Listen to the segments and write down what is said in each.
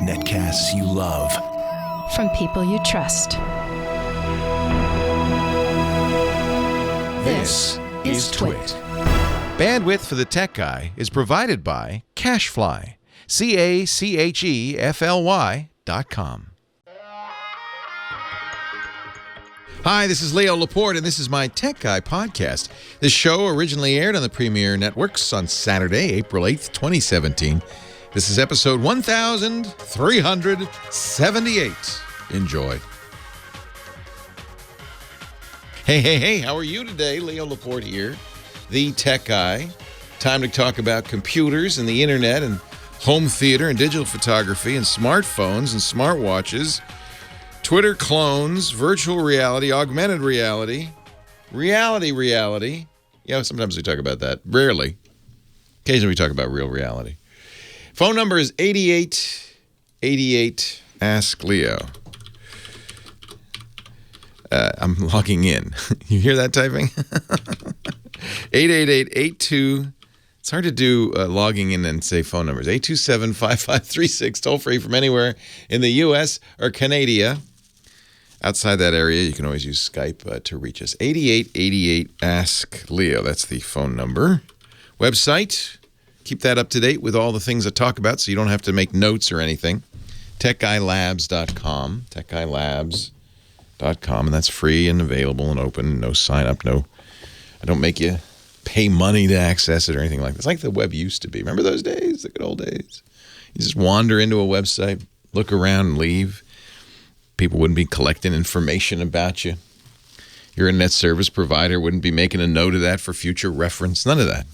Netcasts you love. From people you trust. This is Twit. Bandwidth for the Tech Guy is provided by Cachefly. CACHEFLY.com. Hi, this is Leo Laporte, and this is my Tech Guy podcast. This show originally aired on the Premier Networks on Saturday, April 8th, 2017. This is episode 1378. Enjoy. Hey, how are you today? Leo Laporte here, the Tech Guy. Time to talk about computers and the internet and home theater and digital photography and smartphones and smartwatches, Twitter clones, virtual reality, augmented reality, reality. Yeah, sometimes we talk about that. Rarely. Occasionally we talk about real reality. Phone number is 8888 Ask Leo. I'm logging in. You hear that typing? 888-82. It's hard to do logging in and say phone numbers. 827-5536, toll free from anywhere in the U.S. or Canada. Outside that area, you can always use Skype to reach us. 8888 Ask Leo. That's the phone number. Website. Keep that up to date with all the things I talk about so you don't have to make notes or anything. TechGuyLabs.com. TechGuyLabs.com. And that's free and available and open. No sign up. I don't make you pay money to access it or anything like that. It's like the web used to be. Remember those days? The good old days. You just wander into a website, look around and leave. People wouldn't be collecting information about you. Your internet service provider wouldn't be making a note of that for future reference. None of that.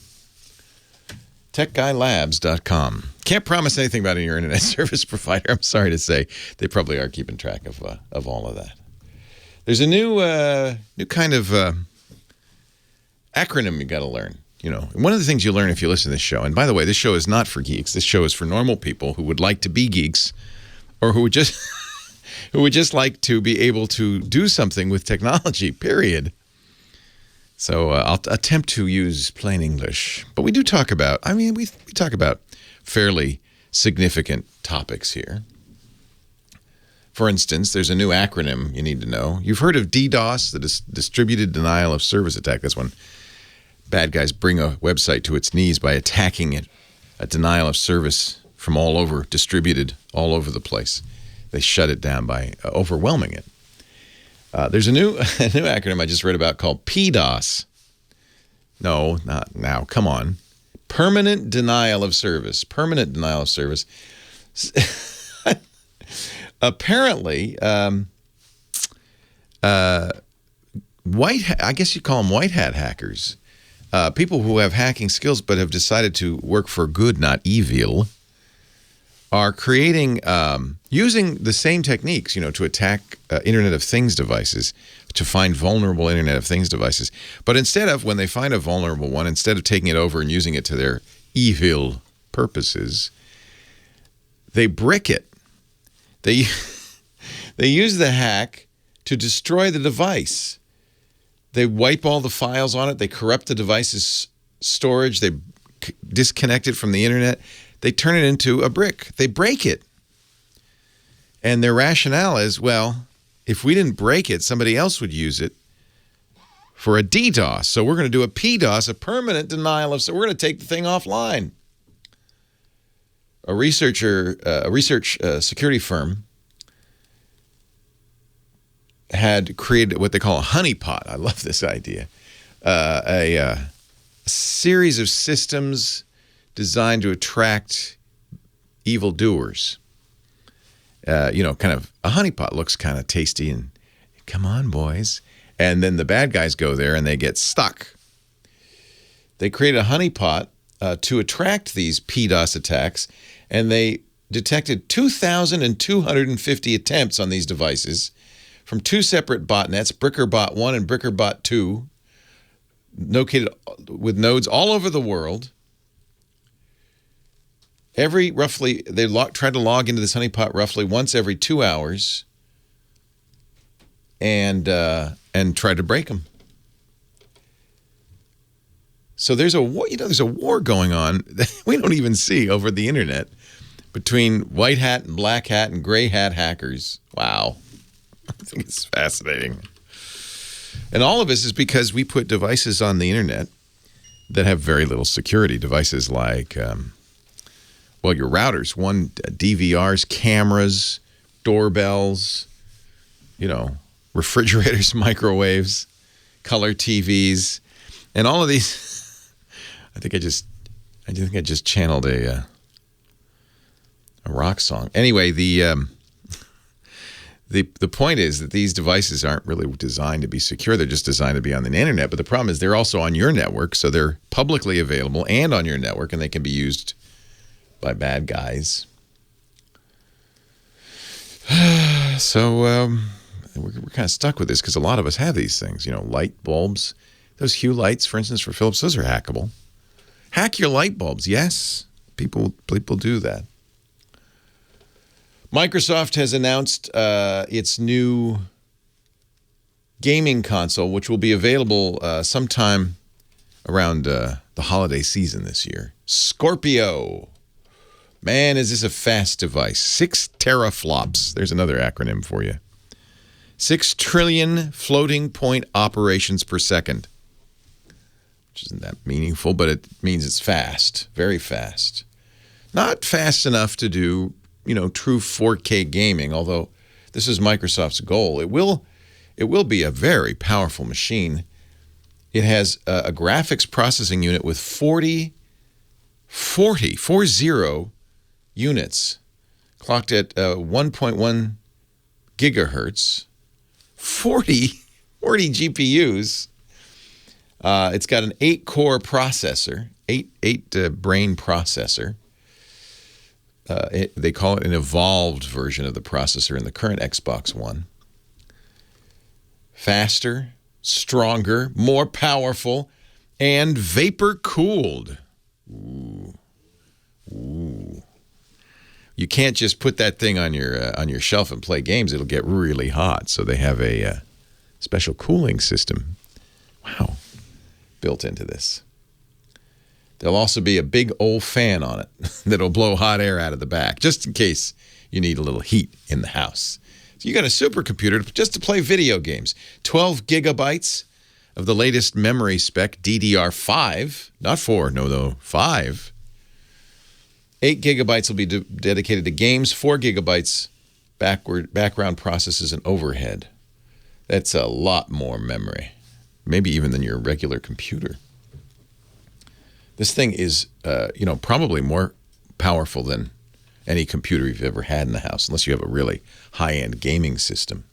TechGuyLabs.com. Can't promise anything about your internet service provider. I'm sorry to say. They probably are keeping track of all of that. There's a new kind of acronym you got to learn. You know, one of the things you learn if you listen to this show, and by the way, this show is not for geeks. This show is for normal people who would like to be geeks or who would just like to be able to do something with technology, period. So I'll attempt to use plain English. But we do talk about, we talk about fairly significant topics here. For instance, there's a new acronym you need to know. You've heard of DDoS, the Distributed Denial of Service Attack. That's when bad guys bring a website to its knees by attacking it, a denial of service from all over, distributed all over the place. They shut it down by overwhelming it. There's a new acronym I just read about called PDoS. No, not now. Come on. Permanent Denial of Service. Permanent Denial of Service. Apparently, I guess you call them white hat hackers. People who have hacking skills but have decided to work for good, not evil, are creating, using the same techniques, to attack Internet of Things devices, to find vulnerable Internet of Things devices. But instead of, when they find a vulnerable one, instead of taking it over and using it to their evil purposes, they brick it. They use the hack to destroy the device. They wipe all the files on it. They corrupt the device's storage. They disconnect it from the Internet. They turn it into a brick. They break it. And their rationale is, well, if we didn't break it, somebody else would use it for a DDoS. So we're going to do a PDoS, a permanent denial of, so we're going to take the thing offline. A research security firm had created what they call a honeypot. I love this idea. A series of systems designed to attract evildoers. Kind of a honeypot looks kind of tasty and come on, boys. And then the bad guys go there and they get stuck. They created a honeypot to attract these PDoS attacks, and they detected 2,250 attempts on these devices from two separate botnets, BrickerBot 1 and BrickerBot 2, located with nodes all over the world. They try to log into this honeypot roughly once every 2 hours, and try to break them. So there's a war, there's a war going on that we don't even see over the internet between white hat and black hat and gray hat hackers. Wow. I think it's fascinating. And all of this is because we put devices on the internet that have very little security. Devices like, your routers, DVRs, cameras, doorbells, refrigerators, microwaves, color TVs, and all of these. I think I just channeled a rock song. Anyway, the point is that these devices aren't really designed to be secure. They're just designed to be on the internet. But the problem is they're also on your network, so they're publicly available and on your network, and they can be used by bad guys. So we're kind of stuck with this because a lot of us have these things. Light bulbs, those Hue lights, for instance, for Philips, those are hackable. Hack your light bulbs. Yes, people do that. Microsoft has announced its new gaming console, which will be available sometime around the holiday season this year. Scorpio. Man, is this a fast device. 6 teraflops. There's another acronym for you. 6 trillion floating point operations per second. Which isn't that meaningful, but it means it's fast. Very fast. Not fast enough to do true 4K gaming, although this is Microsoft's goal. It will be a very powerful machine. It has a graphics processing unit with 40 units, clocked at 1.1 gigahertz, 40 GPUs. It's got an 8-core processor, 8 brain processor. They call it an evolved version of the processor in the current Xbox One. Faster, stronger, more powerful, and vapor-cooled. Ooh. You can't just put that thing on your shelf and play games. It'll get really hot. So they have a special cooling system. Wow. Built into this. There'll also be a big old fan on it that'll blow hot air out of the back, just in case you need a little heat in the house. So you got a supercomputer just to play video games. 12 gigabytes of the latest memory spec, DDR5. Not 4, no, 5. 8 gigabytes will be dedicated to games, 4 gigabytes background processes and overhead. That's a lot more memory, maybe even than your regular computer. This thing is, probably more powerful than any computer you've ever had in the house, unless you have a really high-end gaming system.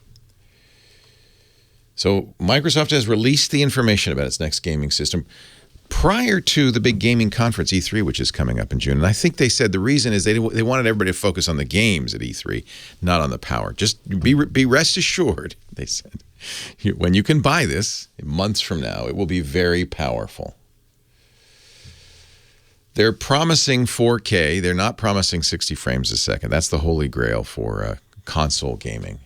So Microsoft has released the information about its next gaming system prior to the big gaming conference, E3, which is coming up in June. And I think they said the reason is they wanted everybody to focus on the games at E3, not on the power. Just be rest assured, they said, when you can buy this, months from now, it will be very powerful. They're promising 4K. They're not promising 60 frames a second. That's the holy grail for console gaming.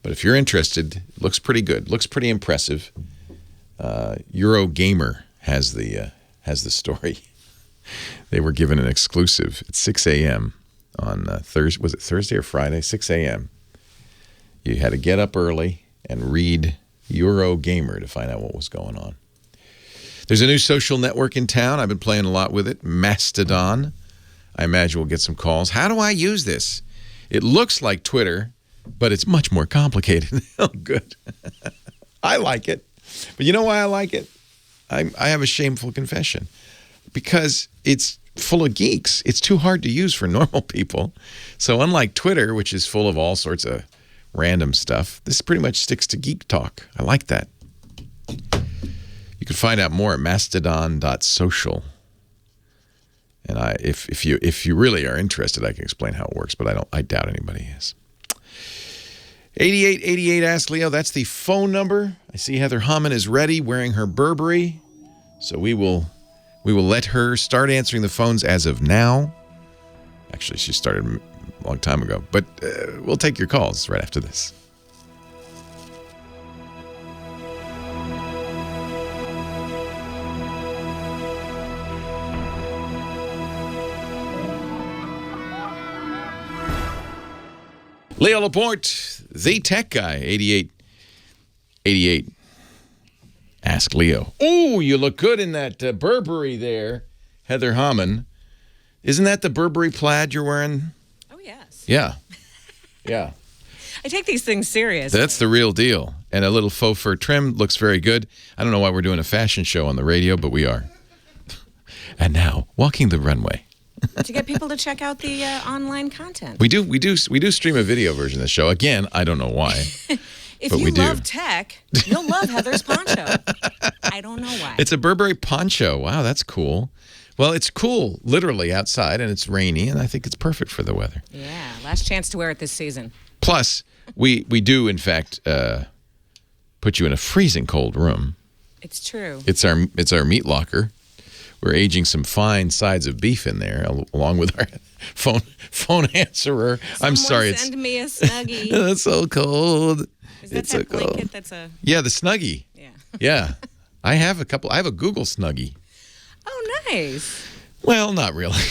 But if you're interested, it looks pretty good. Looks pretty impressive. Eurogamer has the story. They were given an exclusive at 6 a.m. on Thursday. Was it Thursday or Friday? 6 a.m. You had to get up early and read Eurogamer to find out what was going on. There's a new social network in town. I've been playing a lot with it. Mastodon. I imagine we'll get some calls. How do I use this? It looks like Twitter, but it's much more complicated. Oh, good. I like it. But you know why I like it? I have a shameful confession. Because it's full of geeks. It's too hard to use for normal people. So unlike Twitter, which is full of all sorts of random stuff, this pretty much sticks to geek talk. I like that. You can find out more at mastodon.social. And if you really are interested, I can explain how it works, but I doubt anybody is. 8888 Ask Leo, that's the phone number. I see Heather Hammond is ready, wearing her Burberry. So we will let her start answering the phones as of now. Actually, she started a long time ago, but we'll take your calls right after this. Leo Laporte, the tech guy, 88. Ask Leo. Oh, you look good in that Burberry there, Heather Hammond. Isn't that the Burberry plaid you're wearing? Oh, yes. Yeah. Yeah. I take these things serious. That's the real deal. And a little faux fur trim looks very good. I don't know why we're doing a fashion show on the radio, but we are. And now, walking the runway. To get people to check out the online content. We do stream a video version of the show. Again, I don't know why. If but you we do. love tech, you'll love Heather's poncho. I don't know why. It's a Burberry poncho. Wow, that's cool. Well, it's cool, literally, outside, and it's rainy, and I think it's perfect for the weather. Yeah, last chance to wear it this season. Plus, we do, in fact, put you in a freezing cold room. It's true. It's our meat locker. We're aging some fine sides of beef in there, along with our phone answerer. I'm sorry. Send me a Snuggie. It's so cold. Is that it's so blanket cold. that's a... Yeah, the Snuggie. Yeah. Yeah. I have a couple. I have a Google Snuggie. Oh, nice. Well, not really.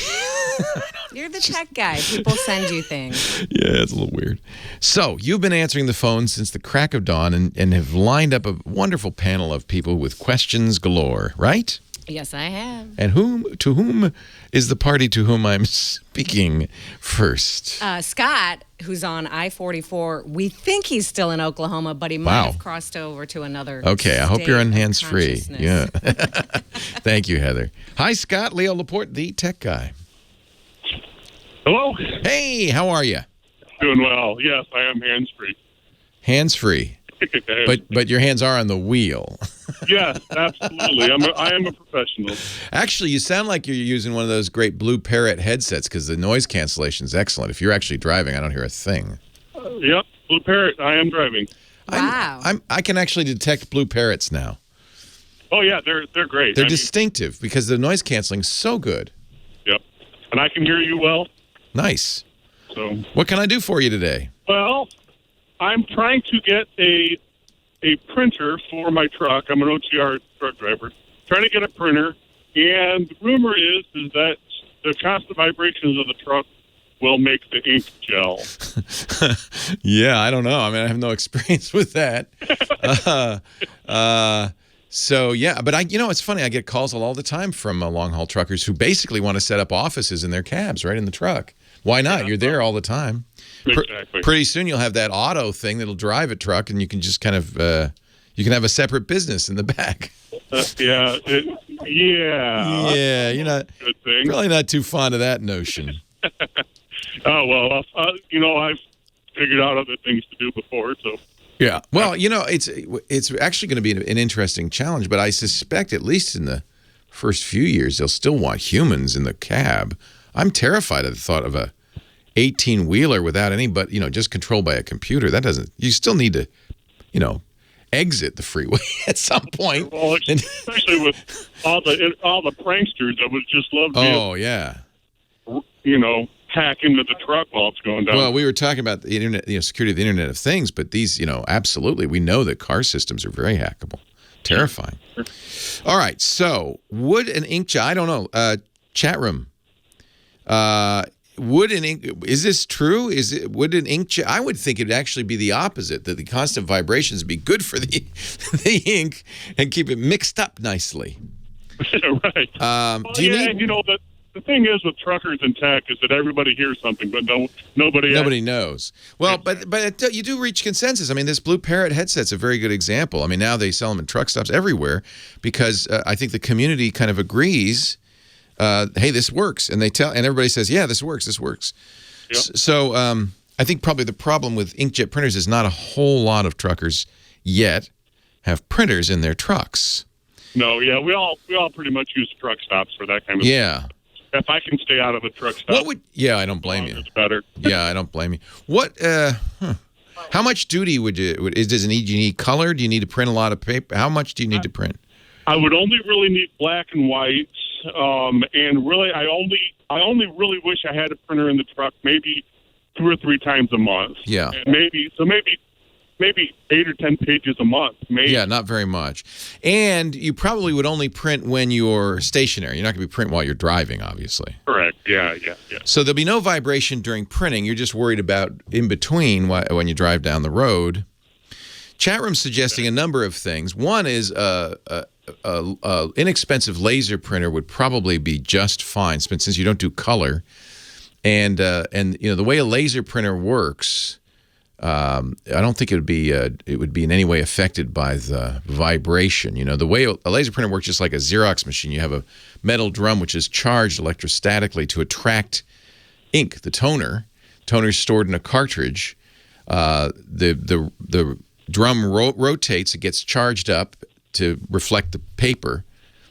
You're the tech guy. People send you things. Yeah, it's a little weird. So, you've been answering the phone since the crack of dawn and have lined up a wonderful panel of people with questions galore, right? Yes, I have. And to whom is the party to whom I'm speaking first? Scott, who's on I-44, we think he's still in Oklahoma, but he might have crossed over to another Okay, I hope you're on hands-free. Yeah. consciousness. Thank you, Heather. Hi, Scott. Leo Laporte, the tech guy. Hello? Hey, how are you? Doing well. Yes, I am hands-free. Hands-free. But your hands are on the wheel. Yes, absolutely. I am a professional. Actually, you sound like you're using one of those great Blue Parrot headsets because the noise cancellation is excellent. If you're actually driving, I don't hear a thing. Yep, Blue Parrot. I am driving. Wow. I can actually detect Blue Parrots now. Oh yeah, they're great. They're distinctive because the noise canceling is so good. Yep, and I can hear you well. Nice. So what can I do for you today? Well, I'm trying to get a printer for my truck. I'm an OTR truck driver. Trying to get a printer, and the rumor is that the constant vibrations of the truck will make the ink gel. Yeah, I don't know. I mean, I have no experience with that. So yeah, but it's funny. I get calls all the time from long haul truckers who basically want to set up offices in their cabs, right in the truck. Why not? You're there all the time. Exactly. Pretty soon you'll have that auto thing that'll drive a truck, and you can just kind of you can have a separate business in the back. Yeah. Yeah, you're not Good thing. really not too fond of that notion. Oh well, I've figured out other things to do before, so. Yeah. Well, it's actually going to be an interesting challenge, but I suspect at least in the first few years they'll still want humans in the cab. I'm terrified of the thought of a 18-wheeler without any but, just controlled by a computer. You still need to, exit the freeway at some point. Well, especially with all the pranksters that would just love to, hack into the truck while it's going down. Well, we were talking about the internet, security of the Internet of Things, but these, absolutely, we know that car systems are very hackable. Terrifying. All right, so would an inkjet? I don't know. Chat room. Is this true? Would an inkjet? I would think it'd actually be the opposite, that the constant vibrations would be good for the ink and keep it mixed up nicely. Right. The thing is with truckers and tech is that everybody hears something, but nobody knows. Well, but you do reach consensus. I mean, this Blue Parrot headset's a very good example. I mean, now they sell them in truck stops everywhere because I think the community kind of agrees. Hey, this works, and everybody says, yeah, this works. Yep. So I think probably the problem with inkjet printers is not a whole lot of truckers yet have printers in their trucks. No, yeah, we all pretty much use truck stops for that kind of thing. If I can stay out of a truck stop, I don't blame you. It's better. Yeah, I don't blame you. How much duty does it need? Do you need color? Do you need to print a lot of paper? How much do you need to print? I would only really need black and whites, and really, I only really wish I had a printer in the truck maybe 2 or 3 times a month. Yeah. And maybe maybe 8 or 10 pages a month. Maybe. Yeah, not very much. And you probably would only print when you're stationary. You're not going to be print while you're driving, obviously. Correct. Yeah. So there'll be no vibration during printing. You're just worried about in between when you drive down the road. Chat room suggesting a number of things. One is inexpensive laser printer would probably be just fine, since you don't do color. And the way a laser printer works, I don't think it would be in any way affected by the vibration. The way a laser printer works, just like a Xerox machine. You have a metal drum which is charged electrostatically to attract ink, the toner. Toner is stored in a cartridge. The drum rotates, it gets charged up to reflect the paper,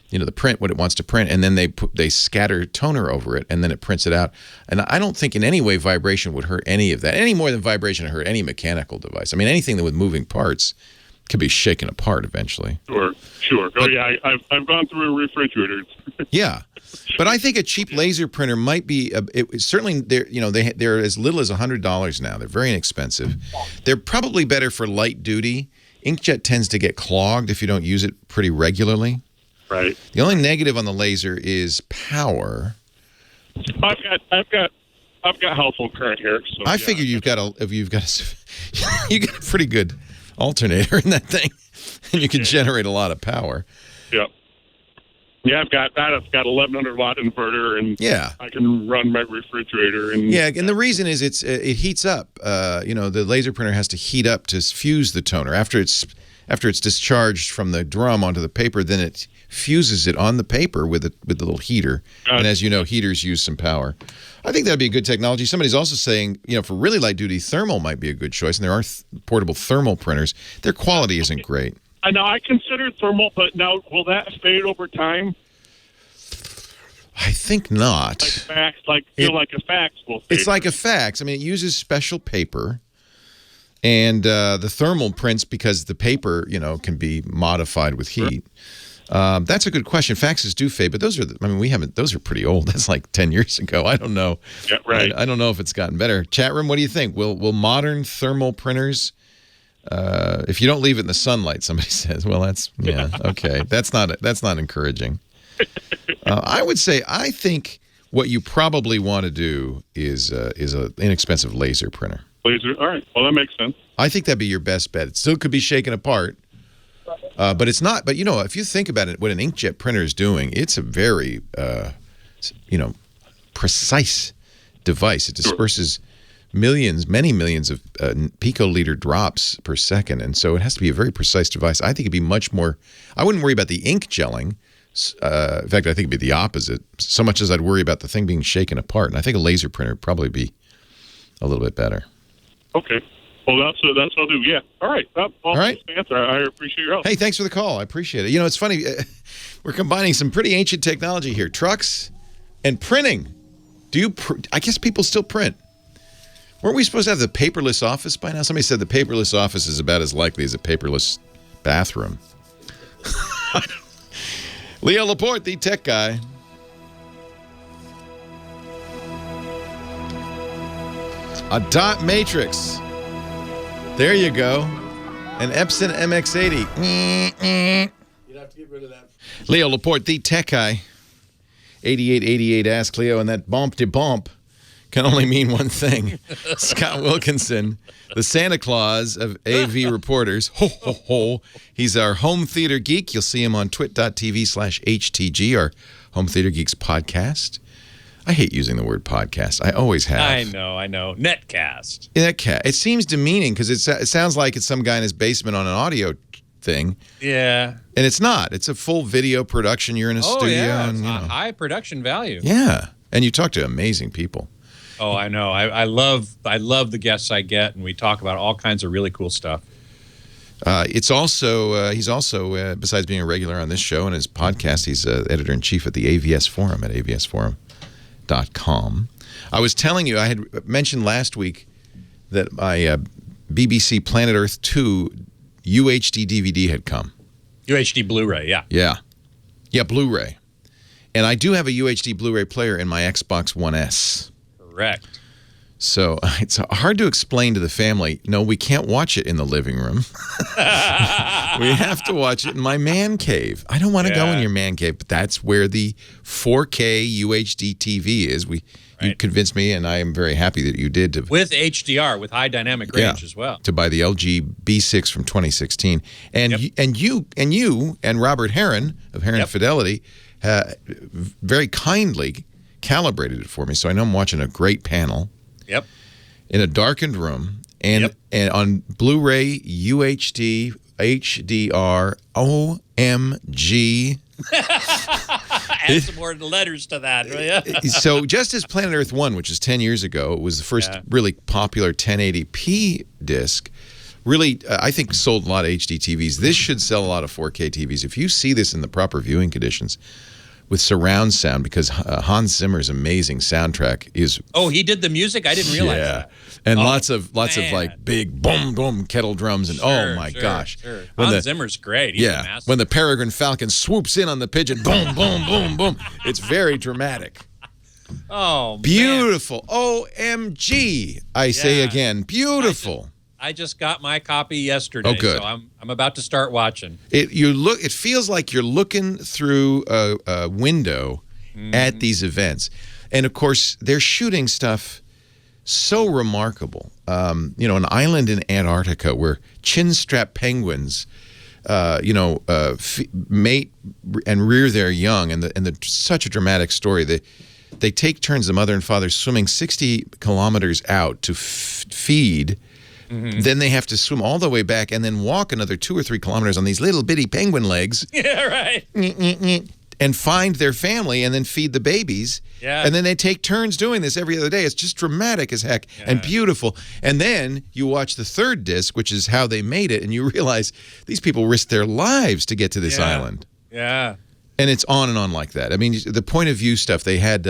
the print, what it wants to print, and then they scatter toner over it, and then it prints it out. And I don't think in any way vibration would hurt any of that, any more than vibration would hurt any mechanical device. I mean, anything that with moving parts could be shaken apart eventually. Sure. Oh, yeah, I've gone through a refrigerator. Yeah. But I think a cheap laser printer might be certainly they're as little as $100 now. They're very inexpensive. They're probably better for light duty. Inkjet tends to get clogged if you don't use it pretty regularly. Right. The only negative on the laser is power. I've got household current here. So I figure you've got a pretty good alternator in that thing, and you can generate a lot of power. Yep. Yeah, I've got that. I've got 1100 watt inverter, and I can run my refrigerator. And the reason is it heats up. The laser printer has to heat up to fuse the toner after it's discharged from the drum onto the paper. Then it fuses it on the paper with the little heater. And as you know, heaters use some power. I think that'd be a good technology. Somebody's also saying, for really light duty, thermal might be a good choice. And there are portable thermal printers. Their quality isn't great. I know. I considered thermal, but now will that fade over time? I think not. Like a fax will fade. It's like a fax. I mean, it uses special paper, and the thermal prints because the paper, can be modified with heat. That's a good question. Faxes do fade, but those are pretty old. That's like 10 years ago. I don't know. Yeah, right. I don't know if it's gotten better. Chat room, what do you think? Will modern thermal printers? If you don't leave it in the sunlight, somebody says. Well, that's okay. That's not encouraging. I would say I think what you probably want to do is an inexpensive laser printer. Laser. All right. Well, that makes sense. I think that'd be your best bet. It still could be shaken apart, but it's not. But if you think about it, what an inkjet printer is doing, it's a very precise device. It disperses many millions of picoliter drops per second, and so it has to be a very precise device. I think it'd be much more. I wouldn't worry about the ink gelling. In fact, I think it'd be the opposite. So much as I'd worry about the thing being shaken apart, and I think a laser printer would probably be a little bit better. Okay. Well, that's what I'll do. Yeah. All right. All right. Answer. I appreciate your help. Hey, thanks for the call. I appreciate it. It's funny. We're combining some pretty ancient technology here: trucks and printing. I guess people still print. Weren't we supposed to have the paperless office by now? Somebody said the paperless office is about as likely as a paperless bathroom. Leo Laporte, the tech guy. A dot matrix. There you go. An Epson MX80. You'd have to get rid of that. Leo Laporte, the tech guy. 8888 Ask Leo, and that bump de bump can only mean one thing. Scott Wilkinson, the Santa Claus of AV reporters. Ho, ho, ho. He's our home theater geek. You'll see him on twit.tv/HTG, our Home Theater Geeks podcast. I hate using the word podcast. I always have. I know. Netcast. It seems demeaning because it sounds like it's some guy in his basement on an audio thing. Yeah. And it's not. It's a full video production. You're in a studio. Yeah. And, high production value. Yeah. And you talk to amazing people. Oh, I know. I love the guests I get, and we talk about all kinds of really cool stuff. He's also besides being a regular on this show and his podcast, he's editor-in-chief at the AVS Forum at avsforum.com. I was telling you, I had mentioned last week that my BBC Planet Earth 2 UHD DVD had come. UHD Blu-ray, yeah. Yeah, Blu-ray. And I do have a UHD Blu-ray player in my Xbox One S. Correct. So it's hard to explain to the family, no, we can't watch it in the living room. We have to watch it in my man cave. I don't want to go in your man cave, but that's where the 4K UHD TV is. You convinced me, and I am very happy that you did. With HDR, with high dynamic range as well. To buy the LG B6 from 2016. And you and Robert Heron of Heron Fidelity very kindly calibrated it for me, so I know I'm watching a great panel. Yep. In a darkened room, and on Blu-ray, UHD, HDR, OMG. Add some more letters to that, will you? So just as Planet Earth 1, which is 10 years ago, it was the first really popular 1080p disc, really, I think, sold a lot of HD TVs. This should sell a lot of 4K TVs. If you see this in the proper viewing conditions, with surround sound, because Hans Zimmer's amazing soundtrack is... Oh, he did the music? I didn't realize that. And lots of like big boom, boom kettle drums, and oh my gosh. Sure. Hans Zimmer's great. He's a master. When the peregrine falcon swoops in on the pigeon, boom, boom, boom, boom. It's very dramatic. Oh, beautiful. OMG. I say again, beautiful. I just got my copy yesterday, so I'm about to start watching. It feels like you're looking through a window at these events, and of course they're shooting stuff so remarkable. An island in Antarctica where chin-strap penguins, mate and rear their young, and such a dramatic story. They take turns, the mother and father, swimming 60 kilometers out to feed. Then they have to swim all the way back and then walk another 2 or 3 kilometers on these little bitty penguin legs. Yeah, right. And find their family and then feed the babies. Yeah. And then they take turns doing this every other day. It's just dramatic as heck and beautiful. And then you watch the third disc, which is how they made it, and you realize these people risked their lives to get to this island. Yeah. And it's on and on like that. I mean, the point of view stuff, they had...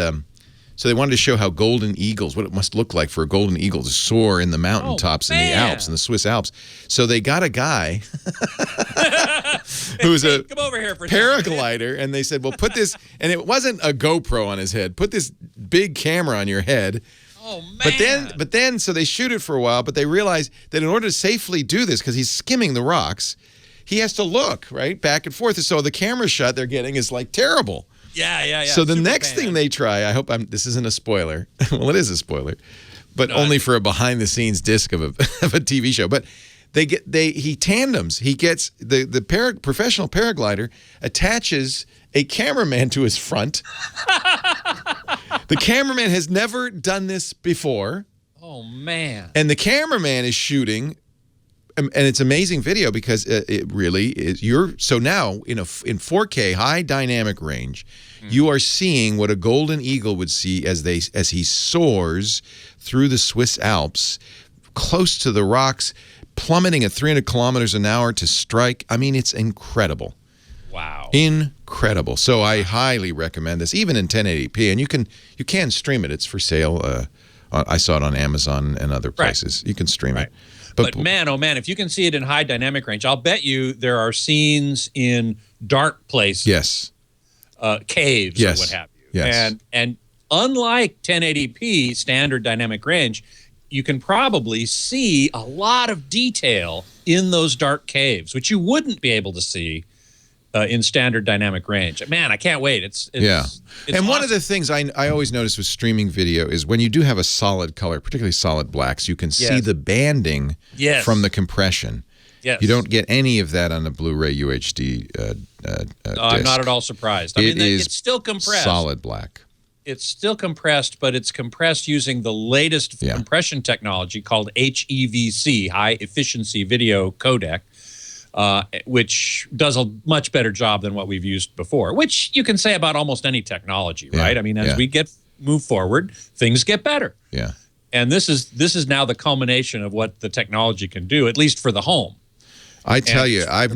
So they wanted to show how golden eagles, what it must look like for a golden eagle to soar in the mountaintops in the Alps, in the Swiss Alps. So they got a guy who's a come over here for paraglider, and they said, well, put this, and it wasn't a GoPro on his head, put this big camera on your head. Oh, man. But then, so they shoot it for a while, but they realize that in order to safely do this, because he's skimming the rocks, he has to look, right, back and forth. So the camera shot they're getting is like terrible. Yeah. So the next thing they try, I hope this isn't a spoiler. Well, it is a spoiler, but only for a behind-the-scenes disc of a TV show. But he tandems. He gets the professional paraglider attaches a cameraman to his front. The cameraman has never done this before. Oh man! And the cameraman is shooting. And it's amazing video because it really is. So now in 4K high dynamic range, you are seeing what a golden eagle would see as he soars through the Swiss Alps, close to the rocks, plummeting at 300 kilometers an hour to strike. I mean, it's incredible. Wow, incredible. So I highly recommend this, even in 1080p, and you can stream it. It's for sale. I saw it on Amazon and other places. You can stream it. But man, oh man, if you can see it in high dynamic range, I'll bet you there are scenes in dark places. Yes. Caves or what have you. Yes. And unlike 1080p standard dynamic range, you can probably see a lot of detail in those dark caves, which you wouldn't be able to see in standard dynamic range. Man, I can't wait. It's and awesome. One of the things I always notice with streaming video is when you do have a solid color, particularly solid blacks, you can see the banding from the compression. Yes. You don't get any of that on a Blu-ray UHD disc. I'm not at all surprised. I mean, it's still compressed. Solid black. It's still compressed, but it's compressed using the latest compression technology called HEVC, High Efficiency Video Codec. Which does a much better job than what we've used before, which you can say about almost any technology, right? I mean, as we move forward, things get better. Yeah. And this is now the culmination of what the technology can do, at least for the home. I tell you, I've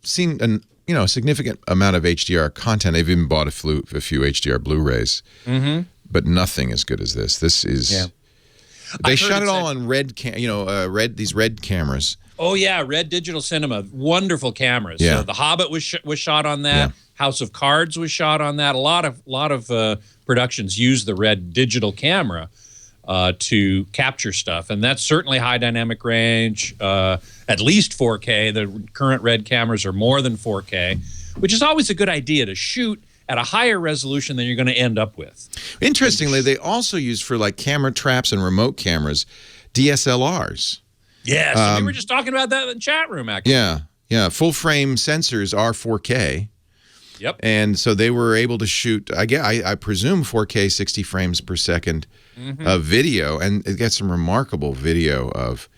seen a significant amount of HDR content. I've even bought a few HDR Blu-rays, but nothing as good as this. This is. They shot it all on red cameras. Oh yeah, Red Digital Cinema, wonderful cameras. Yeah. The Hobbit was shot on that. Yeah. House of Cards was shot on that. A lot of productions use the Red Digital camera, to capture stuff, and that's certainly high dynamic range, at least 4K. The current RED cameras are more than 4K, which is always a good idea to shoot at a higher resolution than you're going to end up with. Interestingly, they also use for like camera traps and remote cameras, DSLRs. Yes, we were just talking about that in the chat room, actually. Yeah. Full frame sensors are 4K. Yep. And so they were able to shoot, I presume 4K 60 frames per second of video, and it got some remarkable video of,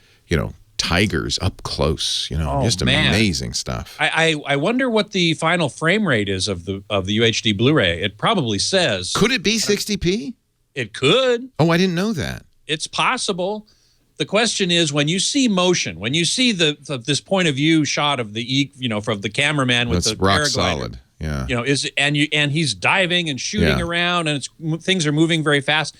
tigers up close, just amazing stuff. I wonder what the final frame rate is of the UHD Blu-ray. It probably says. Could it be 60p? It could. Oh, I didn't know that. It's possible. The question is, when you see motion, when you see this point of view shot of from the cameraman with the rock paraglider, solid. Yeah. And he's diving and shooting around, and things are moving very fast.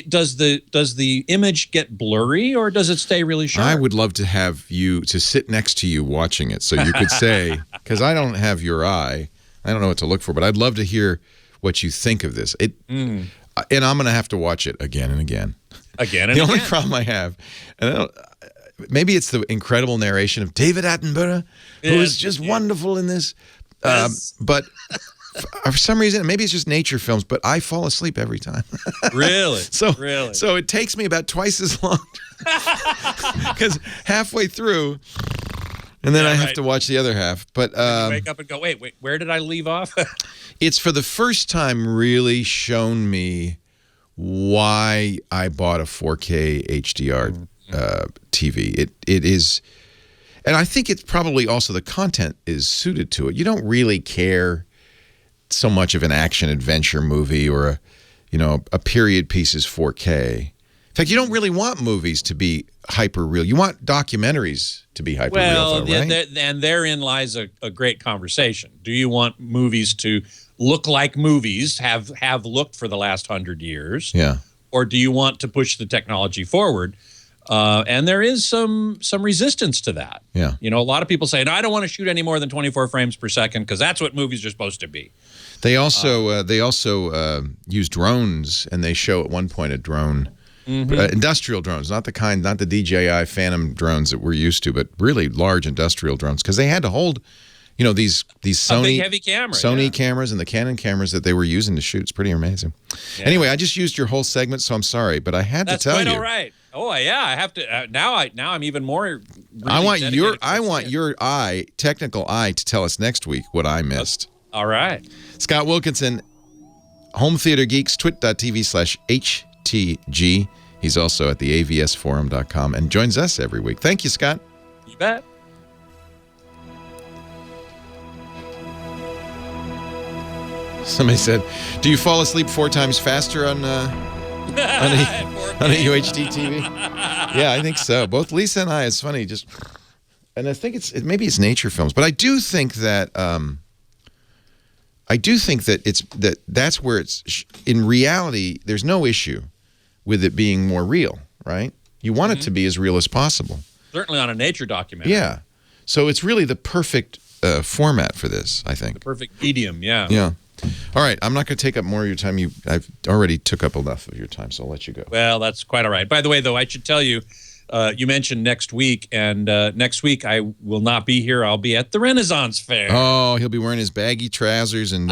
Does the image get blurry, or does it stay really sharp? I would love to have you to sit next to you watching it, so you could say, because I don't have your eye, I don't know what to look for, but I'd love to hear what you think of this. And I'm going to have to watch it again and again. The only problem I have, maybe it's the incredible narration of David Attenborough, who is just wonderful in this. But for some reason, maybe it's just nature films, but I fall asleep every time. Really? So it takes me about twice as long because halfway through, and then I have to watch the other half. But you wake up and go, wait, where did I leave off? It's for the first time really shown me why I bought a 4K HDR TV. It is, and I think it's probably also the content is suited to it. You don't really care so much of an action adventure movie or a period piece is 4K. In fact, you don't really want movies to be hyper real. You want documentaries to be hyper real, right? And therein lies a great conversation. Do you want movies to look like movies have looked for the last 100 years? Yeah. Or do you want to push the technology forward? And there is some resistance to that. Yeah. A lot of people say, no, I don't want to shoot any more than 24 frames per second because that's what movies are supposed to be. They also use drones, and they show at one point a drone, industrial drones, not the DJI Phantom drones that we're used to, but really large industrial drones, because they had to hold, these Sony big, heavy camera, cameras and the Canon cameras that they were using to shoot. It's pretty amazing. Yeah. Anyway, I just used your whole segment, so I'm sorry, but I had to tell you. That's quite all right. Oh yeah, I have to now. I'm even more. Really I want your technical eye, to tell us next week what I missed. All right. Scott Wilkinson, Home Theater Geeks, twit.tv/HTG. He's also at the avsforum.com and joins us every week. Thank you, Scott. You bet. Somebody said, do you fall asleep 4 times faster on a UHD TV? Yeah, I think so. Both Lisa and I, it's funny, and I think maybe it's nature films, but I do think that that's where it's in reality. There's no issue with it being more real, right? You want it to be as real as possible. Certainly on a nature documentary. Yeah, so it's really the perfect format for this, I think. The perfect medium, yeah. Yeah. All right, I'm not going to take up more of your time. I've already took up enough of your time, so I'll let you go. Well, that's quite all right. By the way, though, I should tell you, you mentioned next week, and next week I will not be here. I'll be at the Renaissance Fair. Oh, he'll be wearing his baggy trousers and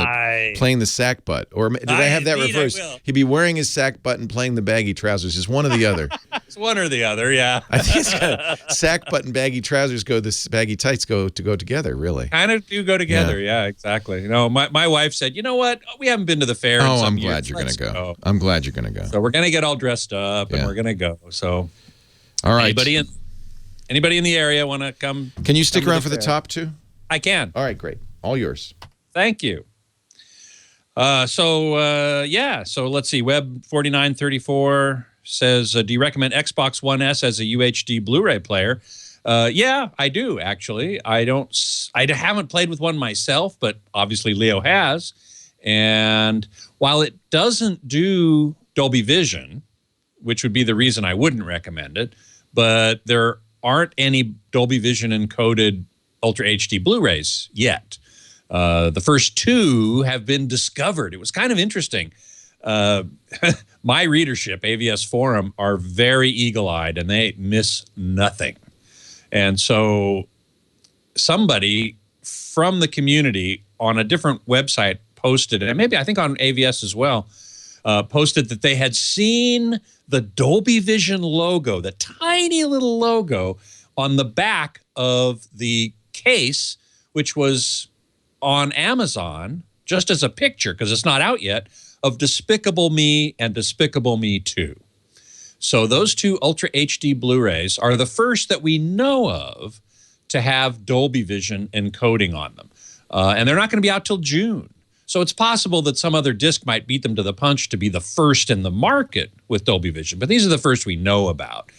playing the sack butt. Or did I have that reversed? He'd be wearing his sack butt and playing the baggy trousers. It's one or the other. It's one or the other, yeah. I think it's sack butt and baggy trousers the baggy tights go together, really. Kind of do go together, yeah, exactly. My wife said, you know what? We haven't been to the fair in some I'm years. glad you're going to go. I'm glad you're going to go. So we're going to get all dressed up, and we're going to go, so... All right. Anybody in the area want to come? Can you stick around for the top two? I can. All right, great. All yours. Thank you. So let's see. Web 4934 says, do you recommend Xbox One S as a UHD Blu-ray player? Yeah, I do, actually. I haven't played with one myself, but obviously Leo has. And while it doesn't do Dolby Vision, which would be the reason I wouldn't recommend it, but there aren't any Dolby Vision encoded Ultra HD Blu-rays yet. The first 2 have been discovered. It was kind of interesting. my readership, AVS Forum, are very eagle-eyed, and they miss nothing. And so somebody from the community on a different website posted, and maybe I think on AVS as well, posted that they had seen the Dolby Vision logo, the tiny little logo on the back of the case, which was on Amazon, just as a picture, because it's not out yet, of Despicable Me and Despicable Me 2. So those two Ultra HD Blu-rays are the first that we know of to have Dolby Vision encoding on them. And they're not going to be out till June. So it's possible that some other disc might beat them to the punch to be the first in the market with Dolby Vision. But these are the first we know about.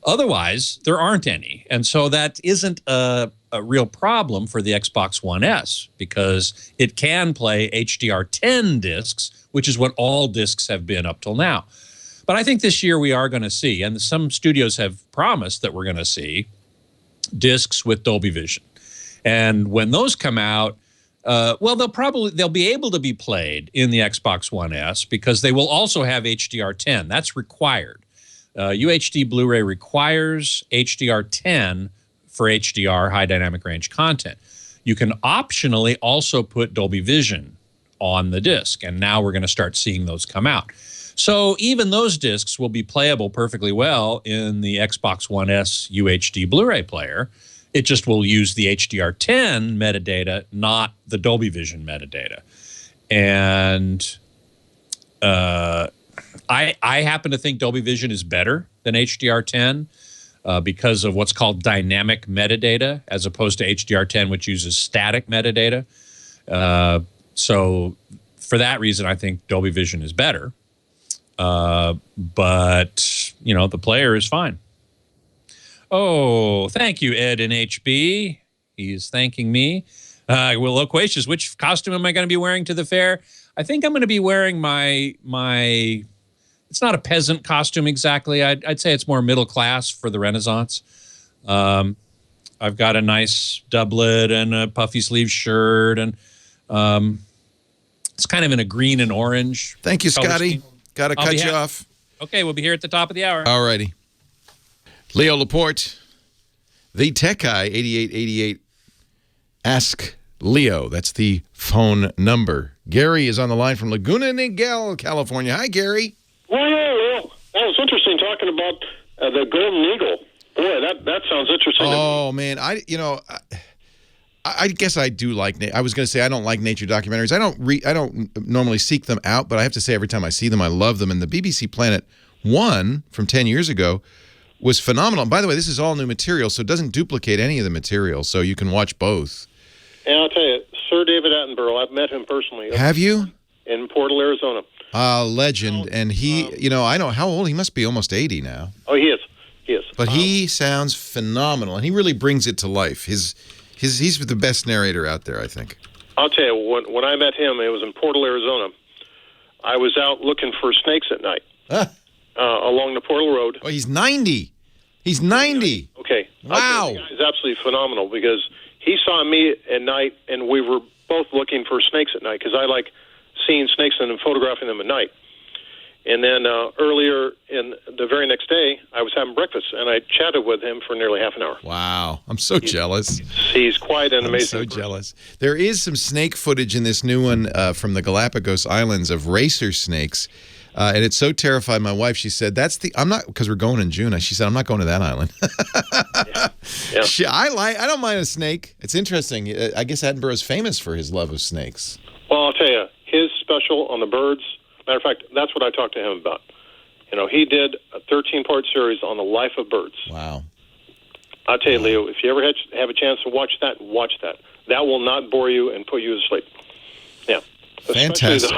Otherwise, there aren't any. And so that isn't a real problem for the Xbox One S, because it can play HDR10 discs, which is what all discs have been up till now. But I think this year we are going to see, and some studios have promised that we're going to see, discs with Dolby Vision. And when those come out, well, they'll be able to be played in the Xbox One S, because they will also have HDR10. That's required. UHD Blu-ray requires HDR10 for HDR, high dynamic range content. You can optionally also put Dolby Vision on the disc, and now we're going to start seeing those come out. So even those discs will be playable perfectly well in the Xbox One S UHD Blu-ray player. It just will use the HDR10 metadata, not the Dolby Vision metadata. And I happen to think Dolby Vision is better than HDR10 because of what's called dynamic metadata, as opposed to HDR10, which uses static metadata. So for that reason, I think Dolby Vision is better. But, you know, the player is fine. Oh, thank you, Ed in HB. He's thanking me. Well, loquacious, which costume am I going to be wearing to the fair? I think I'm going to be wearing my it's not a peasant costume exactly. I'd say it's more middle class for the Renaissance. I've got a nice doublet and a puffy sleeve shirt, and it's kind of in a green and orange. Thank you, Scotty. Scheme. Got to cut you off. Okay, we'll be here at the top of the hour. All righty. Leo Laporte, the Tech Guy, 8888. Ask Leo. That's the phone number. Gary is on the line from Laguna Niguel, California. Hi, Gary. Well, that was interesting talking about the Golden Eagle. Boy, that sounds interesting. Oh, man. I guess I do like. I was going to say I don't like nature documentaries. I don't normally seek them out, but I have to say every time I see them, I love them. And the BBC Planet 1 from 10 years ago was phenomenal. And by the way, this is all new material, so it doesn't duplicate any of the material, so you can watch both. And I'll tell you, Sir David Attenborough, I've met him personally. Have you? In Portal, Arizona. Legend. And he, I know how old he must be, almost 80 now. Oh, he is. He is. But he sounds phenomenal, and he really brings it to life. He's the best narrator out there, I think. I'll tell you, when I met him, it was in Portal, Arizona. I was out looking for snakes at night along the Portal Road. Oh, he's 90. He's 90. Okay. Wow. He's absolutely phenomenal, because he saw me at night, and we were both looking for snakes at night, because I like seeing snakes and photographing them at night. And then earlier in the very next day, I was having breakfast, and I chatted with him for nearly half an hour. Wow. I'm so jealous. He's quite an amazing I'm so person. jealous. There is some snake footage in this new one from the Galapagos Islands of racer snakes. And it so terrified my wife. She said, I'm not, because we're going in June. She said, I'm not going to that island. Yeah. I don't mind a snake. It's interesting. I guess Attenborough's famous for his love of snakes. Well, I'll tell you, his special on the birds, matter of fact, that's what I talked to him about. He did a 13-part series on the life of birds. Wow. I'll tell you, Leo, if you ever have a chance to watch that, watch that. That will not bore you and put you to sleep. Yeah. Fantastic.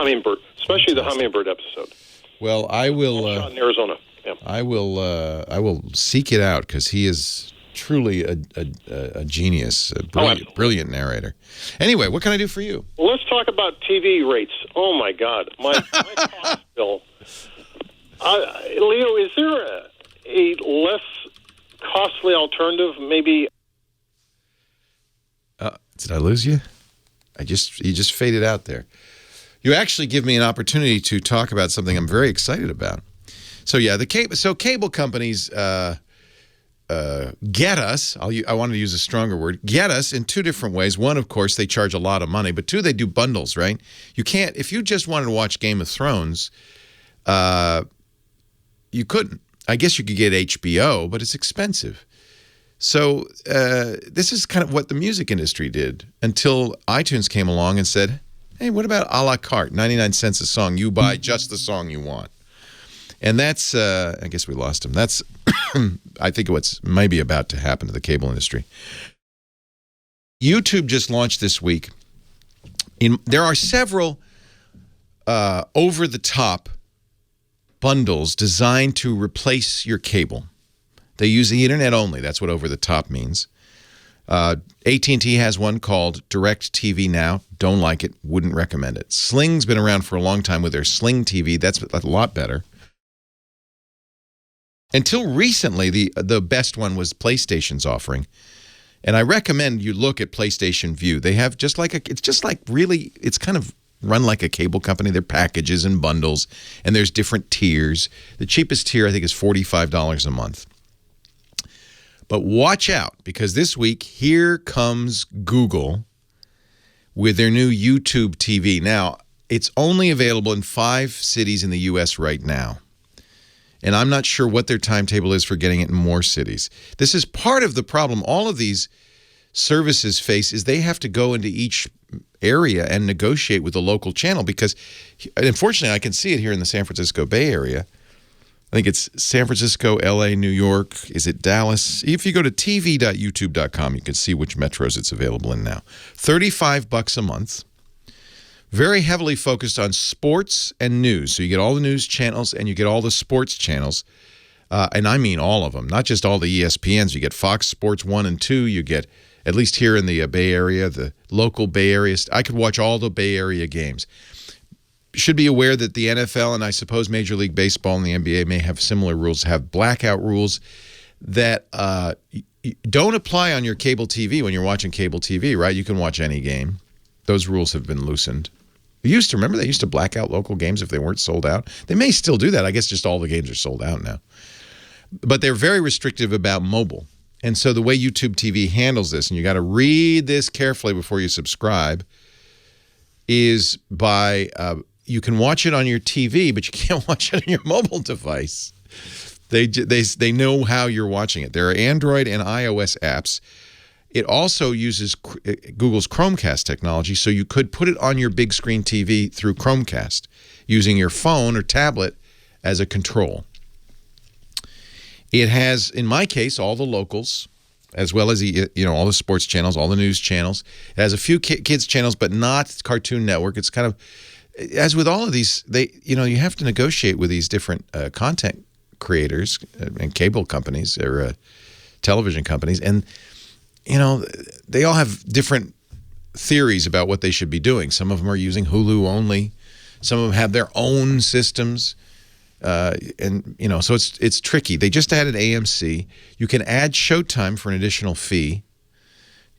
Especially the hummingbird episode. Well, I will. Shot in Arizona. Yeah. I will seek it out, because he is truly a genius, a brilliant narrator. Anyway, what can I do for you? Well, let's talk about TV rates. Oh my God, my cost bill. Leo, is there a less costly alternative? Maybe. Did I lose you? You just faded out there. You actually give me an opportunity to talk about something I'm very excited about. So yeah, cable companies get us. I wanted to use a stronger word. Get us in two different ways. One, of course, they charge a lot of money, but two, they do bundles. Right? You can't. If you just wanted to watch Game of Thrones, you couldn't. I guess you could get HBO, but it's expensive. So this is kind of what the music industry did until iTunes came along and said, hey, what about a la carte, 99 cents a song? You buy just the song you want. And that's, I guess we lost him. That's, I think what's maybe about to happen to the cable industry. YouTube just launched this week. There are several over-the-top bundles designed to replace your cable. They use the internet only. That's what over-the-top means. AT&T has one called DirecTV Now. Don't like it. Wouldn't recommend it. Sling's been around for a long time with their Sling TV. That's a lot better. Until recently, the best one was PlayStation's offering. And I recommend you look at PlayStation View. They have it's kind of run like a cable company. They're packages and bundles, and there's different tiers. The cheapest tier, I think, is $45 a month. But watch out, because this week, here comes Google with their new YouTube TV. Now, it's only available in 5 cities in the U.S. right now. And I'm not sure what their timetable is for getting it in more cities. This is part of the problem all of these services face is they have to go into each area and negotiate with the local channel because, unfortunately, I can see it here in the San Francisco Bay Area. I think it's San Francisco, L.A., New York. Is it Dallas? If you go to tv.youtube.com, you can see which metros it's available in now. $35 a month. Very heavily focused on sports and news. So you get all the news channels and you get all the sports channels. And I mean all of them, not just all the ESPNs. You get Fox Sports 1 and 2. You get, at least here in the Bay Area, the local Bay Area. I could watch all the Bay Area games. Should be aware that the NFL and I suppose Major League Baseball and the NBA may have similar rules, have blackout rules that don't apply on your cable TV when you're watching cable TV, right? You can watch any game. Those rules have been loosened. They used to black out local games if they weren't sold out. They may still do that. I guess just all the games are sold out now. But they're very restrictive about mobile. And so the way YouTube TV handles this, and you got to read this carefully before you subscribe, is by you can watch it on your TV, but you can't watch it on your mobile device. They know how you're watching it. There are Android and iOS apps. It also uses Google's Chromecast technology, so you could put it on your big screen TV through Chromecast using your phone or tablet as a control. It has, in my case, all the locals, as well as all the sports channels, all the news channels. It has a few kids channels, but not Cartoon Network. It's kind of, as with all of these, you have to negotiate with these different content creators and cable companies or television companies, and they all have different theories about what they should be doing. Some of them are using Hulu only. Some of them have their own systems. So it's tricky. They just added AMC. You can add Showtime for an additional fee.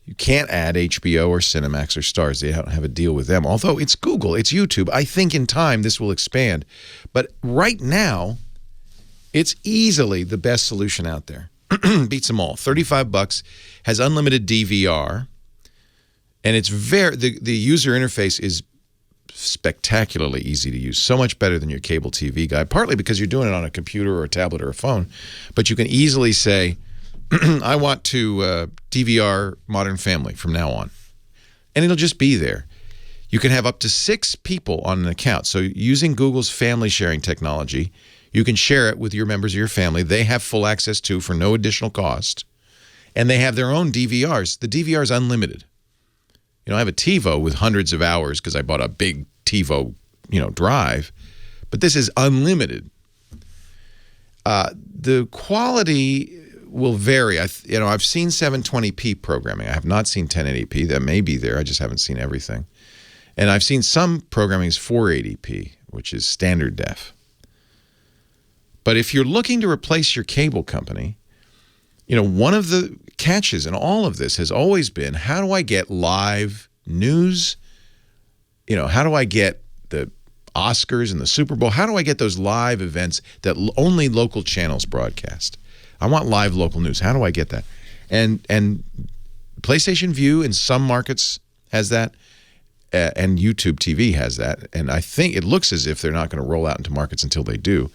You can't add HBO or Cinemax or Starz. They don't have a deal with them. Although it's Google, it's YouTube. I think in time this will expand. But right now, it's easily the best solution out there. Beats them all. $35, has unlimited DVR, and it's the user interface is spectacularly easy to use. So much better than your cable TV guide, partly because you're doing it on a computer or a tablet or a phone, but you can easily say, I want to DVR Modern Family from now on, and it'll just be there. You can have up to 6 people on an account. So using Google's family sharing technology, you can share it with your members of your family. They have full access to for no additional cost. And they have their own DVRs. The DVR is unlimited. I have a TiVo with hundreds of hours because I bought a big TiVo, drive. But this is unlimited. The quality will vary. I've seen 720p programming. I have not seen 1080p. That may be there. I just haven't seen everything. And I've seen some programming is 480p, which is standard def. But if you're looking to replace your cable company, one of the catches in all of this has always been, how do I get live news? How do I get the Oscars and the Super Bowl? How do I get those live events that only local channels broadcast? I want live local news. How do I get that? And PlayStation View in some markets has that, and YouTube TV has that. And I think it looks as if they're not going to roll out into markets until they do.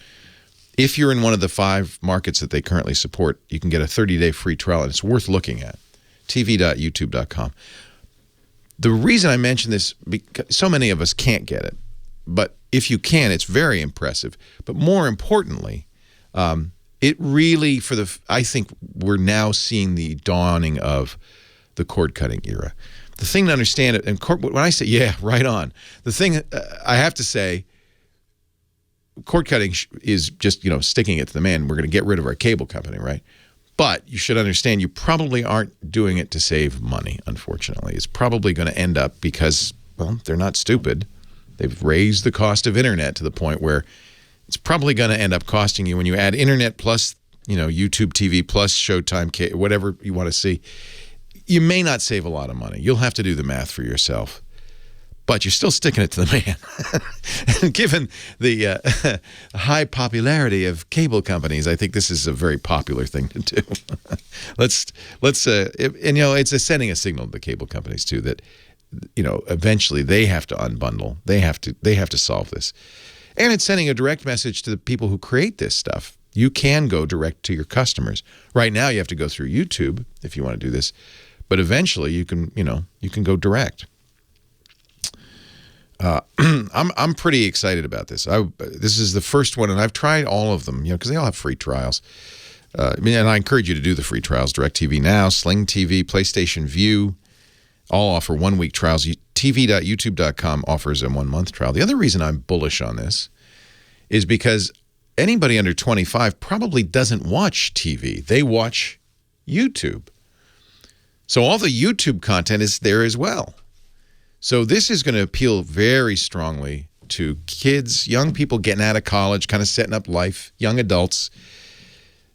If you're in one of the 5 markets that they currently support, you can get a 30-day free trial, and it's worth looking at. tv.youtube.com. The reason I mention this, because so many of us can't get it, but if you can, it's very impressive. But more importantly, it really, I think we're now seeing the dawning of the cord-cutting era. The thing to understand, and when I say, yeah, right on, the thing I have to say, cord cutting is just, sticking it to the man. We're going to get rid of our cable company, right? But you should understand you probably aren't doing it to save money, unfortunately. It's probably going to end up because, well, they're not stupid. They've raised the cost of internet to the point where it's probably going to end up costing you when you add internet plus, YouTube TV plus Showtime, whatever you want to see. You may not save a lot of money. You'll have to do the math for yourself. But you're still sticking it to the man. And given the high popularity of cable companies, I think this is a very popular thing to do. It's sending a signal to the cable companies too that, eventually they have to unbundle. They have to solve this, and it's sending a direct message to the people who create this stuff. You can go direct to your customers. Right now, you have to go through YouTube if you want to do this, but eventually you can go direct. I'm pretty excited about this. This is the first one, and I've tried all of them, because they all have free trials. And I encourage you to do the free trials. DirecTV Now, Sling TV, PlayStation View, all offer 1-week trials. TV.youtube.com offers a 1-month trial. The other reason I'm bullish on this is because anybody under 25 probably doesn't watch TV. They watch YouTube. So all the YouTube content is there as well. So this is going to appeal very strongly to kids, young people getting out of college, kind of setting up life, young adults.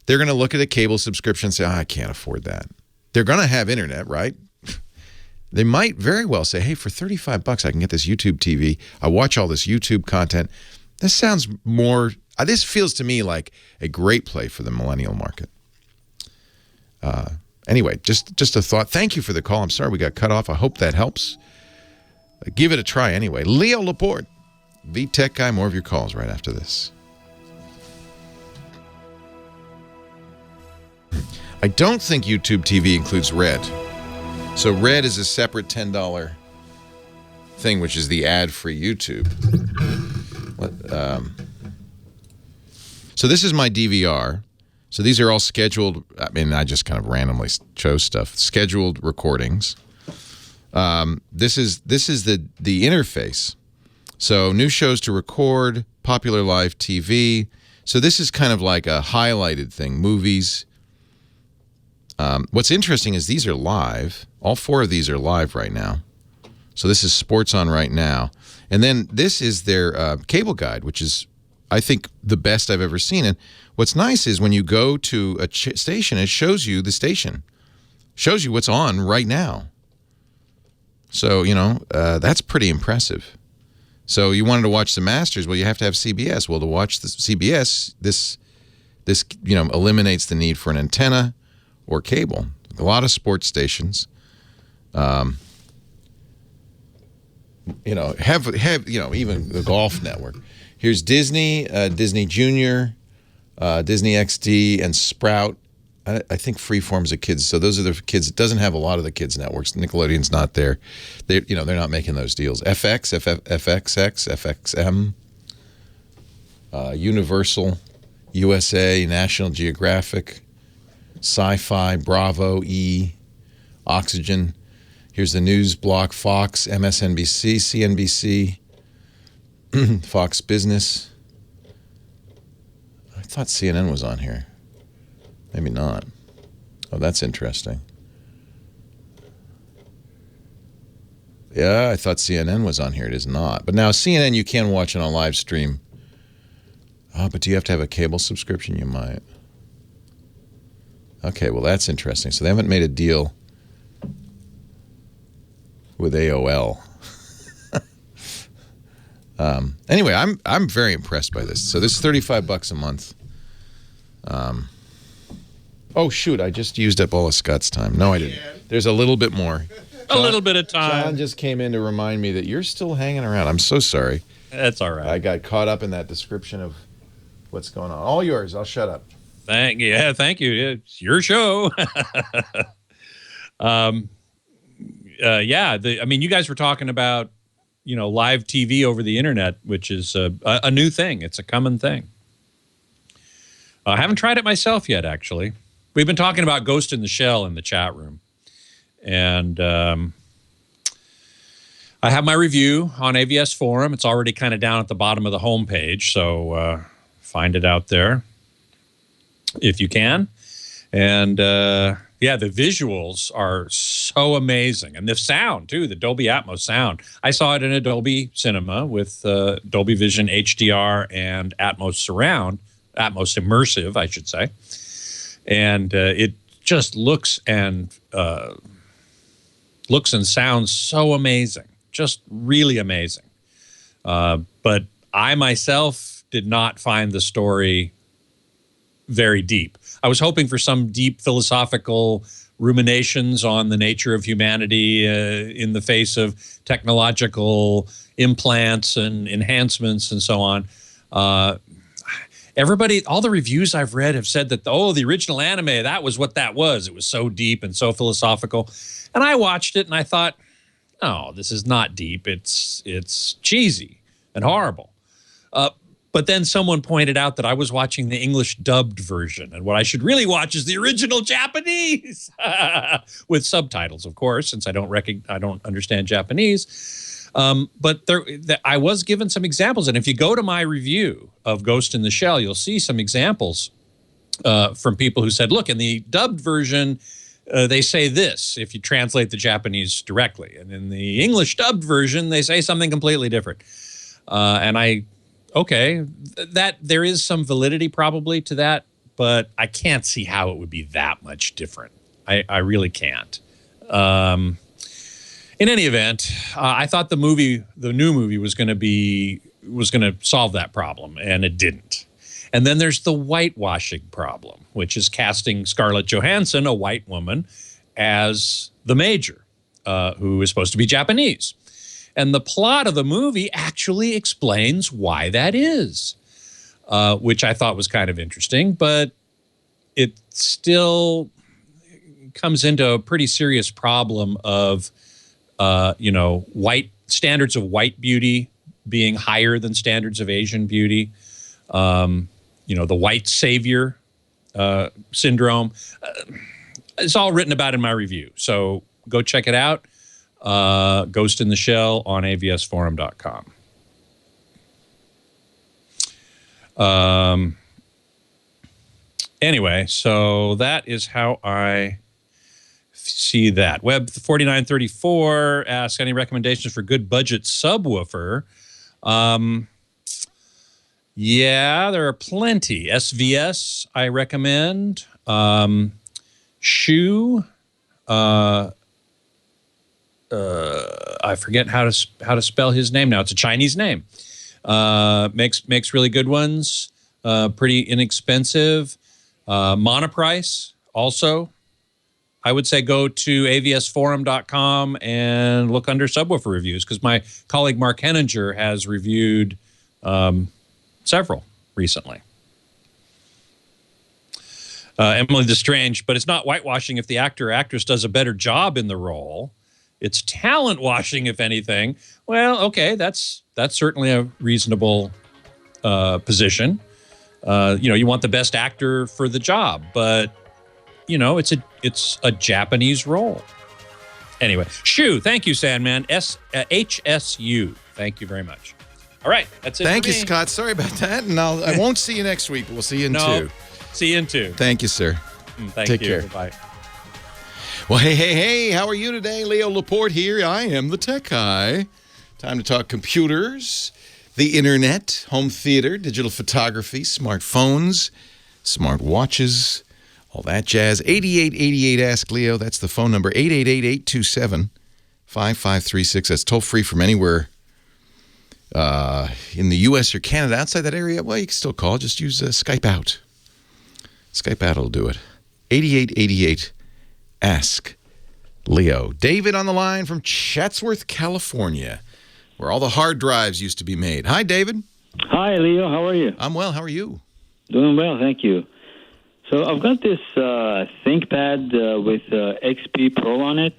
They're going to look at a cable subscription and say, I can't afford that. They're going to have internet, right? They might very well say, hey, for $35 I can get this YouTube TV. I watch all this YouTube content. This sounds more, this feels to me like a great play for the millennial market. Anyway, just a thought. Thank you for the call. I'm sorry we got cut off. I hope that helps. Give it a try anyway. Leo Laporte, VTech Guy. More of your calls right after this. I don't think YouTube TV includes Red. So Red is a separate $10 thing, which is the ad-free YouTube. So this is my DVR. So these are all scheduled. I mean, I just kind of randomly chose stuff. Scheduled recordings. This is the interface. So new shows to record, popular live TV. So this is kind of like a highlighted thing. Movies. What's interesting is these are live. All 4 of these are live right now. So this is Sports On right now. And then this is their cable guide, which is, I think, the best I've ever seen. And what's nice is when you go to a station, it shows you the station. Shows you what's on right now. So, that's pretty impressive. So you wanted to watch the Masters, well, you have to have CBS. Well, to watch the CBS, this eliminates the need for an antenna or cable. A lot of sports stations, even the Golf Network. Here's Disney, Disney Junior, Disney XD, and Sprout. I think Freeform's a kids, so those are the kids. It doesn't have a lot of the kids networks. Nickelodeon's not there. They're not making those deals. FX, FXX, FXM, Universal, USA, National Geographic, Sci-Fi, Bravo, E, Oxygen. Here's the news block: Fox, MSNBC, CNBC, Fox Business. I thought CNN was on here. Maybe not. Oh, that's interesting. Yeah, I thought CNN was on here. It is not. But now CNN, you can watch it on live stream. Oh, but do you have to have a cable subscription? You might. Okay, well, that's interesting. So they haven't made a deal with AOL. Anyway, I'm very impressed by this. So this is $35 a month. Oh shoot! I just used up all of Scott's time. No, I didn't. There's a little bit more. A little bit of time. John just came in to remind me that you're still hanging around. I'm so sorry. That's all right. I got caught up in that description of what's going on. All yours. I'll shut up. Thank you. It's your show. You guys were talking about, live TV over the internet, which is a new thing. It's a common thing. I haven't tried it myself yet, actually. We've been talking about Ghost in the Shell in the chat room. And I have my review on AVS Forum. It's already kind of down at the bottom of the homepage, so find it out there if you can. And the visuals are so amazing. And the sound, too, the Dolby Atmos sound. I saw it in a Dolby Cinema with Dolby Vision HDR and Atmos Surround, Atmos Immersive, I should say. And it just looks and sounds so amazing, just really amazing. But I myself did not find the story very deep. I was hoping for some deep philosophical ruminations on the nature of humanity in the face of technological implants and enhancements and so on. All the reviews I've read have said that, the original anime, that was what that was. It was so deep and so philosophical. And I watched it and I thought, oh, this is not deep. It's cheesy and horrible. But then someone pointed out that I was watching the English dubbed version, and what I should really watch is the original Japanese with subtitles, of course, since I don't understand Japanese. But I was given some examples, and if you go to my review of Ghost in the Shell, you'll see some examples from people who said, look, in the dubbed version, they say this if you translate the Japanese directly, and in the English dubbed version, they say something completely different. Okay, that there is some validity probably to that, but I can't see how it would be that much different. I really can't. In any event, I thought the new movie was going to solve that problem, and it didn't. And then there's the whitewashing problem, which is casting Scarlett Johansson, a white woman, as the Major, who is supposed to be Japanese. And the plot of the movie actually explains why that is, which I thought was kind of interesting, but it still comes into a pretty serious problem of, white standards of white beauty being higher than standards of Asian beauty. The white savior syndrome. It's all written about in my review, so go check it out. Ghost in the Shell on avsforum.com. Anyway, so that is how I see that. Web 4934 asks, any recommendations for good budget subwoofer? Yeah, there are plenty. SVS, I recommend. Shu, I forget how to spell his name now. It's a Chinese name. Makes really good ones. Pretty inexpensive. Monoprice also. I would say go to avsforum.com and look under subwoofer reviews, because my colleague Mark Henninger has reviewed several recently. Emily Destrange, but it's not whitewashing if the actor or actress does a better job in the role. It's talent washing, if anything. Well, okay, that's certainly a reasonable position. You want the best actor for the job, but it's a Japanese role. Anyway, Shu, thank you, Sandman. HSU. Thank you very much. All right, that's it. Thank you, Scott. Sorry about that, and I won't see you next week, but we'll see you in 2. See you in 2. Thank you, sir. Take care. Bye. Well, hey, how are you today? Leo Laporte here. I am the tech guy. Time to talk computers, the internet, home theater, digital photography, smartphones, smart watches, all that jazz. 8888 Ask Leo. That's the phone number. 888-827-5536. That's toll free from anywhere in the U.S. or Canada, outside that area, well, you can still call. Just use Skype Out. Skype Out will do it. 8888 Ask Leo. David on the line from Chatsworth, California, where all the hard drives used to be made. Hi, David. Hi, Leo. How are you? I'm well. How are you? Doing well, thank you. So I've got this ThinkPad with XP Pro on it,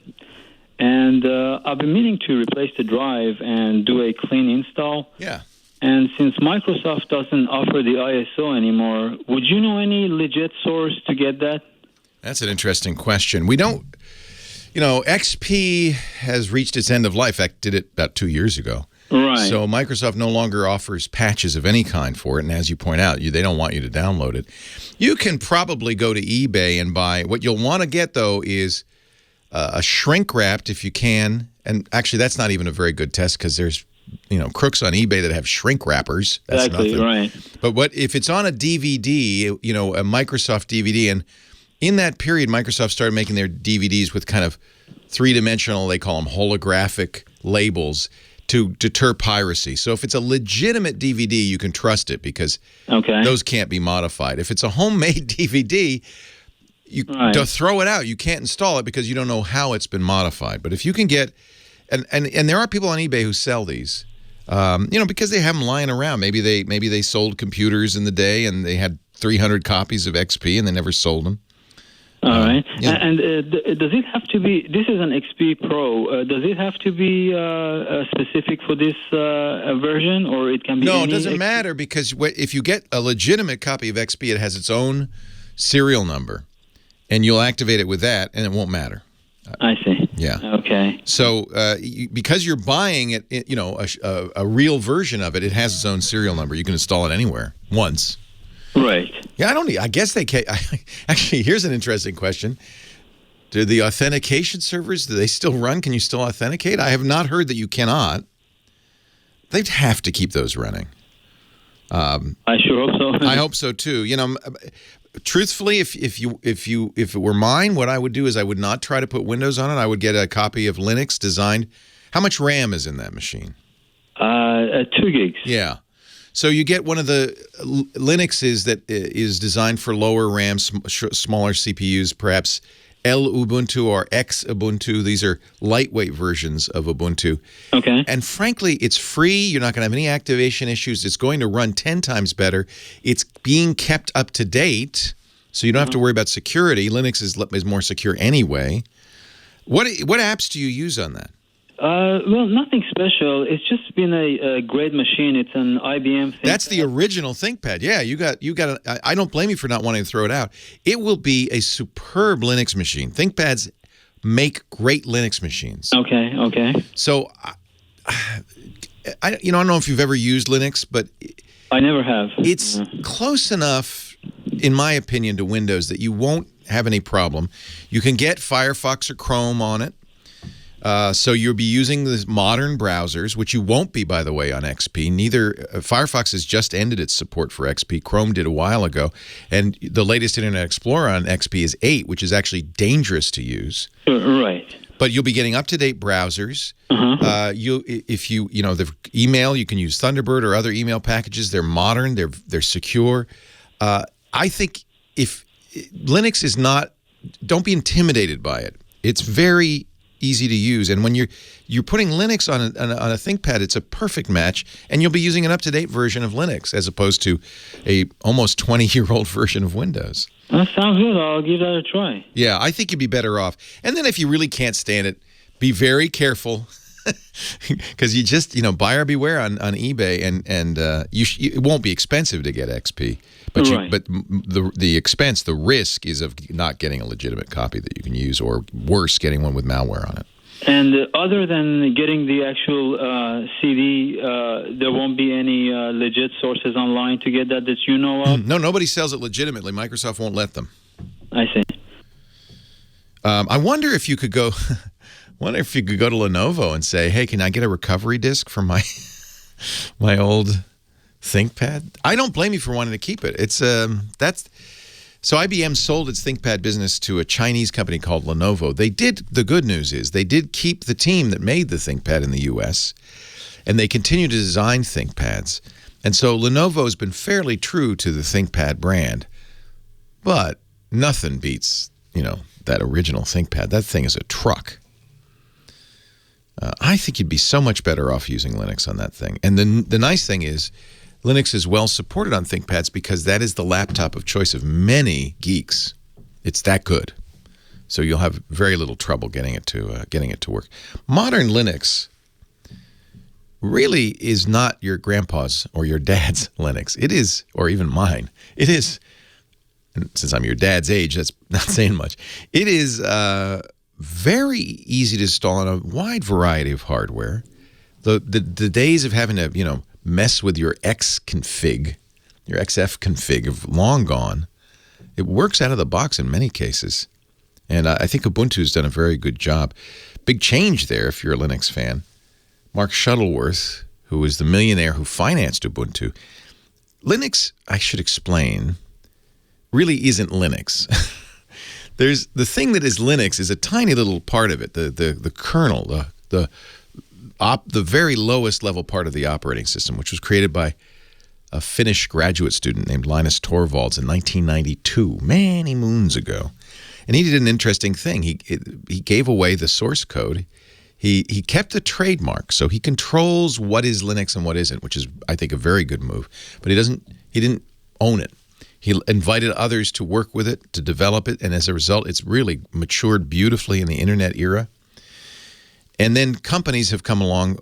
and I've been meaning to replace the drive and do a clean install. Yeah. And since Microsoft doesn't offer the ISO anymore, would you know any legit source to get that? That's an interesting question. We don't, XP has reached its end of life. In fact, did it about 2 years ago. Right. So Microsoft no longer offers patches of any kind for it, and as you point out, they don't want you to download it. You can probably go to eBay and buy. What you'll want to get, though, is a shrink-wrapped, if you can. And actually, that's not even a very good test because there's crooks on eBay that have shrink wrappers. That's exactly, nothing. Right. But if it's on a DVD, a Microsoft DVD, and in that period, Microsoft started making their DVDs with kind of three-dimensional, they call them holographic labels, to deter piracy. So if it's a legitimate DVD, you can trust it because those can't be modified. If it's a homemade DVD, to throw it out. You can't install it because you don't know how it's been modified. But if you can get, and there are people on eBay who sell these, because they have them lying around. Maybe they sold computers in the day and they had 300 copies of XP and they never sold them. All right. Yeah. And does it have to be, this is an XP Pro, does it have to be specific for this version, or it can be No, it doesn't matter, because if you get a legitimate copy of XP, it has its own serial number, and you'll activate it with that, and it won't matter. I see. Yeah. Okay. So because you're buying it, a real version of it, it has its own serial number. You can install it anywhere once. Right. Yeah, I guess they can. Actually, here's an interesting question. Do the authentication servers, do they still run? Can you still authenticate? I have not heard that you cannot. They'd have to keep those running. I sure hope so. I hope so too. Truthfully, if it were mine, what I would do is I would not try to put Windows on it. I would get a copy of Linux designed. How much RAM is in that machine? 2 gigs. Yeah. So you get one of the Linuxes that is designed for lower RAM, smaller CPUs, perhaps Ubuntu or Xubuntu. These are lightweight versions of Ubuntu. Okay. And frankly, it's free. You're not going to have any activation issues. It's going to run 10 times better. It's being kept up to date, so you don't have to worry about security. Linux is more secure anyway. What apps do you use on that? Well, nothing special. It's just been a great machine. It's an IBM ThinkPad. That's the original ThinkPad. Yeah, you got. I don't blame you for not wanting to throw it out. It will be a superb Linux machine. ThinkPads make great Linux machines. Okay. So, I don't know if you've ever used Linux, but I never have. It's close enough, in my opinion, to Windows that you won't have any problem. You can get Firefox or Chrome on it. So you'll be using the modern browsers, which you won't be, by the way, on XP. Firefox has just ended its support for XP. Chrome did a while ago. And the latest Internet Explorer on XP is 8, which is actually dangerous to use. Right. But you'll be getting up-to-date browsers. The email, you can use Thunderbird or other email packages. They're modern. They're secure. I think if Linux is not, don't be intimidated by it. It's very easy to use, and when you're putting Linux on a ThinkPad, it's a perfect match, and you'll be using an up-to-date version of Linux as opposed to a almost 20-year-old version of Windows. That sounds good. I'll give that a try. Yeah, I think you'd be better off. And then if you really can't stand it, be very careful, because you just buyer beware on eBay, and it won't be expensive to get XP, but the expense, the risk is of not getting a legitimate copy that you can use, or worse, getting one with malware on it. And other than getting the actual CD, there won't be any legit sources online to get that you know of? No, nobody sells it legitimately. Microsoft won't let them. I see. I wonder if you could go. Wonder if you could go to Lenovo and say, "Hey, can I get a recovery disk from my old ThinkPad?" I don't blame you for wanting to keep it. It's so IBM sold its ThinkPad business to a Chinese company called Lenovo. The good news is they did keep the team that made the ThinkPad in the U.S. And they continue to design ThinkPads. And so Lenovo's been fairly true to the ThinkPad brand, but nothing beats, that original ThinkPad. That thing is a truck. I think you'd be so much better off using Linux on that thing. And the nice thing is, Linux is well supported on ThinkPads because that is the laptop of choice of many geeks. It's that good. So you'll have very little trouble getting it to work. Modern Linux really is not your grandpa's or your dad's Linux. It is, or even mine. It is, and since I'm your dad's age, that's not saying much. It is very easy to install on a wide variety of hardware. The days of having to, mess with your XFig have long gone. It works out of the box in many cases. And I think Ubuntu's done a very good job. Big change there if you're a Linux fan. Mark Shuttleworth, who is the millionaire who financed Ubuntu. Linux, I should explain, really isn't Linux. There's the thing that is Linux is a tiny little part of it, the kernel, the very lowest level part of the operating system, which was created by a Finnish graduate student named Linus Torvalds in 1992, many moons ago. And he did an interesting thing. He gave away the source code. He kept the trademark, so he controls what is Linux and what isn't, which is, I think, a very good move. But he didn't own it. He invited others to work with it, to develop it, and as a result, it's really matured beautifully in the internet era. And then companies have come along,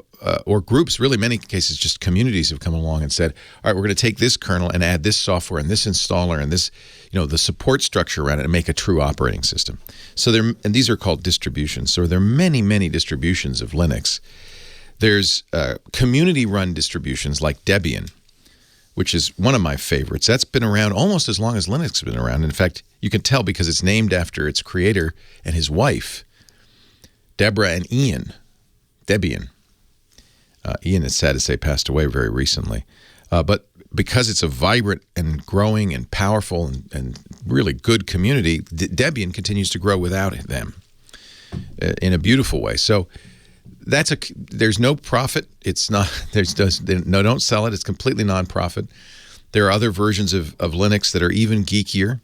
or groups, really many cases just communities have come along and said, all right, we're going to take this kernel and add this software and this installer and this, the support structure around it and make a true operating system. So and these are called distributions. So there are many, many distributions of Linux. There's community-run distributions like Debian, which is one of my favorites. That's been around almost as long as Linux has been around. In fact, you can tell because it's named after its creator and his wife, Deborah and Ian Debian. Ian, it's sad to say, passed away very recently. But because it's a vibrant and growing and powerful and really good community, Debian continues to grow without them in a beautiful way. So there's no profit. It's not, don't sell it. It's completely non-profit. There are other versions of Linux that are even geekier.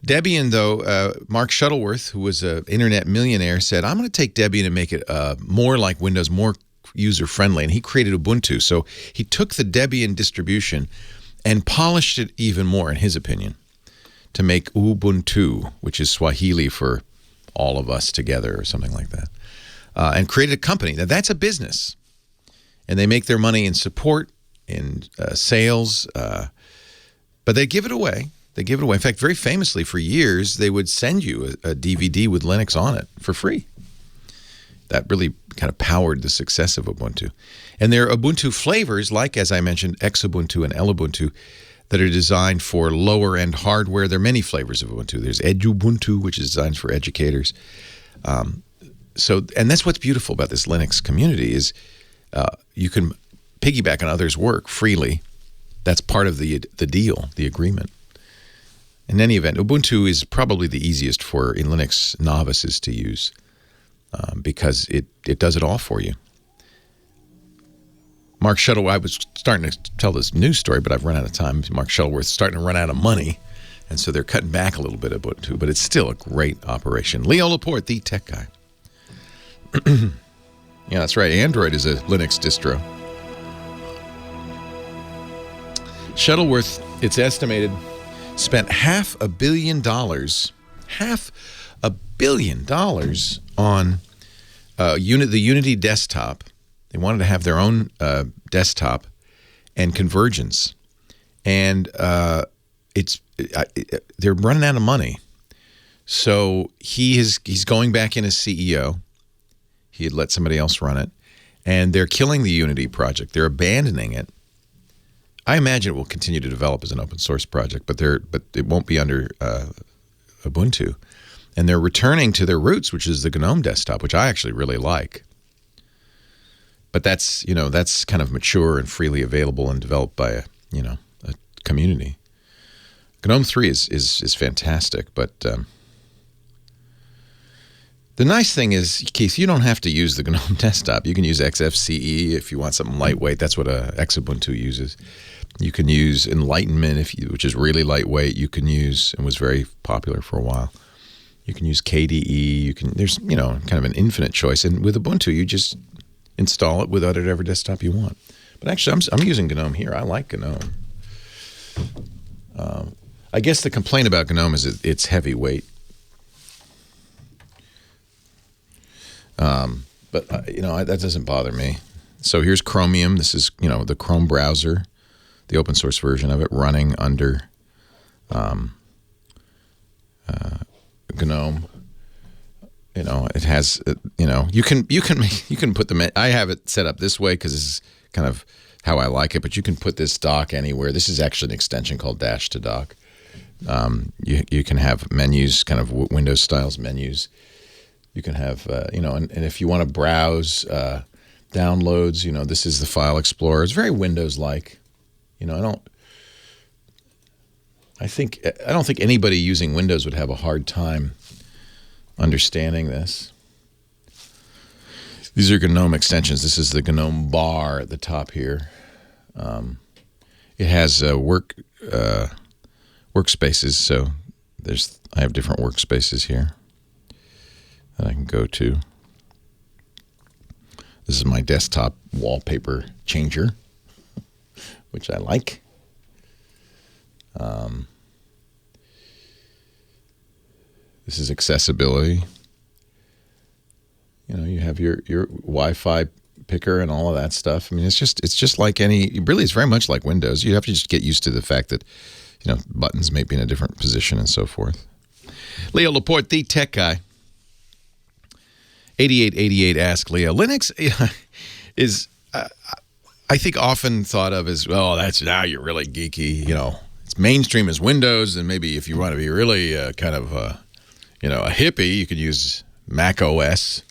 Debian, though, Mark Shuttleworth, who was an internet millionaire, said, I'm going to take Debian and make it more like Windows, more user-friendly, and he created Ubuntu. So he took the Debian distribution and polished it even more, in his opinion, to make Ubuntu, which is Swahili for all of us together or something like that, and created a company. Now, that's a business, and they make their money in support, in sales, but they give it away. They give it away. In fact, very famously, for years, they would send you a DVD with Linux on it for free. That really kind of powered the success of Ubuntu. And there are Ubuntu flavors, like, as I mentioned, Xubuntu and Lubuntu, that are designed for lower-end hardware. There are many flavors of Ubuntu. There's Edubuntu, which is designed for educators. And that's what's beautiful about this Linux community is you can piggyback on others' work freely. That's part of the deal, the agreement. In any event, Ubuntu is probably the easiest for Linux novices to use because it does it all for you. Mark Shuttleworth, I was starting to tell this news story, but I've run out of time. Mark Shuttleworth's starting to run out of money, and so they're cutting back a little bit of Ubuntu, but it's still a great operation. Leo Laporte, the tech guy. Yeah, that's right. Android is a Linux distro. Shuttleworth, it's estimated, spent $500 million on the Unity desktop. They wanted to have their own desktop and convergence, and they're running out of money. So he's going back in as CEO. He had let somebody else run it, and they're killing the Unity project. They're abandoning it. I imagine it will continue to develop as an open source project, but it won't be under Ubuntu. And they're returning to their roots, which is the GNOME desktop, which I actually really like. But that's kind of mature and freely available and developed by a community. GNOME 3 is fantastic, but The nice thing is, Keith, you don't have to use the GNOME desktop. You can use XFCE if you want something lightweight. That's what Xubuntu uses. You can use Enlightenment, which is really lightweight. You can use, and was very popular for a while. You can use KDE. There's kind of an infinite choice. And with Ubuntu, you just install it with whatever desktop you want. But actually, I'm using GNOME here. I like GNOME. I guess the complaint about GNOME is it's heavyweight. But that doesn't bother me. So here's Chromium. This is the Chrome browser, the open source version of it, running under GNOME. It has you can put them. I have it set up this way because this is kind of how I like it. But you can put this dock anywhere. This is actually an extension called Dash to Dock. You can have menus, kind of Windows styles menus. You can have, and if you want to browse downloads, this is the File Explorer. It's very Windows-like. I don't think anybody using Windows would have a hard time understanding this. These are GNOME extensions. This is the GNOME bar at the top here. It has workspaces, so I have different workspaces here that I can go to. This is my desktop wallpaper changer, which I like. This is accessibility. You have your Wi-Fi picker and all of that stuff. I mean, it's just like it's very much like Windows. You have to just get used to the fact that, buttons may be in a different position and so forth. Leo Laporte, the tech guy. 8888 Ask Leo. Linux is, I think, often thought of as, now you're really geeky. It's mainstream as Windows, and maybe if you want to be really kind of, a hippie, you could use Mac OS.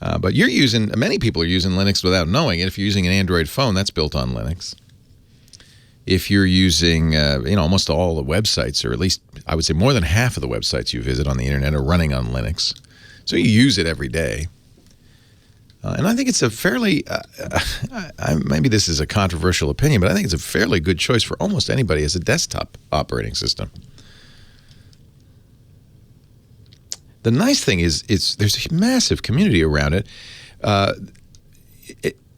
But many people are using Linux without knowing it. If you're using an Android phone, that's built on Linux. If you're using, almost all the websites, or at least I would say more than half of the websites you visit on the internet are running on Linux. So you use it every day. And I think it's a fairly, maybe this is a controversial opinion, but I think it's a fairly good choice for almost anybody as a desktop operating system. The nice thing is there's a massive community around it.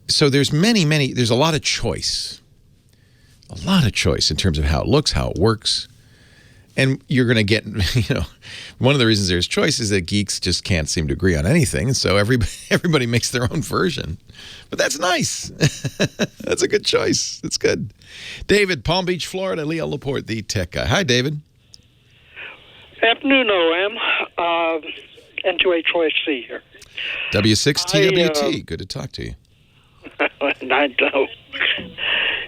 So there's there's a lot of choice. A lot of choice in terms of how it looks, how it works. And you're going to get, one of the reasons there's choice is that geeks just can't seem to agree on anything. And so everybody makes their own version. But that's nice. That's a good choice. It's good. David, Palm Beach, Florida, Leo Laporte, the tech guy. Hi, David. Afternoon, OM. N2H4C here. W6TWT. Good to talk to you. I know.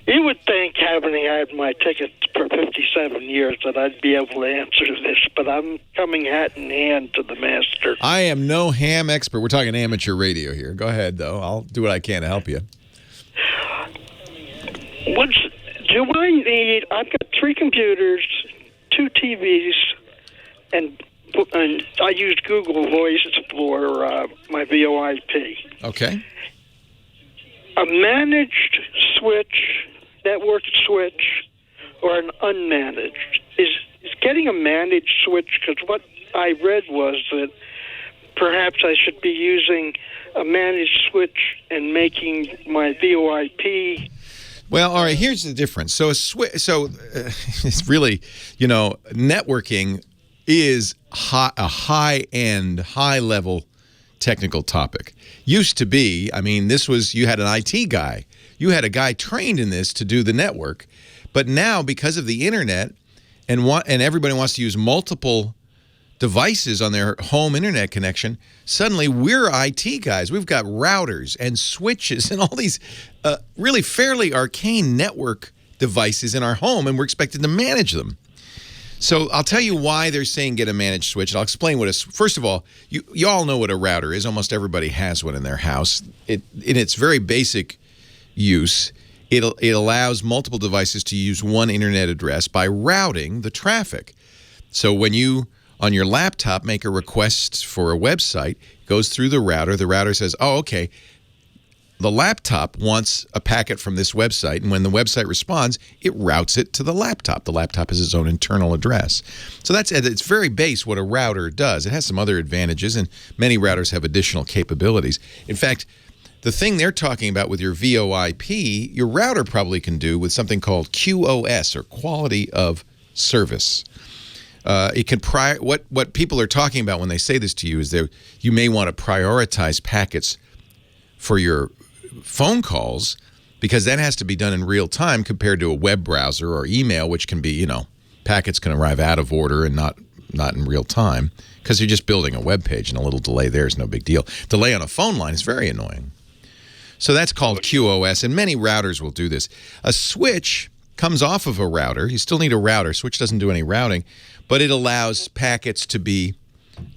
You would think, having had my ticket for 57 years, that I'd be able to answer this, but I'm coming hat in hand to the master. I am no ham expert. We're talking amateur radio here. Go ahead, though. I'll do what I can to help you. I've got 3 computers, 2 TVs, and I used Google Voice for my VoIP. Okay. A managed switch, network switch, or an unmanaged? Is getting a managed switch, because what I read was that perhaps I should be using a managed switch and making my VoIP. Well, all right, here's the difference. So it's really, networking is a high-end, high-level technical topic. Used to be, you had an IT guy. You had a guy trained in this to do the network. But now, because of the internet, and everybody wants to use multiple devices on their home internet connection, suddenly we're IT guys. We've got routers and switches and all these really fairly arcane network devices in our home, and we're expected to manage them. So I'll tell you why they're saying get a managed switch, and I'll explain what it's. First of all, you all know what a router is. Almost everybody has one in their house. In its very basic use, it allows multiple devices to use one internet address by routing the traffic. So when you on your laptop, make a request for a website, goes through the router. The router says, oh, okay, the laptop wants a packet from this website, and when the website responds, it routes it to the laptop. The laptop has its own internal address. So that's at its very base what a router does. It has some other advantages, and many routers have additional capabilities. In fact, the thing they're talking about with your VoIP, your router probably can do with something called QoS, or quality of service. It can what people are talking about when they say this to you is that you may want to prioritize packets for your phone calls, because that has to be done in real time compared to a web browser or email, which can be, packets can arrive out of order and not in real time, because you're just building a web page, and a little delay there is no big deal. Delay on a phone line is very annoying. So that's called QoS, and many routers will do this. A switch comes off of a router. You still need a router. Switch doesn't do any routing, but it allows packets to be,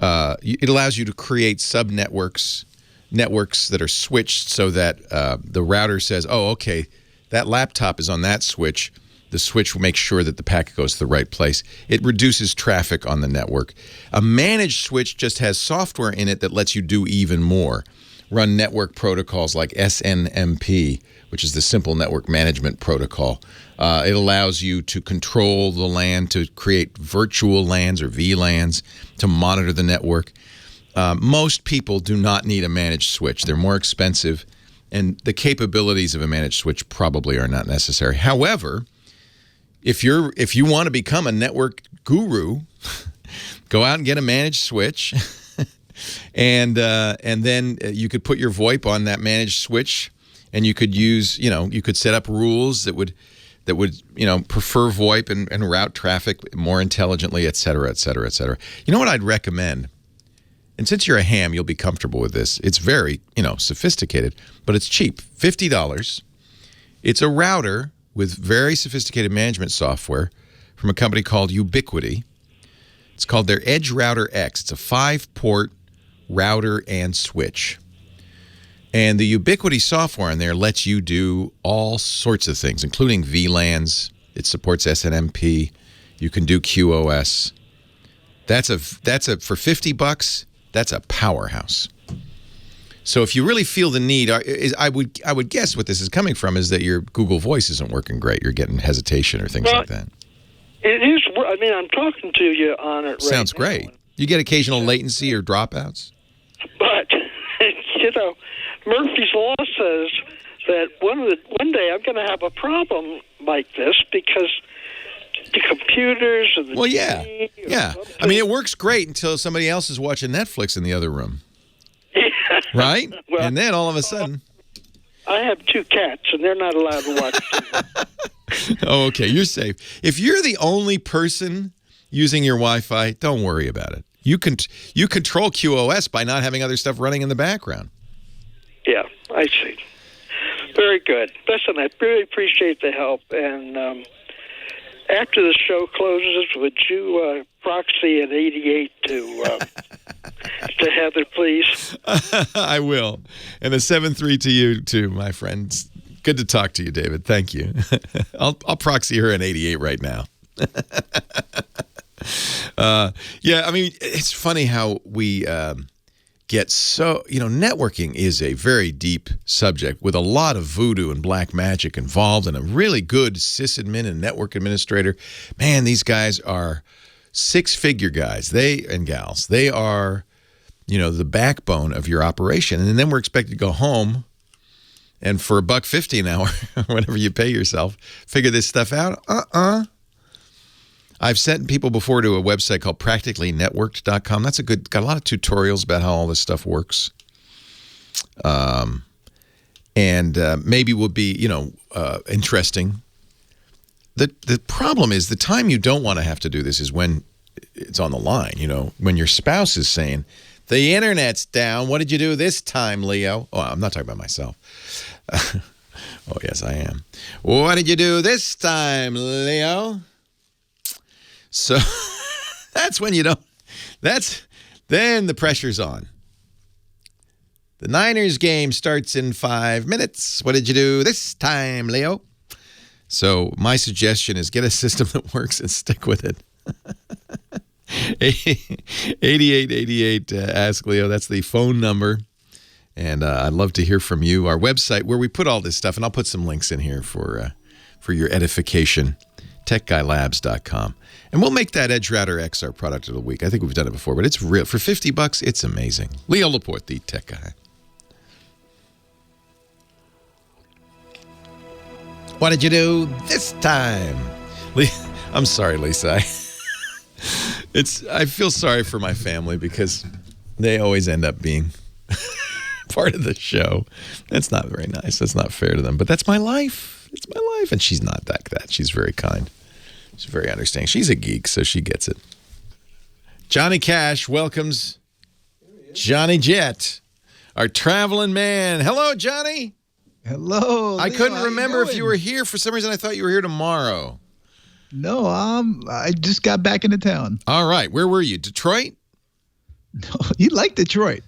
it allows you to create subnetworks, networks that are switched so that the router says, oh, okay, that laptop is on that switch. The switch will make sure that the packet goes to the right place. It reduces traffic on the network. A managed switch just has software in it that lets you do even more. Run network protocols like SNMP, which is the Simple Network Management Protocol. It allows you to control the LAN, to create virtual LANs or VLANs, to monitor the network. Most people do not need a managed switch. They're more expensive, and the capabilities of a managed switch probably are not necessary. However, if you want to become a network guru, go out and get a managed switch. And then you could put your VoIP on that managed switch, and you could use, you could set up rules that would prefer VoIP and route traffic more intelligently, et cetera, et cetera, et cetera. You know what I'd recommend? And since you're a ham, you'll be comfortable with this. It's very, sophisticated, but it's cheap, $50. It's a router with very sophisticated management software from a company called Ubiquiti. It's called their Edge Router X. It's a 5-port router and switch. And the Ubiquiti software in there lets you do all sorts of things, including VLANs. It supports SNMP. You can do QoS. That's a for $50, that's a powerhouse. So if you really feel the need, I would guess what this is coming from is that your Google Voice isn't working great. You're getting hesitation or things like that. It is. I mean, I'm talking to you on it right now. Sounds great. You get occasional latency or dropouts? But, Murphy's Law says that one day I'm going to have a problem like this because the computers and the TV yeah. I mean, it works great until somebody else is watching Netflix in the other room. Yeah. Right? Well, and then all of a sudden... I have 2 cats, and they're not allowed to watch TV. Oh, okay. You're safe. If you're the only person using your Wi-Fi, don't worry about it. You control QoS by not having other stuff running in the background. Yeah, I see. Very good. Listen, I really appreciate the help. And after the show closes, would you proxy at 88 to Heather, please? I will. And a 7-3 to you, too, my friends. Good to talk to you, David. Thank you. I'll proxy her an 88 right now. Yeah, I mean, it's funny how we get so, networking is a very deep subject with a lot of voodoo and black magic involved, and a really good sysadmin and network administrator. Man, these guys are 6-figure guys, and gals. They are, the backbone of your operation. And then we're expected to go home and for $1.50 an hour, whatever you pay yourself, figure this stuff out. I've sent people before to a website called practicallynetworked.com. That's got a lot of tutorials about how all this stuff works. And maybe will be, interesting. The problem is the time you don't want to have to do this is when it's on the line, when your spouse is saying, the internet's down. What did you do this time, Leo? Oh, I'm not talking about myself. Oh, yes, I am. What did you do this time, Leo? So that's when you don't, then the pressure's on. The Niners game starts in 5 minutes. What did you do this time, Leo? So my suggestion is get a system that works and stick with it. 8888 Ask Leo. That's the phone number. And I'd love to hear from you. Our website, where we put all this stuff, and I'll put some links in here for your edification, techguylabs.com. And we'll make that Edge Router X our product of the week. I think we've done it before, but it's real. For $50, it's amazing. Leo Laporte, the tech guy. What did you do this time? I'm sorry, Lisa. I feel sorry for my family because they always end up being part of the show. That's not very nice. That's not fair to them. But that's my life. It's my life. And she's not like that. She's very kind. She's very understanding. She's a geek, so she gets it. Johnny Cash welcomes Johnny Jet, our traveling man. Hello, Johnny. Hello. I Leo, couldn't remember if you were here. For some reason, I thought you were here tomorrow. No, I just got back into town. All right. Where were you? Detroit? No, you like Detroit.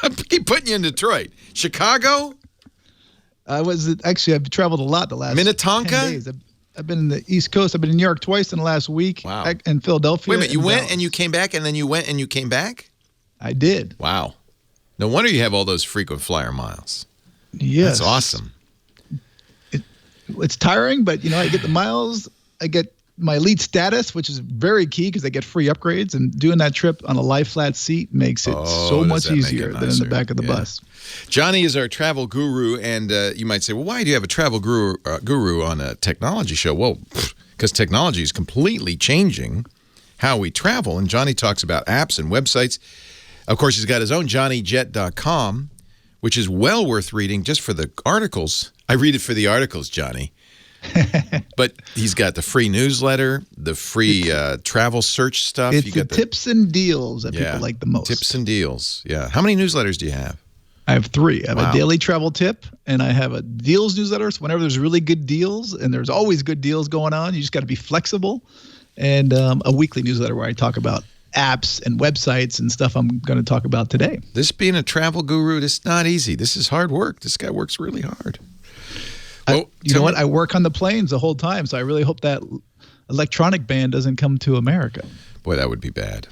I keep putting you in Detroit. Chicago? I've traveled a lot the last Minnetonka? 10 days. I've been in the East Coast. I've been in New York twice in the last week. Wow. In Philadelphia. Wait a minute. You went Dallas. and you came back, and then you went and you came back? I did. Wow. No wonder you have all those frequent flyer miles. Yes. That's awesome. It's tiring, but I get the miles. I get my elite status, which is very key because I get free upgrades. And doing that trip on a lie flat seat makes it so much easier than in the back of the bus. Johnny is our travel guru, and you might say, well, why do you have a travel guru on a technology show? Well, because technology is completely changing how we travel, and Johnny talks about apps and websites. Of course, he's got his own johnnyjet.com, which is well worth reading just for the articles. I read it for the articles, Johnny. But he's got the free newsletter, the free travel search stuff. It's the tips and deals that people like the most. Tips and deals, yeah. How many newsletters do you have? I have 3. I have a daily travel tip, and I have a deals newsletter. So whenever there's really good deals, and there's always good deals going on, you just got to be flexible. And a weekly newsletter where I talk about apps and websites and stuff I'm going to talk about today. This being a travel guru, this is not easy. This is hard work. This guy works really hard. You know what? I work on the planes the whole time, so I really hope that electronic ban doesn't come to America. Boy, that would be bad.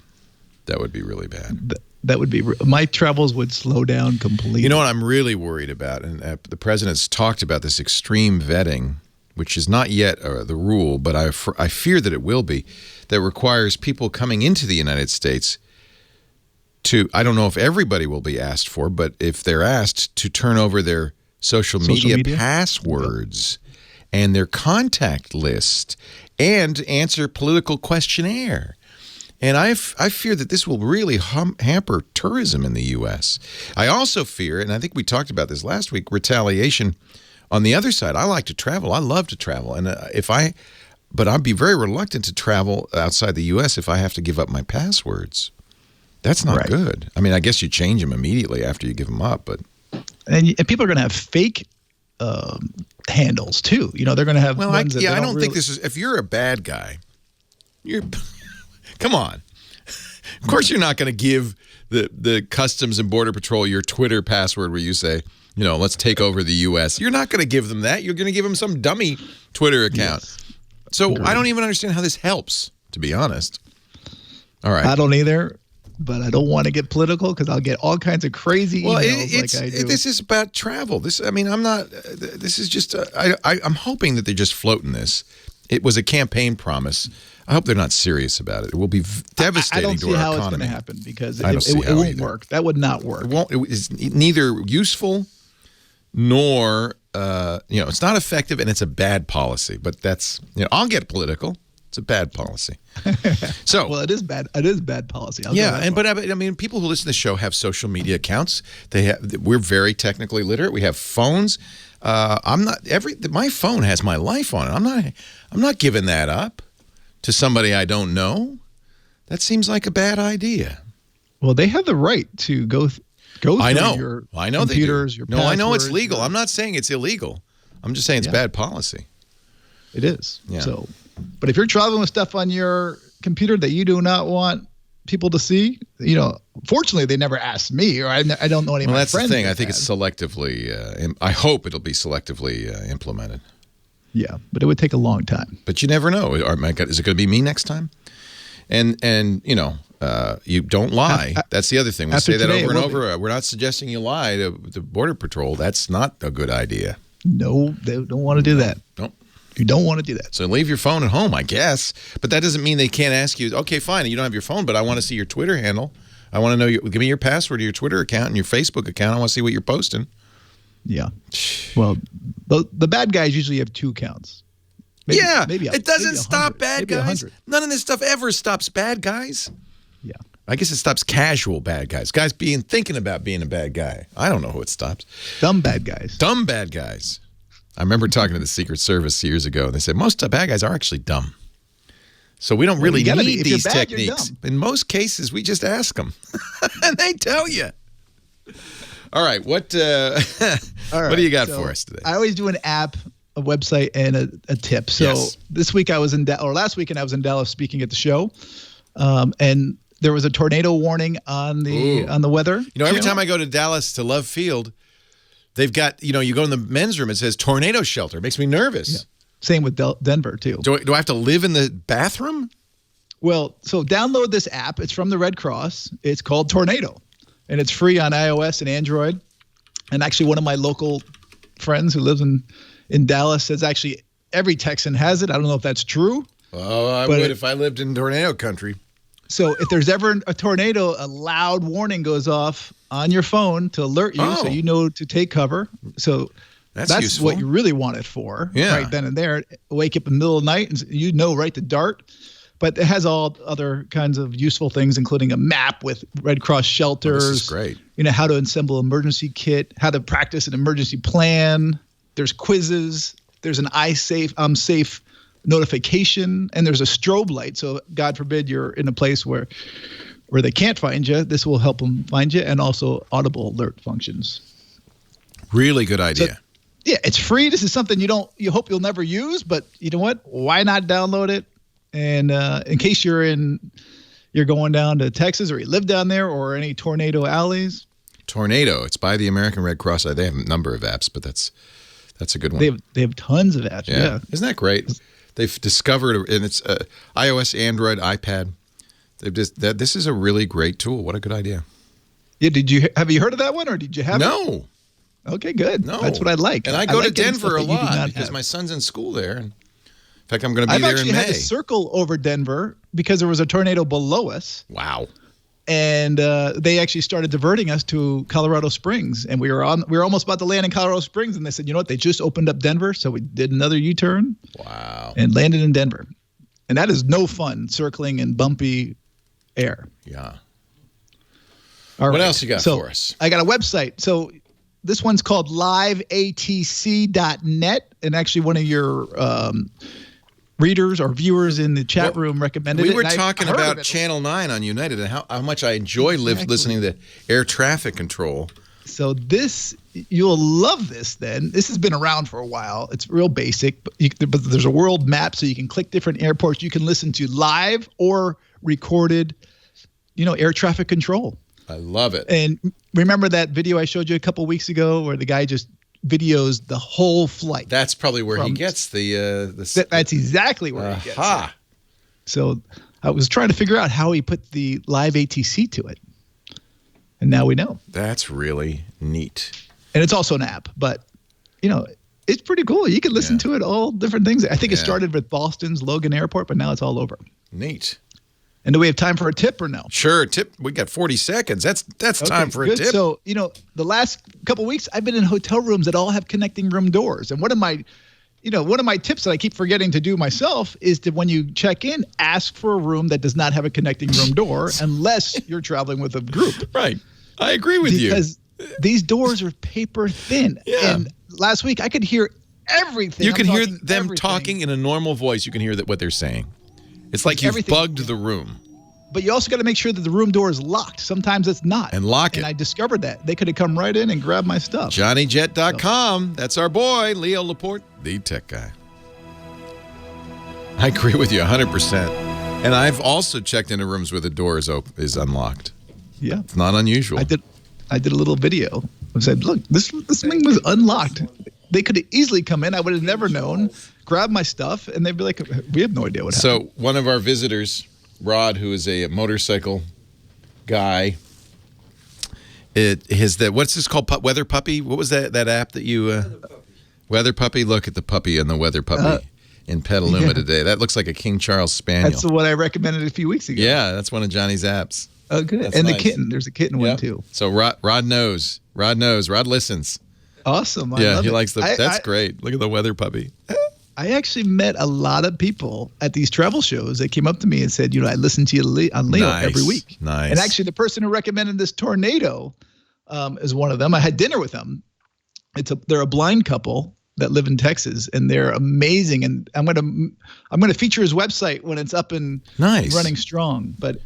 That would be really bad. That would be my travels would slow down completely. You know what I'm really worried about, and the president's talked about this extreme vetting, which is not yet the rule, but I fear that it will be, that requires people coming into the United States to, I don't know if everybody will be asked for, but if they're asked to turn over their social media passwords and their contact list and answer political questionnaire. And I fear that this will really hamper tourism in the U.S. I also fear, and I think we talked about this last week, retaliation on the other side. I like to travel. I love to travel. And but I'd be very reluctant to travel outside the U.S. if I have to give up my passwords. That's not good. I mean, I guess you change them immediately after you give them up, but. And people are going to have fake handles too. They're going to have. Well, I don't think this is. If you're a bad guy, come on. Of course, you're not going to give the Customs and Border Patrol your Twitter password where you say, let's take over the U.S. You're not going to give them that. You're going to give them some dummy Twitter account. Yes. So I don't even understand how this helps, to be honest. All right. I don't either. But I don't want to get political because I'll get all kinds of crazy emails like I do. This is about travel. I'm not. This is just. I'm hoping that they're just floating this. It was a campaign promise. I hope they're not serious about it. It will be devastating to our economy. I don't see how it's going to happen because it won't work. That would not work. It is neither useful nor it's not effective, and it's a bad policy. But that's I'll get political. It's a bad policy. So well, it is bad. It is bad policy. But I mean, people who listen to the show have social media accounts. We're very technically literate. We have phones. My phone has my life on it. I'm not giving that up to somebody I don't know. That seems like a bad idea. Well, they have the right to go through your computers, your passwords. No, I know it's legal. I'm not saying it's illegal. I'm just saying it's bad policy. It is. Yeah. So. But if you're traveling with stuff on your computer that you do not want people to see, fortunately they never asked me, or I don't know any of my friends. Well, that's the thing. I think it's selectively. I hope it'll be selectively implemented. Yeah, but it would take a long time. But you never know. Is it going to be me next time? And you don't lie. That's the other thing. We say that today, over and over. We're not suggesting you lie to the Border Patrol. That's not a good idea. No, they don't want to do that. Nope. You don't want to do that. So leave your phone at home, I guess. But that doesn't mean they can't ask you, okay, fine, you don't have your phone, but I want to see your Twitter handle. I want to know, give me your password to your Twitter account and your Facebook account. I want to see what you're posting. Yeah. Well, the bad guys usually have 2 accounts. Maybe it doesn't stop bad guys. None of this stuff ever stops bad guys. Yeah. I guess it stops casual bad guys. Guys thinking about being a bad guy. I don't know who it stops. Dumb bad guys. Dumb bad guys. I remember talking to the Secret Service years ago, and they said most bad guys are actually dumb. So we don't really need these techniques. In most cases, we just ask them, and they tell you. All right, what do you got for us today? I always do an app, a website, and a tip. So this week last weekend I was in Dallas speaking at the show, and there was a tornado warning on the weather. Every time I go to Dallas to Love Field, they've got, you go in the men's room, it says tornado shelter. It makes me nervous. Yeah. Same with Denver, too. Do I have to live in the bathroom? Well, so download this app. It's from the Red Cross. It's called Tornado, and it's free on iOS and Android. And actually, one of my local friends who lives in Dallas says actually every Texan has it. I don't know if that's true. Oh, I would if I lived in tornado country. So if there's ever a tornado, a loud warning goes off on your phone to alert you so you know to take cover. So that's useful. What you really want it for, right then and there. Wake up in the middle of the night and right to dart. But it has all other kinds of useful things, including a map with Red Cross shelters. This is great. How to assemble an emergency kit, how to practice an emergency plan. There's quizzes. There's an I'm safe notification, and there's a strobe light. So God forbid you're in a place where they can't find you. This will help them find you, and also audible alert functions. Really good idea. So, yeah, it's free. This is something you hope you'll never use, but you know what? Why not download it? And in case you're going down to Texas or you live down there or any tornado alleys. Tornado. It's by the American Red Cross. They have a number of apps, but that's a good one. They have tons of apps. Yeah. Isn't that great? They've discovered, and it's iOS, Android, iPad. This is a really great tool. What a good idea. Yeah. Have you heard of that one, or did you have it? No. Okay, good. No. That's what I like. And I go to Denver a lot because my son's in school there. And in fact, I'm going to be there in May. I've actually had to circle over Denver because there was a tornado below us. Wow. And they actually started diverting us to Colorado Springs, and we were almost about to land in Colorado Springs, and they said, you know what, they just opened up Denver, so we did another U-turn. Wow. And landed in Denver. And that is no fun, circling in bumpy air. Yeah. All what else you got for us? I got a website. So this one's called liveatc.net, and actually one of your readers or viewers in the chat room recommended it. We were talking about Channel 9 on United and how much I enjoy listening to air traffic control. So you'll love this then. This has been around for a while. It's real basic, but there's a world map so you can click different airports. You can listen to live or recorded, air traffic control. I love it. And remember that video I showed you a couple weeks ago where the guy just videos the whole flight? That's probably where he gets the That's exactly where he gets it. So I was trying to figure out how he put the live ATC to it. And now we know. That's really neat. And it's also an app, but it's pretty cool. You can listen to it, all different things. I think it started with Boston's Logan Airport, but now it's all over. Neat. And do we have time for a tip or no? Sure, tip. We got 40 seconds. That's time for a tip. So, the last couple of weeks I've been in hotel rooms that all have connecting room doors. And one of my tips that I keep forgetting to do myself is to, when you check in, ask for a room that does not have a connecting room door unless you're traveling with a group. Right. I agree with you. Because these doors are paper thin. Yeah. And last week I could hear everything. You can hear them talking in a normal voice. You can hear what they're saying. It's like you've bugged the room. But you also got to make sure that the room door is locked. Sometimes it's not. And lock it. And I discovered that. They could have come right in and grabbed my stuff. JohnnyJet.com. That's our boy, Leo Laporte, the tech guy. I agree with you 100%. And I've also checked into rooms where the door is unlocked. Yeah. It's not unusual. I did a little video. I said, look, this thing was unlocked. They could have easily come in. I would have never known. Grab my stuff, and they'd be like, we have no idea what happened. So one of our visitors Rod, who is a motorcycle guy. What's this called? Weather Puppy? What was that app that you... Weather Puppy? Look at the puppy and the Weather Puppy in Petaluma today. That looks like a King Charles Spaniel. That's what I recommended a few weeks ago. Yeah, that's one of Johnny's apps. Oh, good. That's and nice. the kitten. There's a kitten one, too. So Rod knows. Rod listens. Awesome. I love he likes that's great. Look at the Weather Puppy. I actually met a lot of people at these travel shows that came up to me and said, I listen to you on Leo every week. Nice. And actually, the person who recommended this Tornado is one of them. I had dinner with them. They're a blind couple that live in Texas, and they're amazing. And I'm gonna feature his website when it's up and running strong. But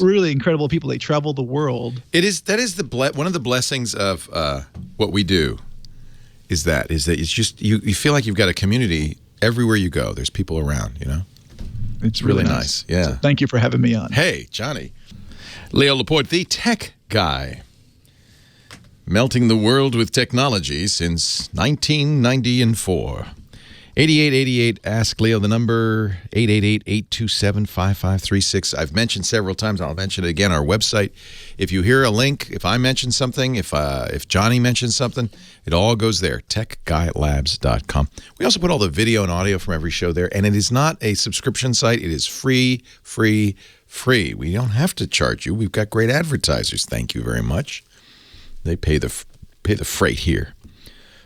really incredible people. They travel the world. That is one of the blessings of what we do. Is that it's just you feel like you've got a community everywhere you go. There's people around. It's really nice. Yeah. So thank you for having me on. Hey, Johnny. Leo Laporte, the tech guy. Melting the world with technology since 1994. 8888, ask Leo the number, 888-827-5536. I've mentioned several times, I'll mention it again, our website. If you hear a link, if I mention something, if Johnny mentions something, it all goes there, techguylabs.com. We also put all the video and audio from every show there, and it is not a subscription site. It is free. We don't have to charge you. We've got great advertisers. Thank you very much. They pay the freight here.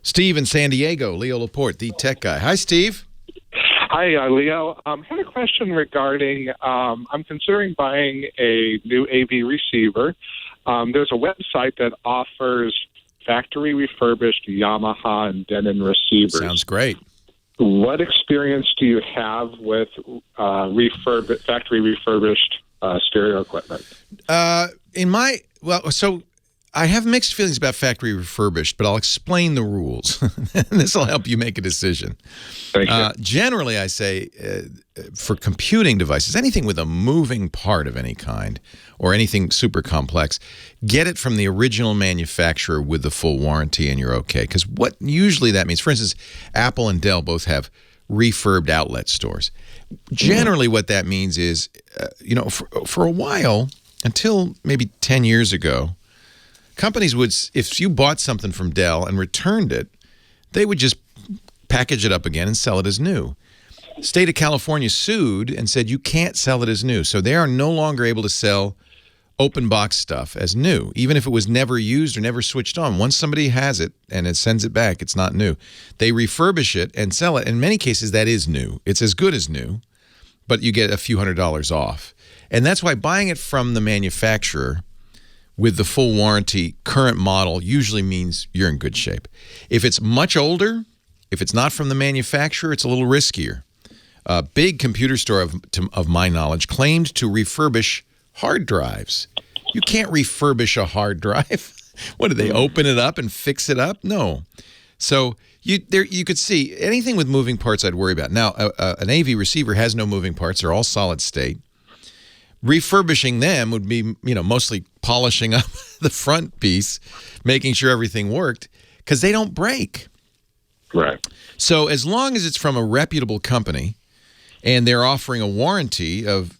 Steve in San Diego, Leo Laporte, the tech guy. Hi, Steve. Hi, Leo. I had a question regarding, I'm considering buying a new AV receiver. There's a website that offers factory refurbished Yamaha and Denon receivers. Sounds great. What experience do you have with factory refurbished stereo equipment? So I have mixed feelings about factory refurbished, but I'll explain the rules. This will help you make a decision. Thank you. Generally, I say for computing devices, anything with a moving part of any kind or anything super complex, get it from the original manufacturer with the full warranty and you're okay. Because what usually that means, for instance, Apple and Dell both have refurbed outlet stores. Generally, what that means is, for a while, until maybe 10 years ago, companies would, if you bought something from Dell and returned it, they would just package it up again and sell it as new. The state of California sued and said you can't sell it as new. So they are no longer able to sell open box stuff as new, even if it was never used or never switched on. Once somebody has it and it sends it back, it's not new. They refurbish it and sell it. In many cases, that is new. It's as good as new, but you get a few $100s off. And that's why buying it from the manufacturer with the full warranty, current model, usually means you're in good shape. If it's much older, if it's not from the manufacturer, it's a little riskier. A big computer store of my knowledge claimed to refurbish hard drives. You can't refurbish a hard drive. What, do they open it up and fix it up? No. So you could see anything with moving parts I'd worry about. Now, an AV receiver has no moving parts. They're all solid state. Refurbishing them would be, mostly polishing up the front piece, making sure everything worked, because they don't break. Right. So as long as it's from a reputable company and they're offering a warranty of,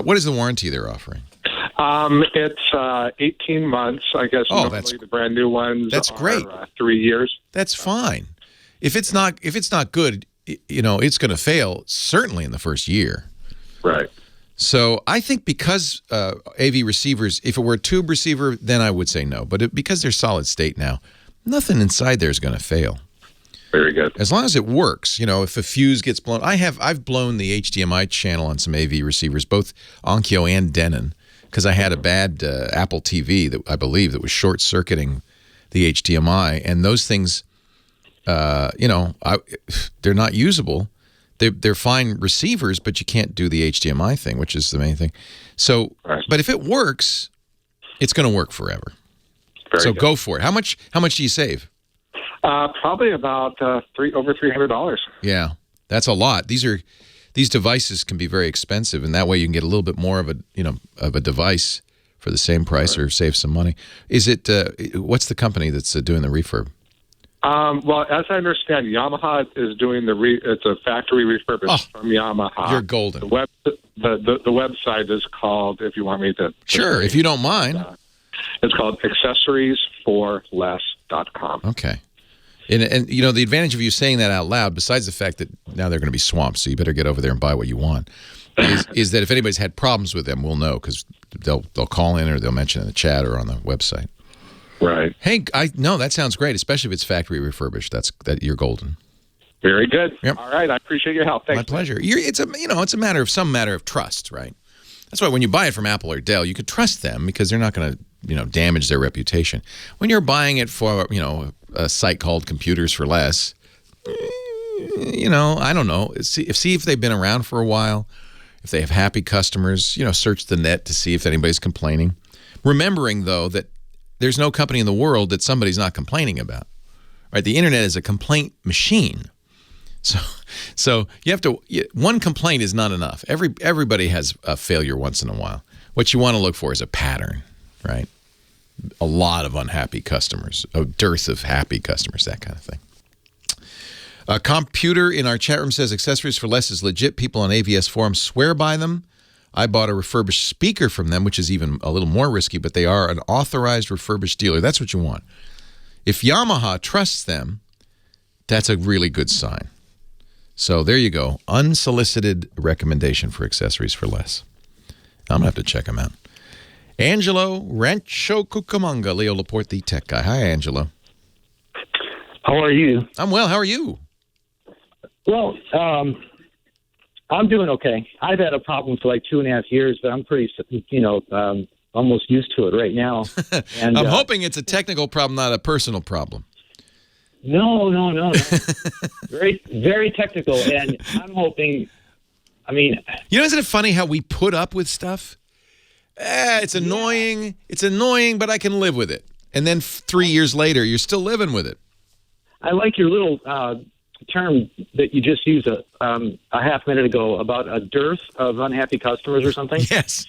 what is the warranty they're offering? It's 18 months, I guess. Normally the brand new ones great. 3 years. That's fine. If it's not good, it's going to fail certainly in the first year. Right. So I think because AV receivers, if it were a tube receiver, then I would say no. But because they're solid state now, nothing inside there is going to fail. Very good. As long as it works, if a fuse gets blown. I've blown the HDMI channel on some AV receivers, both Onkyo and Denon, because I had a bad Apple TV that I believe that was short-circuiting the HDMI, and those things, they're not usable. They're fine receivers, but you can't do the HDMI thing, which is the main thing. So, but if it works, it's going to work forever. Very good. Go for it. How much do you save? Probably about over $300. Yeah, that's a lot. These devices can be very expensive, and that way you can get a little bit more of a device for the same price or save some money. Is it? What's the company that's doing the refurb? Well, as I understand, Yamaha is doing it's a factory refurbished from Yamaha. You're golden. The website is called, if you want me to. Sure, if you don't mind. It's called accessoriesforless.com. Okay. And you know, the advantage of you saying that out loud, besides the fact that now they're going to be swamped, so you better get over there and buy what you want, is that if anybody's had problems with them, we'll know because they'll call in or they'll mention in the chat or on the website. Right. Hey, no, that sounds great, especially if it's factory refurbished. You're golden. Very good. Yep. All right, I appreciate your help. Thanks. My pleasure. It's a matter of trust, right? That's why when you buy it from Apple or Dell, you can trust them because they're not going to damage their reputation. When you're buying it for a site called Computers for Less, I don't know. See if they've been around for a while, if they have happy customers. Search the net to see if anybody's complaining. Remembering though that there's no company in the world that somebody's not complaining about. Right? The internet is a complaint machine. So you have to. One complaint is not enough. Everybody has a failure once in a while. What you want to look for is a pattern, right? A lot of unhappy customers, a dearth of happy customers, that kind of thing. A computer in our chat room says Accessories for Less is legit. People on AVS forums swear by them. I bought a refurbished speaker from them, which is even a little more risky, but they are an authorized refurbished dealer. That's what you want. If Yamaha trusts them, that's a really good sign. So there you go. Unsolicited recommendation for Accessories for Less. I'm going to have to check them out. Angelo Rancho Cucamonga, Leo Laporte, the tech guy. Hi, Angelo. How are you? I'm well. How are you? Well, I'm doing okay. I've had a problem for like 2.5 years, but I'm pretty, almost used to it right now. And I'm hoping it's a technical problem, not a personal problem. No. Very, very technical. And I'm hoping, isn't it funny how we put up with stuff? It's annoying. Yeah. It's annoying, but I can live with it. And then 3 years later, you're still living with it. I like your little term that you just used a half minute ago about a dearth of unhappy customers or something. Yes.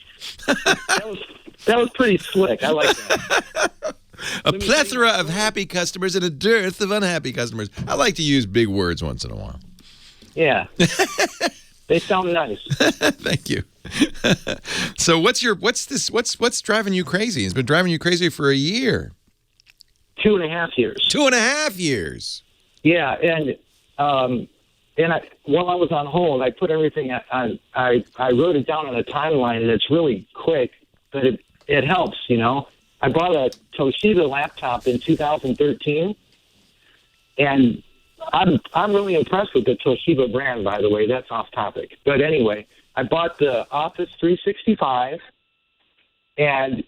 that was pretty slick. I like that. A plethora of happy customers and a dearth of unhappy customers. I like to use big words once in a while. Yeah. They sound nice. Thank you. So what's driving you crazy? It's been driving you crazy for a year. 2.5 years. 2.5 years. Yeah, and while I was on hold, I put everything on. I wrote it down on a timeline, and it's really quick, but it helps. I bought a Toshiba laptop in 2013, and I'm really impressed with the Toshiba brand. By the way, that's off topic. But anyway, I bought the Office 365, and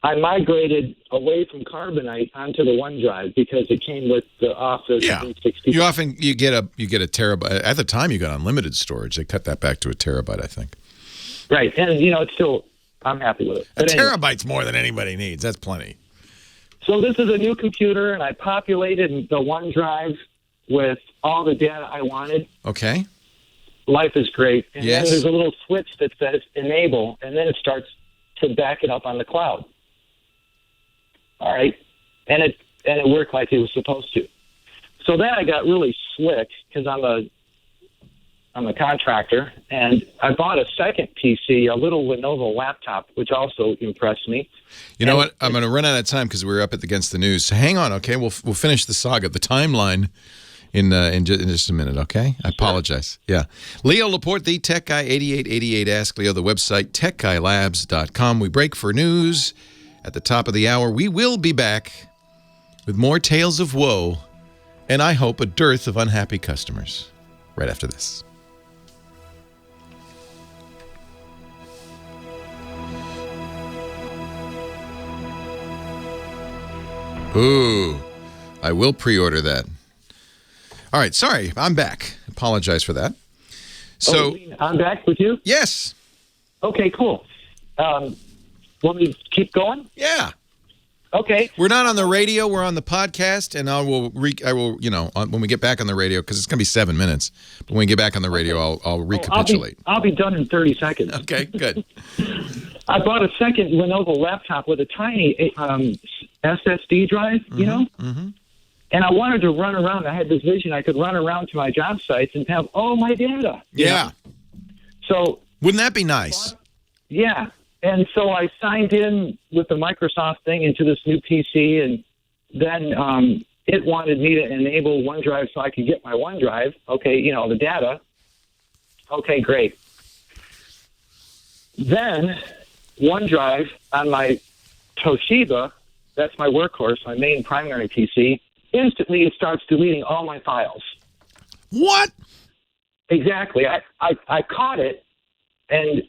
I migrated away from Carbonite onto the OneDrive because it came with the Office 365. You get a terabyte. At the time, you got unlimited storage. They cut that back to a terabyte, I think. Right, and it's still, I'm happy with it. But terabyte's more than anybody needs. That's plenty. So this is a new computer, and I populated the OneDrive with all the data I wanted. Okay. Life is great. And yes. Then there's a little switch that says enable, and then it starts to back it up on the cloud. All right. And it worked like it was supposed to. So then I got really slick because I'm a contractor, and I bought a second PC, a little Lenovo laptop, which also impressed me. You know what? I'm going to run out of time because we're up against the news. So hang on, okay? We'll finish the saga, the timeline, in just a minute, okay? I apologize. Yeah. Leo Laporte, the Tech Guy, 8888 Ask Leo, the website, techguylabs.com. We break for news at the top of the hour. We will be back with more tales of woe and, I hope, a dearth of unhappy customers right after this. Ooh, I will pre-order that. All right, sorry, I'm back. Apologize for that. So I'm back with you? Yes. Okay, cool. Want me to keep going? Yeah. Okay. We're not on the radio. We're on the podcast, and I will, when we get back on the radio, because it's going to be 7 minutes. But when we get back on the radio, I'll recapitulate. I'll be done in 30 seconds. Okay, good. I bought a second Lenovo laptop with a tiny SSD drive, Mm-hmm. And I wanted to run around. I had this vision. I could run around to my job sites and have all my data. Yeah. So wouldn't that be nice? Yeah. And so I signed in with the Microsoft thing into this new PC, and then it wanted me to enable OneDrive so I could get my OneDrive. Okay, the data. Okay, great. Then OneDrive on my Toshiba, that's my workhorse, my main primary PC, instantly it starts deleting all my files. What? Exactly. I caught it, and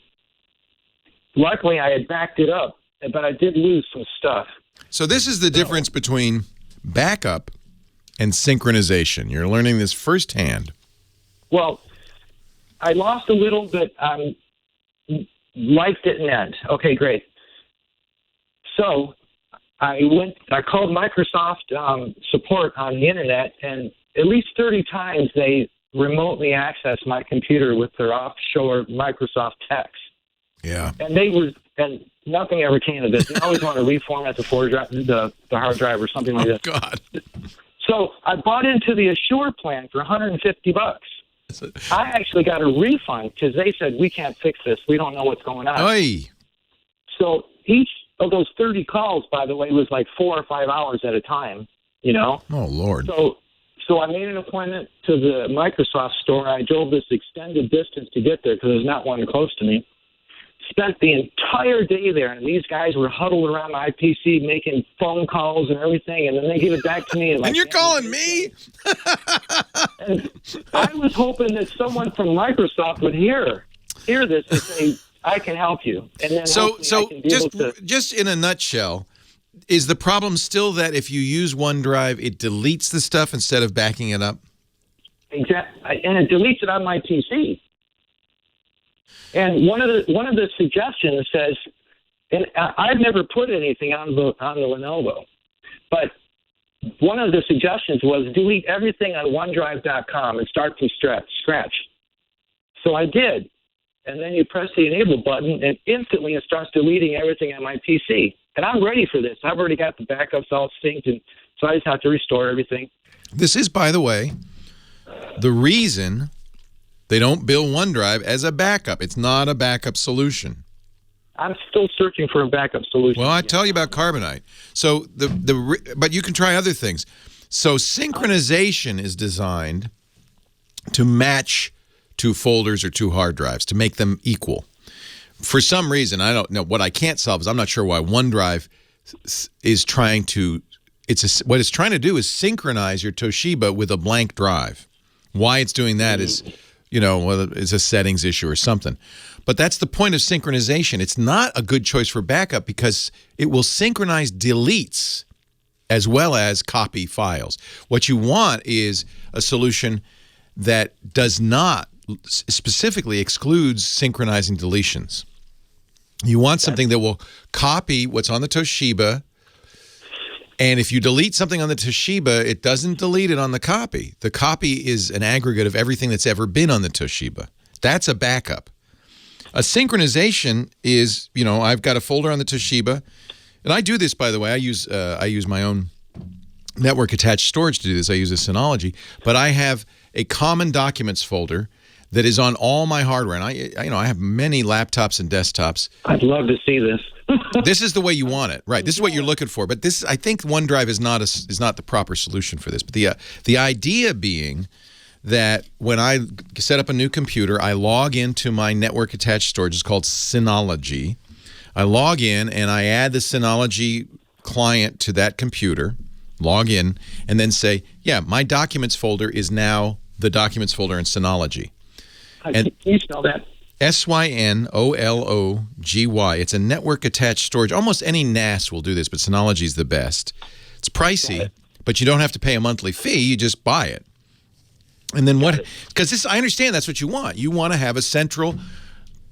luckily I had backed it up, but I did lose some stuff. So this is the difference between backup and synchronization. You're learning this firsthand. Well, I lost a little, but life didn't end. Okay, great. So I called Microsoft support on the internet, and at least 30 times they remotely accessed my computer with their offshore Microsoft techs. Yeah. And nothing ever came of this. They always want to reformat the hard drive or something like that. Oh, God. So I bought into the Assure plan for $150. I actually got a refund because they said, we can't fix this. We don't know what's going on. Oy. So each of those 30 calls, by the way, was like 4 or 5 hours at a time, Oh, Lord. So I made an appointment to the Microsoft store. I drove this extended distance to get there because there's not one close to me. Spent the entire day there, and these guys were huddled around my PC making phone calls and everything, and then they give it back to me. And you're calling me? And I was hoping that someone from Microsoft would hear this and say, I can help you. And then just in a nutshell, is the problem still that if you use OneDrive, it deletes the stuff instead of backing it up? Exactly, and it deletes it on my PC. And one of the suggestions says, and I've never put anything on the Lenovo, but one of the suggestions was delete everything on OneDrive.com and start from scratch. So I did, and then you press the enable button, and instantly it starts deleting everything on my PC. And I'm ready for this. I've already got the backups all synced, and so I just have to restore everything. This is, by the way, the reason they don't bill OneDrive as a backup. It's not a backup solution. I'm still searching for a backup solution. Well, I tell you about Carbonite. So but you can try other things. So synchronization is designed to match two folders or two hard drives to make them equal. For some reason, I don't know. What I can't solve is I'm not sure why OneDrive is trying to. What it's trying to do is synchronize your Toshiba with a blank drive. Why it's doing that is, whether it's a settings issue or something. But that's the point of synchronization. It's not a good choice for backup because it will synchronize deletes as well as copy files. What you want is a solution that does not specifically excludes synchronizing deletions. You want something that will copy what's on the Toshiba, and if you delete something on the Toshiba, it doesn't delete it on the copy. The copy is an aggregate of everything that's ever been on the Toshiba. That's a backup. A synchronization is, I've got a folder on the Toshiba, and I do this, by the way. I use my own network attached storage to do this. I use a Synology, but I have a common documents folder that is on all my hardware, and I have many laptops and desktops. I'd love to see this. This is the way you want it, right? This is what you're looking for. But this, I think, OneDrive is not the proper solution for this. But the idea being that when I set up a new computer, I log into my network attached storage. It's called Synology. I log in and I add the Synology client to that computer. Log in and then say, yeah, my documents folder is now the documents folder in Synology. Can you spell that? Synology. It's a network attached storage. Almost any NAS will do this, but Synology is the best. It's pricey, but you don't have to pay a monthly fee. You just buy it. And then what? Because I understand that's what you want. You want to have a central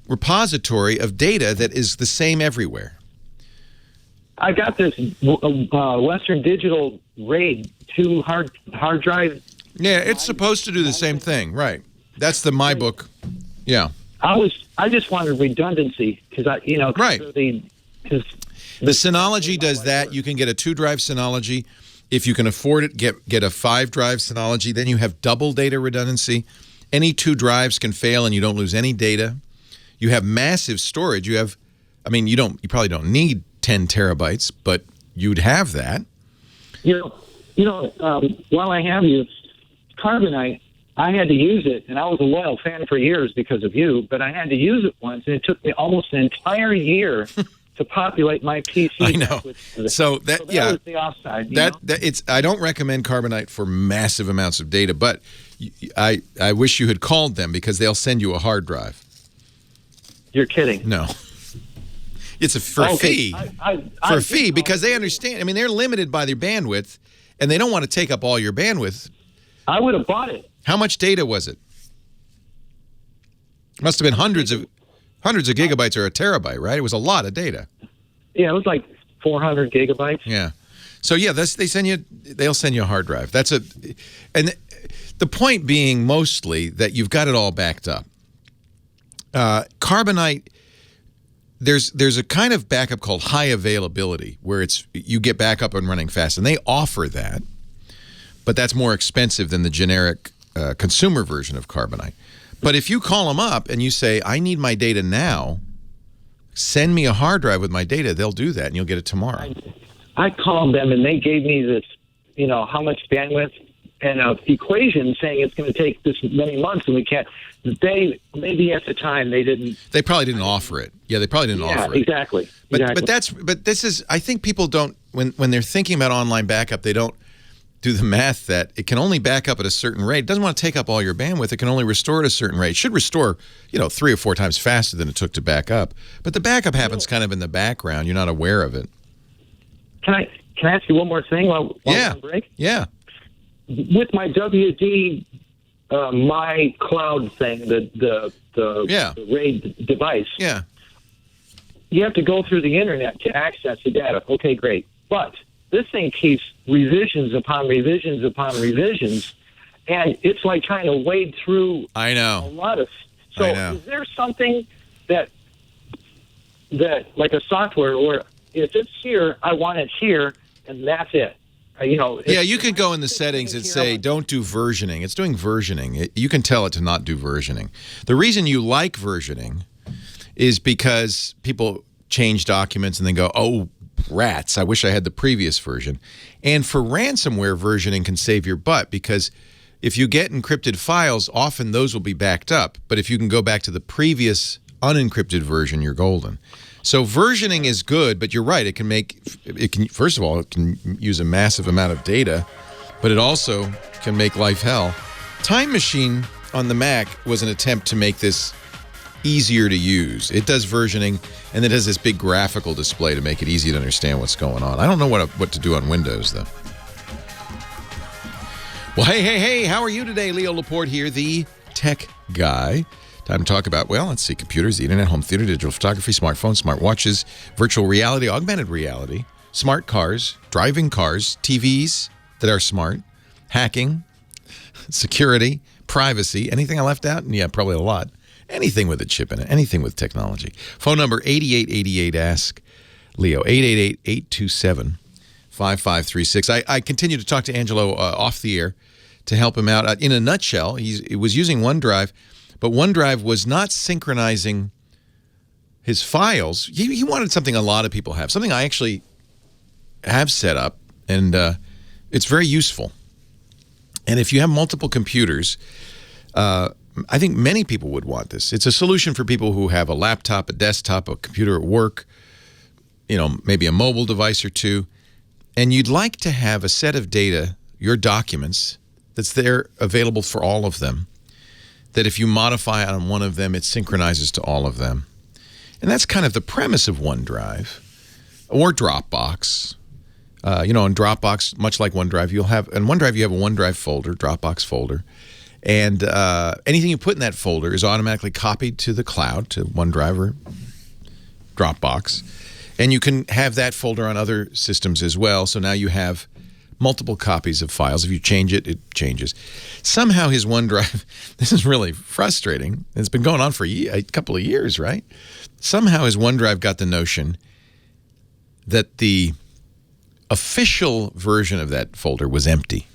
repository of data that is the same everywhere. I got this Western Digital RAID 2 hard drive. Yeah, it's supposed to do the same thing, right? That's the MyBook. Yeah. I just wanted redundancy because right. The Synology does that. You can get a 2-drive Synology. If you can afford it, get a 5-drive Synology. Then you have double data redundancy. Any 2 drives can fail and you don't lose any data. You have massive storage. You probably don't need 10 terabytes, but you'd have that. While I have you, Carbonite, I had to use it, and I was a loyal fan for years because of you, but I had to use it once, and it took me almost an entire year to populate my PC. I know. So that was the offside. I don't recommend Carbonite for massive amounts of data, but I wish you had called them because they'll send you a hard drive. You're kidding. No. It's for a fee. For a fee because they understand. I mean, they're limited by their bandwidth, and they don't want to take up all your bandwidth. I would have bought it. How much data was it? Must have been hundreds of gigabytes or a terabyte, right? It was a lot of data. Yeah, it was like 400 gigabytes. Yeah. So yeah, they'll send you a hard drive. And the point being mostly that you've got it all backed up. Carbonite, there's a kind of backup called high availability where you get back up and running fast, and they offer that, but that's more expensive than the generic consumer version of Carbonite. But if you call them up and you say, I need my data now, send me a hard drive with my data, they'll do that, and you'll get it tomorrow. I called them, and they gave me this, how much bandwidth and an equation saying it's going to take this many months, and we can't. Maybe at the time they didn't. They probably didn't offer it. Yeah, they probably didn't offer it. Exactly. But this is. I think people don't when they're thinking about online backup, they don't do the math that it can only back up at a certain rate. It doesn't want to take up all your bandwidth. It can only restore at a certain rate. It should restore, 3 or 4 times faster than it took to back up. But the backup happens kind of in the background. You're not aware of it. Can I ask you one more thing while we're on break? Yeah. With my WD, my cloud thing, the RAID device. Yeah. You have to go through the internet to access the data. Okay, great. But this thing keeps revisions upon revisions upon revisions, and it's like trying to wade through a lot of. So is there something that like a software where if it's here, I want it here, and that's it? You can go in the settings and say, don't do versioning. It's doing versioning. You can tell it to not do versioning. The reason you like versioning is because people change documents and then go, oh, rats, I wish I had the previous version. And for ransomware, versioning can save your butt because if you get encrypted files, often those will be backed up. But if you can go back to the previous unencrypted version, you're golden. So versioning is good, but you're right. First of all, it can use a massive amount of data, but it also can make life hell. Time Machine on the Mac was an attempt to make this easier to use. It does versioning, and it has this big graphical display to make it easy to understand what's going on. I don't know what to do on Windows, though. Well, hey, how are you today? Leo Laporte here, the tech guy. Time to talk about, computers, the internet, home theater, digital photography, smartphones, smartwatches, virtual reality, augmented reality, smart cars, driving cars, TVs that are smart, hacking, security, privacy. Anything I left out? Yeah, probably a lot. Anything with a chip in it, anything with technology. Phone number 8888-ASK, Leo, 888-827-5536. I continue to talk to Angelo off the air to help him out. In a nutshell, he was using OneDrive, but OneDrive was not synchronizing his files. He wanted something a lot of people have, something I actually have set up, and it's very useful. And if you have multiple computers, I think many people would want this. It's a solution for people who have a laptop, a desktop, a computer at work, maybe a mobile device or two, and you'd like to have a set of data, your documents, that's there available for all of them, that if you modify on one of them, it synchronizes to all of them. And that's kind of the premise of OneDrive or Dropbox. In Dropbox, much like OneDrive, you have a OneDrive folder, Dropbox folder, and anything you put in that folder is automatically copied to the cloud, to OneDrive or Dropbox. And you can have that folder on other systems as well. So now you have multiple copies of files. If you change it, it changes. Somehow his OneDrive, this is really frustrating. It's been going on for a couple of years, right? Somehow his OneDrive got the notion that the official version of that folder was empty.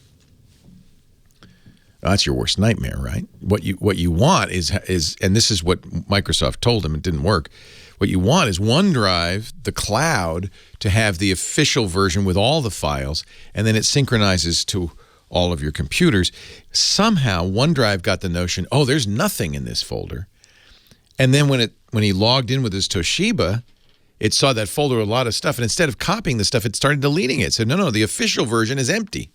That's your worst nightmare, right? What you want is, and this is what Microsoft told them, it didn't work. What you want is OneDrive, the cloud, to have the official version with all the files, and then it synchronizes to all of your computers. Somehow, OneDrive got the notion, oh, there's nothing in this folder. And then when he logged in with his Toshiba, it saw that folder with a lot of stuff, and instead of copying the stuff, it started deleting it. It said, no, the official version is empty.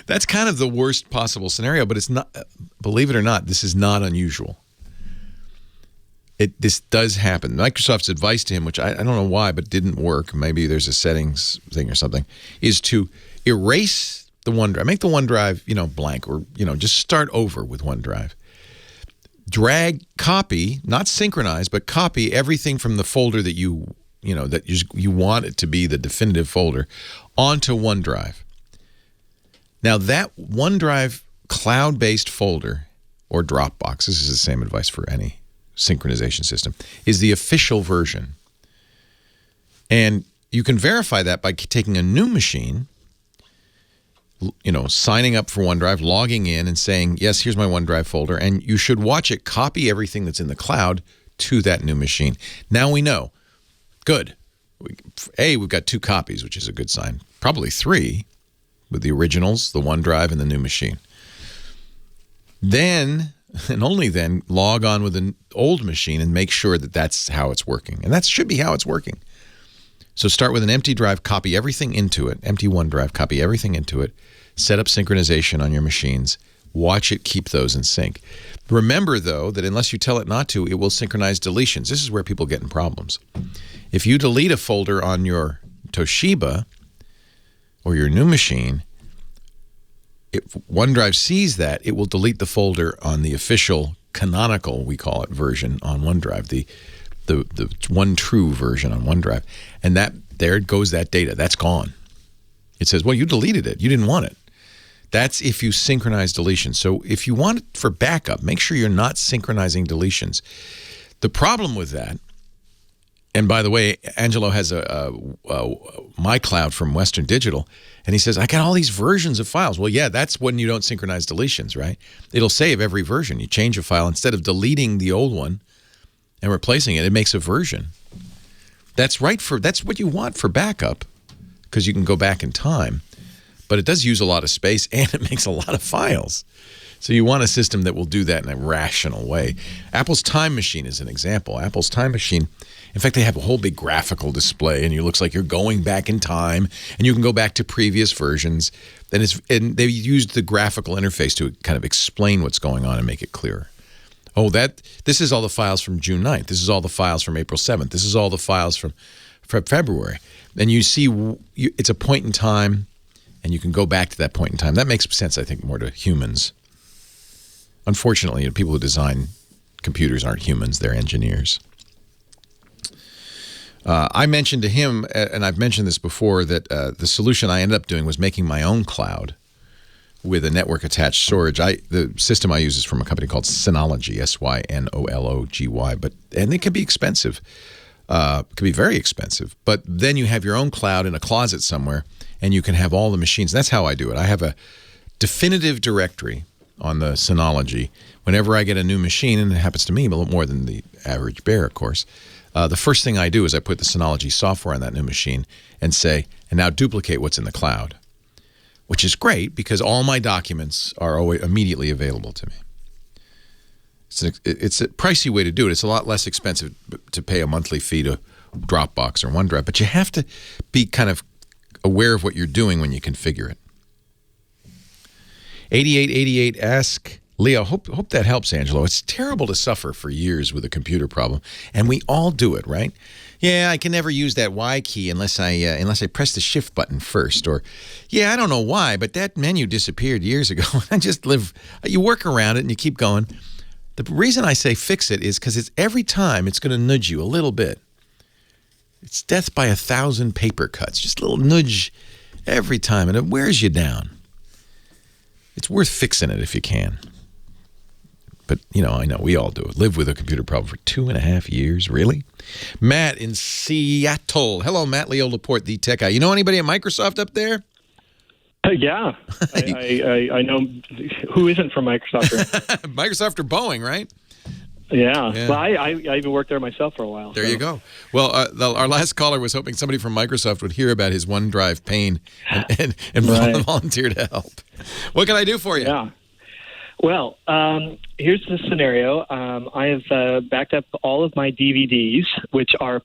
That's kind of the worst possible scenario, but it's not, believe it or not, this is not unusual. This does happen. Microsoft's advice to him, which I don't know why, but didn't work, maybe there's a settings thing or something, is to erase the OneDrive. Make the OneDrive, blank, or, just start over with OneDrive. Copy, not synchronize, but copy everything from the folder that you want it to be the definitive folder onto OneDrive. Now, that OneDrive cloud-based folder, or Dropbox, this is the same advice for any synchronization system, is the official version. And you can verify that by taking a new machine, signing up for OneDrive, logging in and saying, yes, here's my OneDrive folder, and you should watch it copy everything that's in the cloud to that new machine. Now we know. Good. We've got 2 copies, which is a good sign. Probably 3. With the originals, the OneDrive, and the new machine. Then, and only then, log on with an old machine and make sure that that's how it's working. And that should be how it's working. So start with an empty drive, copy everything into it, empty OneDrive, copy everything into it, set up synchronization on your machines, watch it keep those in sync. Remember, though, that unless you tell it not to, it will synchronize deletions. This is where people get in problems. If you delete a folder on your Toshiba, or your new machine, if OneDrive sees that, it will delete the folder on the official canonical, we call it, version on OneDrive, the one true version on OneDrive. And there goes that data. That's gone. It says, well, you deleted it. You didn't want it. That's if you synchronize deletions. So if you want it for backup, make sure you're not synchronizing deletions. The problem with that, and by the way, Angelo has my cloud from Western Digital, and he says, I got all these versions of files. Well, yeah, that's when you don't synchronize deletions, right? It'll save every version. You change a file, instead of deleting the old one and replacing it, it makes a version. That's what you want for backup, because you can go back in time. But it does use a lot of space, and it makes a lot of files. So you want a system that will do that in a rational way. Apple's Time Machine is an example. Apple's Time Machine, in fact, they have a whole big graphical display, and it looks like you're going back in time, and you can go back to previous versions. And they used the graphical interface to kind of explain what's going on and make it clearer. Oh, this is all the files from June 9th. This is all the files from April 7th. This is all the files from February. And you see it's a point in time, and you can go back to that point in time. That makes sense, I think, more to humans. Unfortunately, people who design computers aren't humans. They're engineers. I mentioned to him, and I've mentioned this before, that the solution I ended up doing was making my own cloud with a network-attached storage. The system I use is from a company called Synology, Synology, and it can be expensive. It can be very expensive. But then you have your own cloud in a closet somewhere, and you can have all the machines. That's how I do it. I have a definitive directory on the Synology. Whenever I get a new machine, and it happens to me a little more than the average bear, of course, the first thing I do is I put the Synology software on that new machine and say, and now duplicate what's in the cloud, which is great because all my documents are always immediately available to me. It's a pricey way to do it. It's a lot less expensive to pay a monthly fee to Dropbox or OneDrive, but you have to be kind of aware of what you're doing when you configure it. 8888 asks, Leo, hope that helps, Angelo. It's terrible to suffer for years with a computer problem, and we all do it, right? Yeah, I can never use that Y key unless I press the shift button first. Or, yeah, I don't know why, but that menu disappeared years ago. You work around it and you keep going. The reason I say fix it is because every time it's going to nudge you a little bit. It's death by 1,000 paper cuts. Just a little nudge every time, and it wears you down. It's worth fixing it if you can. But, you know, I know we all do it. Live with a computer problem for 2.5 years. Really? Matt in Seattle. Hello, Matt. Leo Laporte, the tech guy. You know anybody at Microsoft up there? Yeah. I know. Who isn't from Microsoft? Microsoft or Boeing, right? Yeah. Well, I even worked there myself for a while. There you go. Well, our last caller was hoping somebody from Microsoft would hear about his OneDrive pain and volunteer to help. What can I do for you? Yeah. Well, here's the scenario. I have backed up all of my DVDs, which are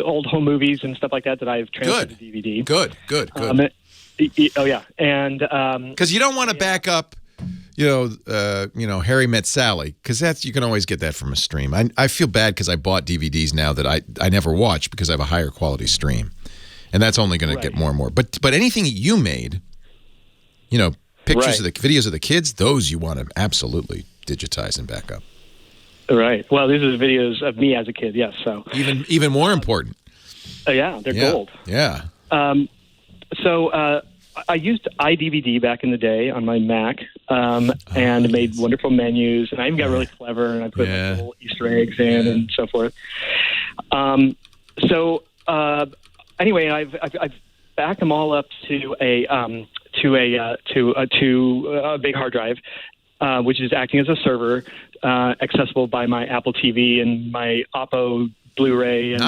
old home movies and stuff like that I've transferred to DVD. Good. Oh yeah, and because you don't want to back up, Harry Met Sally, because you can always get that from a stream. I feel bad because I bought DVDs now that I never watch because I have a higher quality stream, and that's only going to get more and more. But anything you made, pictures of the videos of the kids, those you want to absolutely digitize and back up. Right. Well, these are videos of me as a kid. Yes. So even more important. Yeah, they're gold. Yeah. So I used iDVD back in the day on my Mac, and made wonderful menus, and I even got really clever, and I put little Easter eggs in and so forth. Anyway, I've backed them all up to a big hard drive, which is acting as a server, accessible by my Apple TV and my Oppo Blu-ray and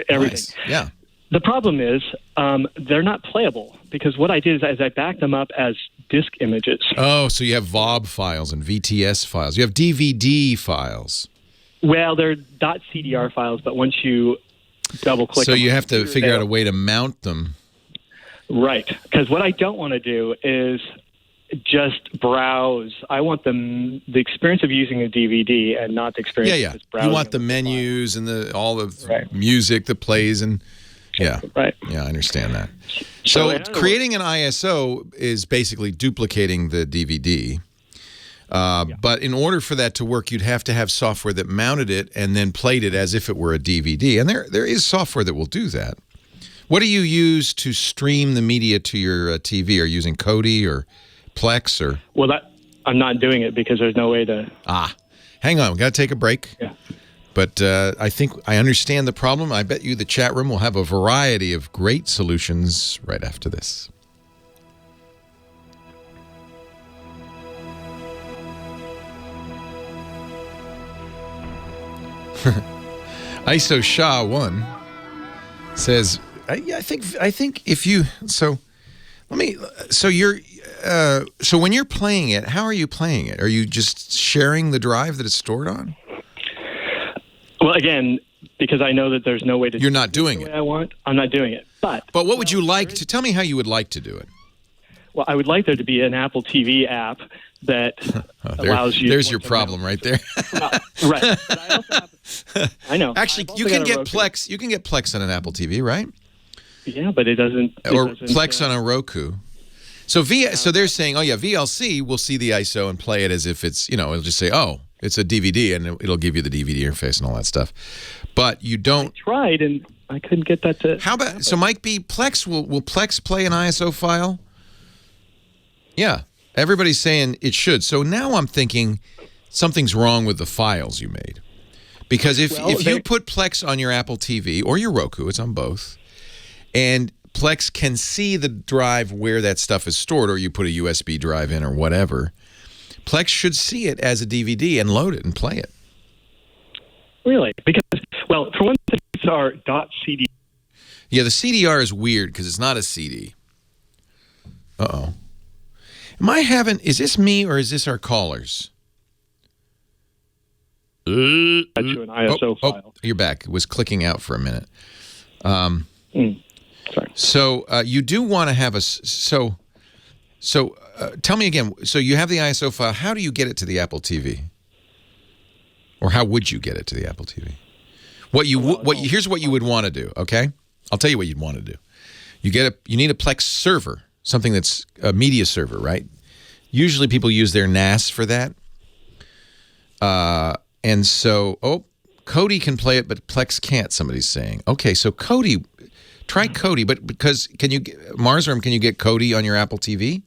everything. Nice. Yeah. The problem is they're not playable because what I did is I backed them up as disk images. Oh, so you have VOB files and VTS files. You have DVD files. Well, they're .cdr files, but once you double-click so you have to figure out a way to mount them. Right, because what I don't want to do is just browse. I want the experience of using a DVD and not the experience of just browsing. You want the menus and all the music that plays and Right. Yeah, I understand that. So creating an ISO is basically duplicating the DVD. But in order for that to work, you'd have to have software that mounted it and then played it as if it were a DVD. And there is software that will do that. What do you use to stream the media to your TV? Are you using Kodi or Plex or? Well, I'm not doing it because there's no way to. Hang on, we got to take a break. Yeah. But I think I understand the problem. I bet you the chat room will have a variety of great solutions right after this. ISO Shah 1 says, I think if you so when you're playing it, how are you playing it? Are you just sharing the drive that it's stored on? Well, again, because I know that there's no way to. You're not doing it the way I want. I'm not doing it. But what would you like to tell me? How you would like to do it? Well, I would like there to be an Apple TV app that allows you. There's your problem right there. Right. But I also have, I know. Actually, you can get Plex. You can get Plex on an Apple TV, right? Yeah, but it doesn't. Plex on a Roku. So so they're saying, VLC will see the ISO and play it as if it's, it'll just say, it's a DVD, and it'll give you the DVD interface and all that stuff. But you don't. I tried, and I couldn't get that to. How about so? Mike B. Plex will Plex play an ISO file? Yeah, everybody's saying it should. So now I'm thinking something's wrong with the files you made, because if you put Plex on your Apple TV or your Roku, it's on both, and Plex can see the drive where that stuff is stored, or you put a USB drive in or whatever. Plex should see it as a DVD and load it and play it. Really? Because, for one thing, it's our .cd. Yeah, the CDR is weird because it's not a CD. Uh-oh. Is this me or is this our callers? To an ISO file. You're back. It was clicking out for a minute. Sorry. So you do want to have tell me again. So you have the ISO file. How do you get it to the Apple TV? Or how would you get it to the Apple TV? Here's what you would want to do. Okay, I'll tell you what you'd want to do. You need a Plex server, something that's a media server, right? Usually people use their NAS for that. And so, Kodi can play it, but Plex can't. Somebody's saying. Okay, so Kodi. Try Kodi, but because can you get Kodi on your Apple TV?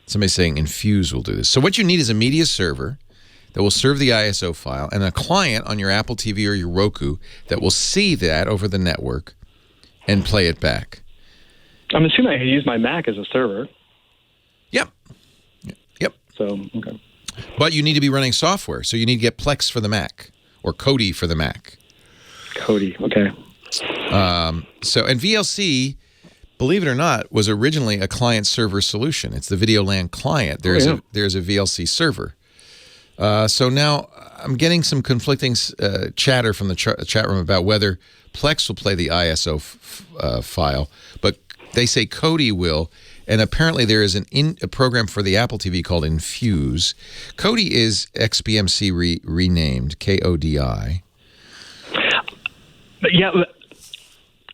Somebody's saying Infuse will do this. So what you need is a media server that will serve the ISO file and a client on your Apple TV or your Roku that will see that over the network and play it back. I'm assuming I can use my Mac as a server. Yep. So, okay. But you need to be running software, so you need to get Plex for the Mac or Kodi for the Mac. Kodi, okay. And VLC, believe it or not, was originally a client-server solution. It's the Videoland client. There's a VLC server. So now I'm getting some conflicting chatter from the chat room about whether Plex will play the ISO file, but they say Kodi will. And apparently there is a program for the Apple TV called Infuse. Kodi is XBMC renamed, Kodi. Yeah,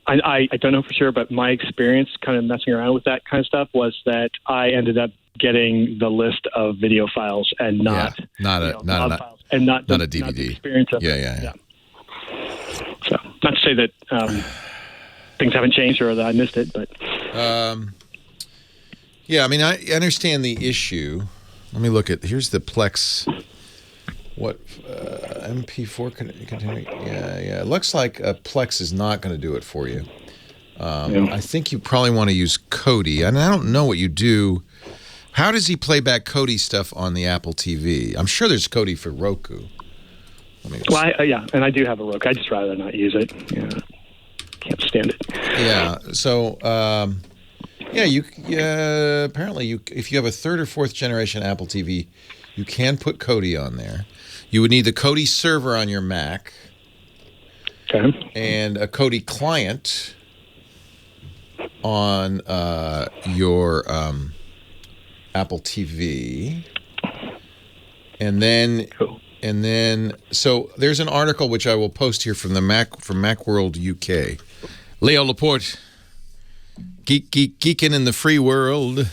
I don't know for sure, but my experience kind of messing around with that kind of stuff was that I ended up getting the list of video files and not a DVD. Not the experience of it. So not to say that things haven't changed or that I missed it, but yeah, I mean, I understand the issue. Let me look at, here's the Plex, MP4 continuing. Yeah. It looks like Plex is not going to do it for you. I think you probably want to use Kodi. And I don't know what you do. How does he play back Kodi stuff on the Apple TV? I'm sure there's Kodi for Roku. And I do have a Roku. I'd just rather not use it. Yeah. Can't stand it. Yeah, so... apparently, if you have a third or fourth generation Apple TV, you can put Kodi on there. You would need the Kodi server on your Mac, and a Kodi client on your Apple TV, and then so there's an article which I will post here from Macworld UK. Leo Laporte. Geeking in the free world.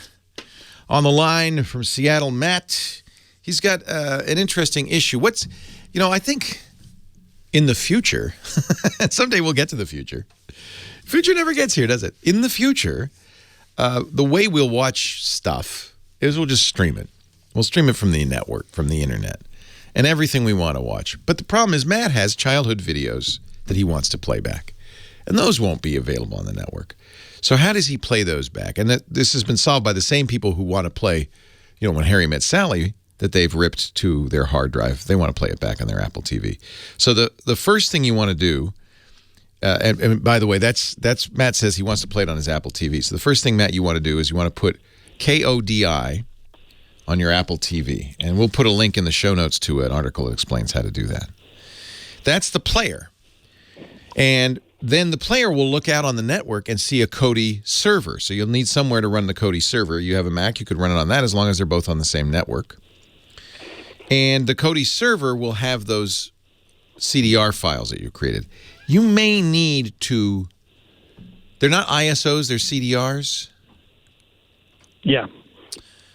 On the line from Seattle, Matt. He's got an interesting issue. I think in the future, and someday we'll get to the future. Future never gets here, does it? In the future, the way we'll watch stuff is we'll just stream it. We'll stream it from the network, from the internet, and everything we want to watch. But the problem is Matt has childhood videos that he wants to play back, and those won't be available on the network. So how does he play those back? And this has been solved by the same people who want to play, When Harry Met Sally, that they've ripped to their hard drive. They want to play it back on their Apple TV. So the first thing you want to do, and by the way, that's Matt says he wants to play it on his Apple TV. So the first thing, Matt, you want to do is you want to put Kodi on your Apple TV. And we'll put a link in the show notes to an article that explains how to do that. That's the player. And then the player will look out on the network and see a Kodi server. So you'll need somewhere to run the Kodi server. You have a Mac, you could run it on that as long as they're both on the same network. And the Kodi server will have those CDR files that you created. You may need to... They're not ISOs, they're CDRs? Yeah.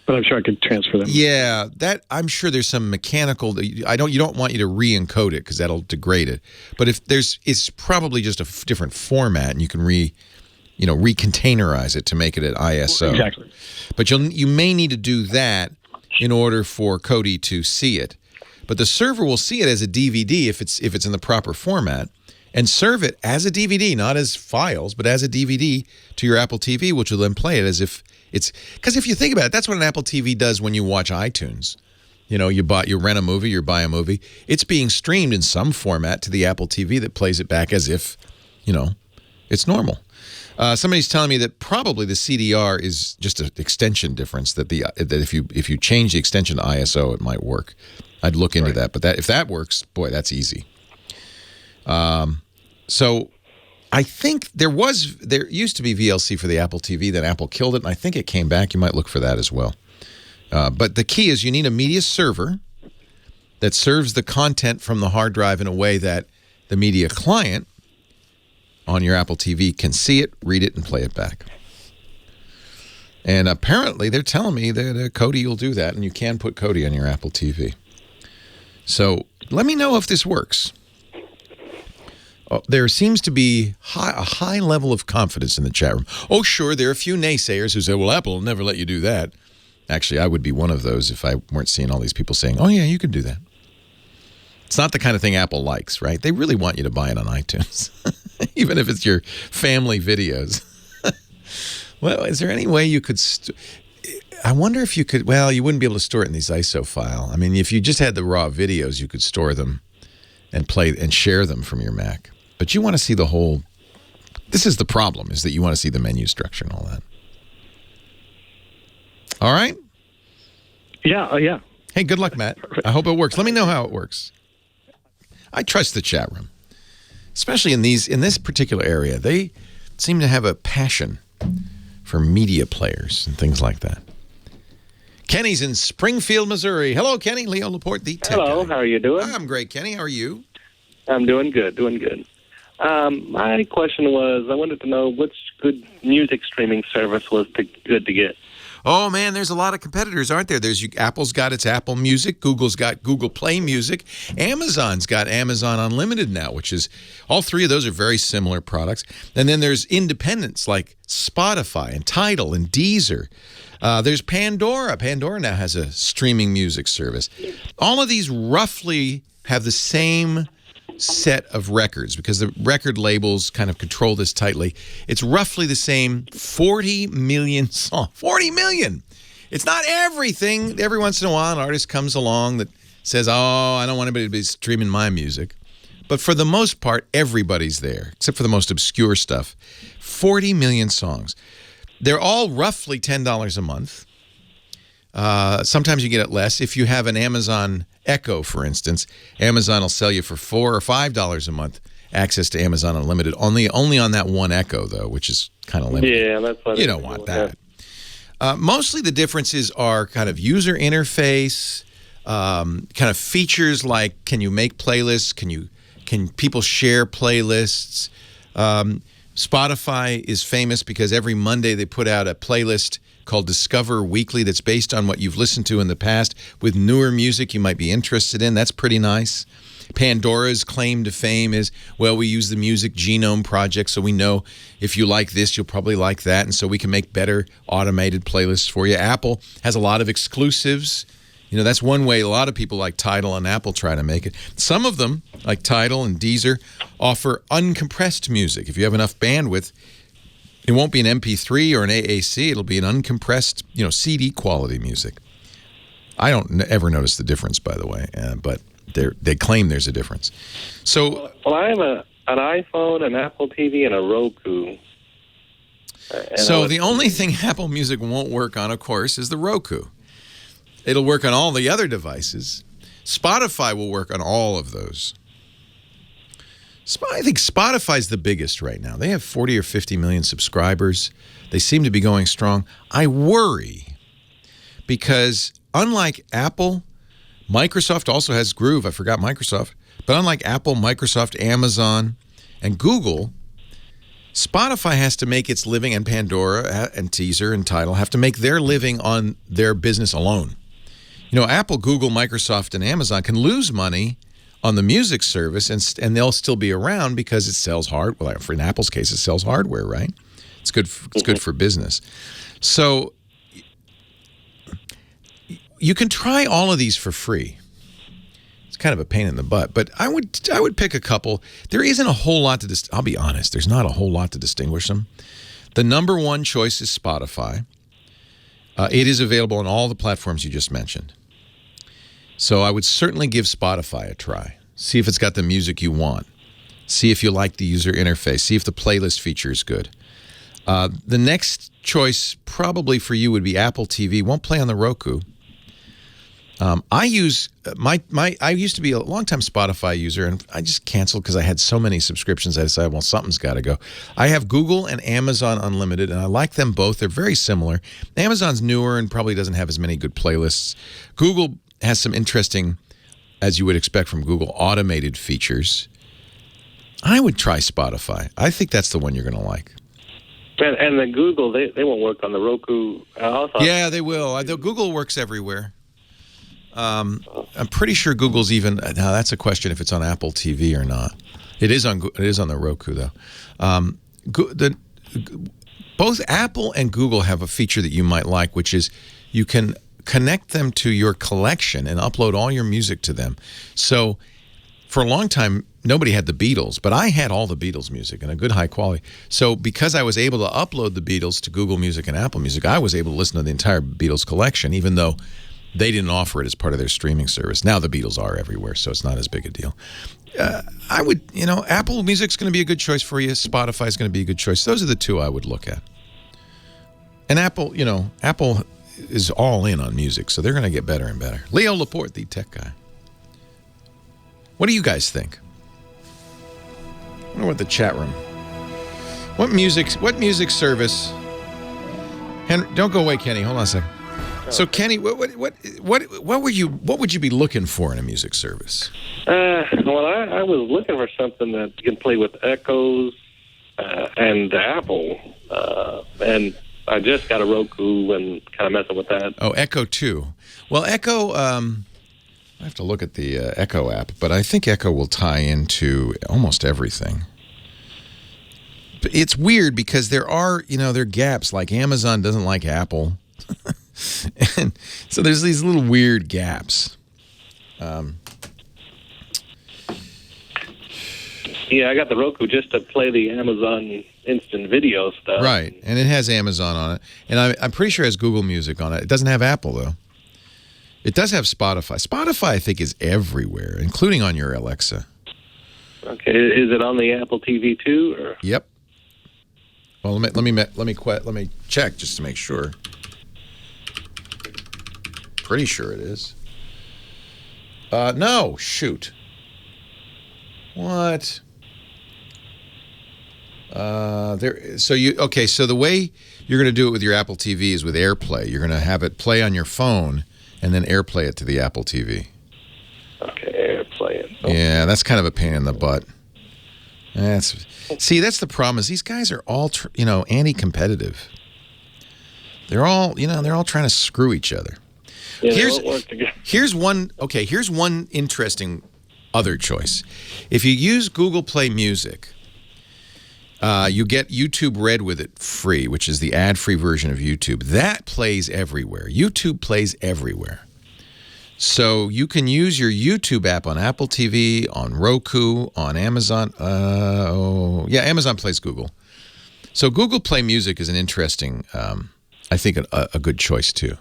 But I'm sure I could transfer them. Yeah, I'm sure there's some mechanical. You don't want you to re-encode it because that'll degrade it. But it's probably just a different format, and you can recontainerize it to make it an ISO. Exactly. But you may need to do that in order for Kodi to see it. But the server will see it as a DVD if it's in the proper format, and serve it as a DVD, not as files, but as a DVD to your Apple TV, which will then play it as if it's... Because if you think about it, that's what an Apple TV does when you watch iTunes. You rent a movie, you buy a movie. It's being streamed in some format to the Apple TV that plays it back as if, it's normal. Somebody's telling me that probably the CDR is just an extension difference, that if you change the extension to ISO, it might work. I'd look into that. But if that works, boy, that's easy. So I think there used to be VLC for the Apple TV, then Apple killed it, and I think it came back. You might look for that as well. But the key is you need a media server that serves the content from the hard drive in a way that the media client on your Apple TV can see it, read it, and play it back. And apparently they're telling me that Kodi will do that, and you can put Kodi on your Apple TV. So let me know if this works. There seems to be a high level of confidence in the chat room. Oh, sure, there are a few naysayers who say, well, Apple will never let you do that. Actually, I would be one of those if I weren't seeing all these people saying, oh, yeah, you can do that. It's not the kind of thing Apple likes, right? They really want you to buy it on iTunes, even if it's your family videos. Well, is there any way you could... I wonder if you could... Well, you wouldn't be able to store it in these ISO file. I mean, if you just had the raw videos, you could store them and play and share them from your Mac. But you want to see the whole... This is the problem, is that you want to see the menu structure and all that. All right? Yeah, yeah. Hey, good luck, Matt. I hope it works. Let me know how it works. I trust the chat room, especially in this particular area. They seem to have a passion for media players and things like that. Kenny's in Springfield, Missouri. Hello, Kenny. Leo Laporte, the tech Hello, guy. how are you doing? I'm great, Kenny. How are you? I'm doing good, doing good. My question was, I wanted to know which good music streaming service was good to get. Oh, man, there's a lot of competitors, aren't there? Apple's got its Apple Music. Google's got Google Play Music. Amazon's got Amazon Unlimited now, which is, all three of those are very similar products. And then there's independents like Spotify and Tidal and Deezer. There's Pandora. Pandora now has a streaming music service. All of these roughly have the same set of records because the record labels kind of control this tightly. It's roughly the same 40 million songs. 40 million! It's not everything. Every once in a while, an artist comes along that says, oh, I don't want anybody to be streaming my music. But for the most part, everybody's there, except for the most obscure stuff. 40 million songs. They're all roughly $10 a month. Sometimes you get it less. If you have an Amazon Echo, for instance, Amazon will sell you for $4 or $5 a month access to Amazon Unlimited. Only on that one Echo, though, which is kind of limited. Yeah, that's what you don't want that. Mostly the differences are kind of user interface, kind of features like can you make playlists? Can people share playlists? Spotify is famous because every Monday they put out a playlist called Discover Weekly that's based on what you've listened to in the past with newer music you might be interested in. That's pretty nice. Pandora's claim to fame is, well, we use the Music Genome Project, so we know if you like this, you'll probably like that, and so we can make better automated playlists for you. Apple has a lot of exclusives. You know, that's one way a lot of people like Tidal and Apple try to make it. Some of them, like Tidal and Deezer, offer uncompressed music. If you have enough bandwidth, it won't be an MP3 or an AAC. It'll be an uncompressed, CD quality music. I don't ever notice the difference, by the way, but they claim there's a difference. So, well, I have an iPhone, an Apple TV, and a Roku. So the only thing Apple Music won't work on, of course, is the Roku. It'll work on all the other devices. Spotify will work on all of those. I think Spotify's the biggest right now. They have 40 or 50 million subscribers. They seem to be going strong. I worry because unlike Apple, Microsoft also has Groove. I forgot Microsoft. But unlike Apple, Microsoft, Amazon, and Google, Spotify has to make its living, and Pandora and Deezer and Tidal have to make their living on their business alone. Apple, Google, Microsoft, and Amazon can lose money on the music service, and they'll still be around because it sells hardware. Well, in Apple's case, it sells hardware, right? It's good for business. So you can try all of these for free. It's kind of a pain in the butt, but I would pick a couple. There isn't a whole lot to I'll be honest. There's not a whole lot to distinguish them. The number one choice is Spotify. It is available on all the platforms you just mentioned. So I would certainly give Spotify a try. See if it's got the music you want. See if you like the user interface. See if the playlist feature is good. The next choice probably for you would be Apple TV. Won't play on the Roku. I used to be a longtime Spotify user, and I just canceled because I had so many subscriptions. I decided, well, something's got to go. I have Google and Amazon Unlimited, and I like them both. They're very similar. Amazon's newer and probably doesn't have as many good playlists. Google has some interesting, as you would expect from Google, automated features. I would try Spotify. I think that's the one you're going to like. And the Google, they won't work on the Roku also. Yeah, they will. Google works everywhere. I'm pretty sure Google's even now. That's a question if it's on Apple TV or not. It is on the Roku though. Both Apple and Google have a feature that you might like, which is you can connect them to your collection and upload all your music to them. So for a long time, nobody had the Beatles, but I had all the Beatles music in a good high quality. So because I was able to upload the Beatles to Google Music and Apple Music, I was able to listen to the entire Beatles collection, even though they didn't offer it as part of their streaming service. Now the Beatles are everywhere, so it's not as big a deal. I would, Apple Music's going to be a good choice for you. Spotify's going to be a good choice. Those are the two I would look at. And Apple, Apple is all in on music, so they're going to get better and better. Leo Laporte, the tech guy. What do you guys think? I wonder what the chat room. What music service? Henry, don't go away, Kenny. Hold on a second. So, Kenny, what would you be looking for in a music service? Well, I was looking for something that can play with Echoes and Apple, and I just got a Roku and kind of messing with that. Oh, Echo 2. Well, Echo, I have to look at the Echo app, but I think Echo will tie into almost everything. But it's weird because there are gaps, like Amazon doesn't like Apple. And so there's these little weird gaps. Yeah, I got the Roku just to play the Amazon instant video stuff. Right, and it has Amazon on it. And I'm pretty sure it has Google Music on it. It doesn't have Apple, though. It does have Spotify. Spotify, I think, is everywhere, including on your Alexa. Okay, is it on the Apple TV too? Or? Yep. Well, let me check just to make sure. Pretty sure it is. No, shoot. What? So the way you're going to do it with your Apple TV is with AirPlay. You're going to have it play on your phone and then AirPlay it to the Apple TV. Okay, AirPlay it. Okay. Yeah, that's kind of a pain in the butt. That's the problem is these guys are all anti-competitive. They're all trying to screw each other. Yeah, here's one interesting other choice. If you use Google Play Music, you get YouTube Red with it free, which is the ad-free version of YouTube. That plays everywhere. YouTube plays everywhere. So you can use your YouTube app on Apple TV, on Roku, on Amazon. Amazon plays Google. So Google Play Music is an interesting, I think, a good choice too.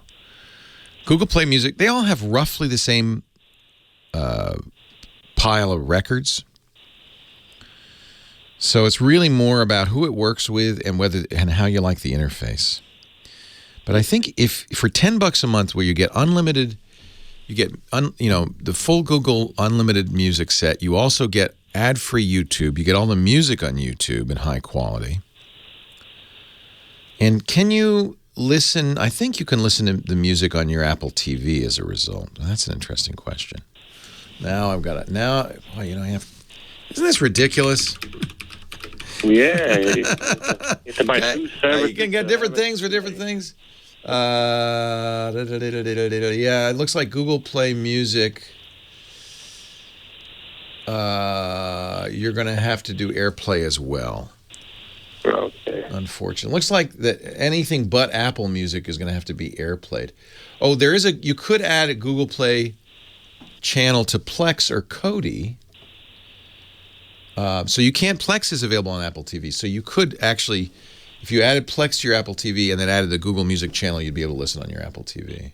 Google Play Music, they all have roughly the same pile of records. So it's really more about who it works with and how you like the interface. But I think if for $10 a month where you get unlimited, the full Google unlimited music set, you also get ad-free YouTube, you get all the music on YouTube in high quality. And can you listen? I think you can listen to the music on your Apple TV as a result. That's an interesting question. Now I've got it. Now, isn't this ridiculous? Yeah. You have to buy two services. You can get different things for different things. Yeah, it looks like Google Play Music. You're going to have to do AirPlay as well. Okay. Unfortunately, looks like that anything but Apple Music is going to have to be AirPlayed. Oh, you could add a Google Play channel to Plex or Kodi. So you can't. Plex is available on Apple TV. So you could actually, if you added Plex to your Apple TV and then added the Google Music channel, you'd be able to listen on your Apple TV.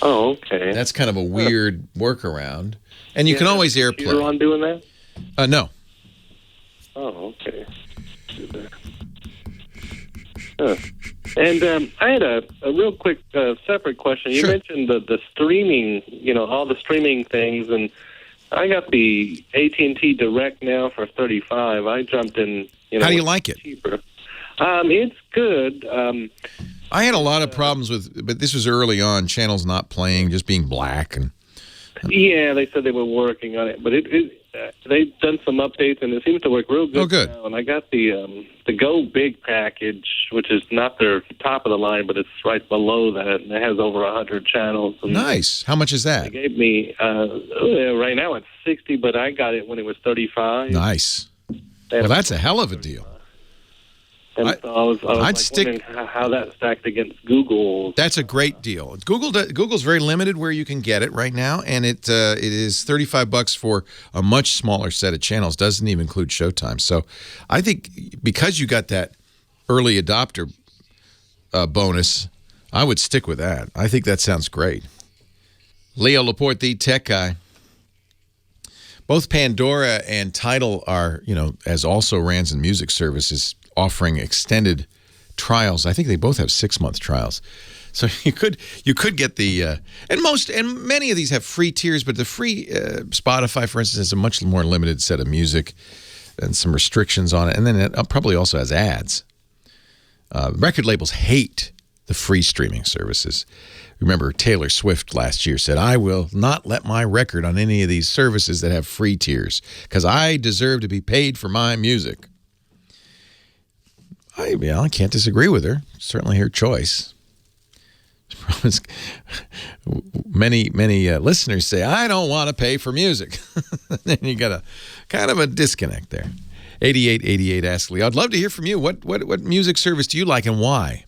Oh, okay. That's kind of a weird workaround. And you can always AirPlay. You on doing that? No. Oh, okay. And I had a real quick separate question. You mentioned the streaming, all the streaming things, and I got the AT&T Direct now for $35. I jumped in. How do you like it? Cheaper. It's good. I had a lot of problems but this was early on. Channels not playing, just being black, and yeah, they said they were working on it, but they've done some updates and it seems to work real good. Oh, good. Now. And I got the Go Big package, which is not their top of the line, but it's right below that, and it has over 100 channels. And nice. How much is that? They gave me right now it's $60, but I got it when it was $35. Nice. Well, that's a hell of a deal. And so I was wondering how that stacked against Google. That's a great deal. Google's very limited where you can get it right now, and it is $35 for a much smaller set of channels. Doesn't even include Showtime. So I think because you got that early adopter bonus, I would stick with that. I think that sounds great. Leo Laporte, the tech guy. Both Pandora and Tidal are, as also rans and music services, offering extended trials. I think they both have 6-month trials. So you could get the and many of these have free tiers, but the free Spotify, for instance, has a much more limited set of music and some restrictions on it, and then it probably also has ads. Record labels hate the free streaming services. Remember, Taylor Swift last year said, "I will not let my record on any of these services that have free tiers because I deserve to be paid for my music." I can't disagree with her. Certainly her choice. Many listeners say, "I don't want to pay for music." Then you got a kind of a disconnect there. 8888 Ask Lee. I'd love to hear from you. What music service do you like and why?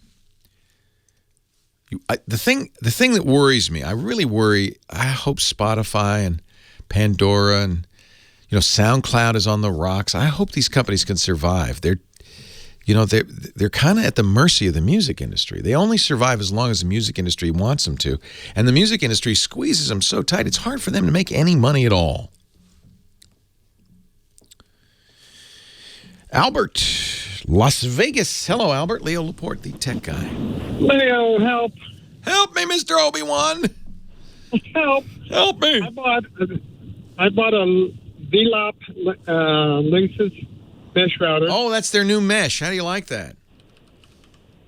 The thing that worries me, I really worry. I hope Spotify and Pandora and SoundCloud is on the rocks. I hope these companies can survive. They're kind of at the mercy of the music industry. They only survive as long as the music industry wants them to, and the music industry squeezes them so tight it's hard for them to make any money at all. Albert, Las Vegas. Hello, Albert. Leo Laporte, the tech guy. Leo, help. Help me, Mr. Obi-Wan. Help me. I bought a VLOP Linksys mesh router. Oh, that's their new mesh. How do you like that?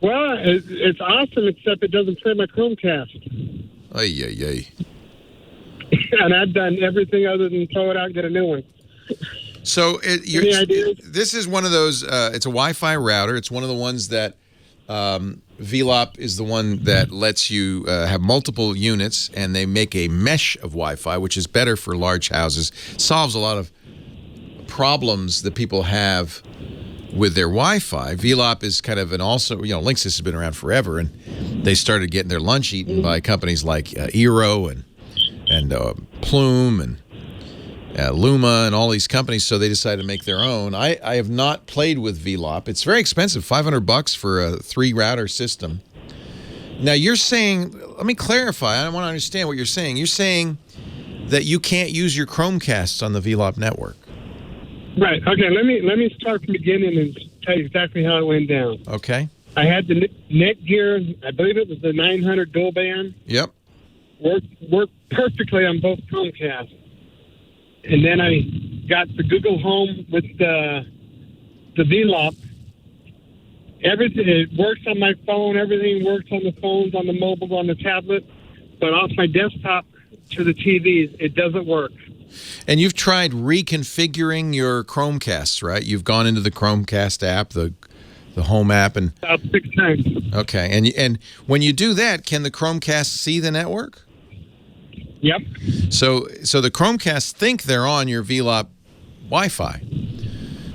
Well, it's awesome, except it doesn't play my Chromecast. Ay. And I've done everything other than throw it out and get a new one. So any ideas? This is one of those, it's a Wi-Fi router. It's one of the ones that VLOP is the one that lets you have multiple units, and they make a mesh of Wi-Fi, which is better for large houses. Solves a lot of problems that people have with their Wi-Fi. VLOP is kind of Linksys has been around forever, and they started getting their lunch eaten by companies like Eero and Plume and Luma and all these companies, so they decided to make their own. I have not played with VLOP. It's very expensive, $500 for a 3-router system. Now you're saying, let me clarify, I want to understand what you're saying. You're saying that you can't use your Chromecasts on the VLOP network. Right. Okay, let me start from the beginning and tell you exactly how it went down. Okay. I had the Netgear, I believe it was the 900 dual band. Yep. Worked perfectly on both Chromecasts. And then I got the Google Home with the VLOP. Everything, it works on my phone. Everything works on the phones, on the mobile, on the tablet. But off my desktop to the TVs, it doesn't work. And you've tried reconfiguring your Chromecasts, right? You've gone into the Chromecast app, the Home app, and about 6 times. Okay, and when you do that, can the Chromecast see the network? Yep. So the Chromecasts think they're on your VLOP Wi-Fi,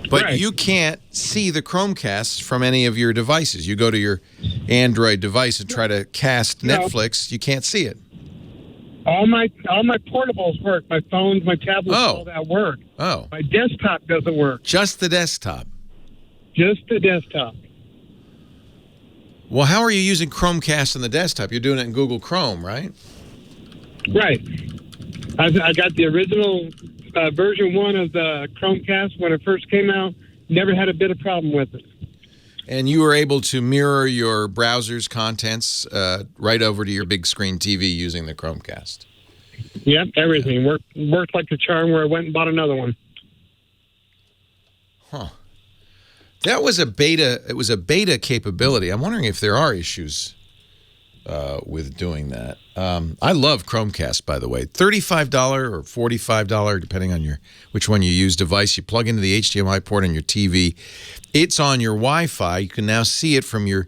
but right. You can't see the Chromecasts from any of your devices. You go to your Android device and try to cast Netflix, you can't see it. All my portables work. My phones, my tablets, all that work. Oh. My desktop doesn't work. Just the desktop? Just the desktop. Well, how are you using Chromecast on the desktop? You're doing it in Google Chrome, right? Right. I got the original version 1 of the Chromecast when it first came out. Never had a bit of problem with it. And you were able to mirror your browser's contents right over to your big screen TV using the Chromecast. Yep, everything. Worked like a charm where I went and bought another one. Huh. That was a beta. It was a beta capability. I'm wondering if there are issues with doing that. I love Chromecast, by the way. $35 or $45, depending on which one you use, device. You plug into the HDMI port on your TV. It's on your Wi-Fi. You can now see it from your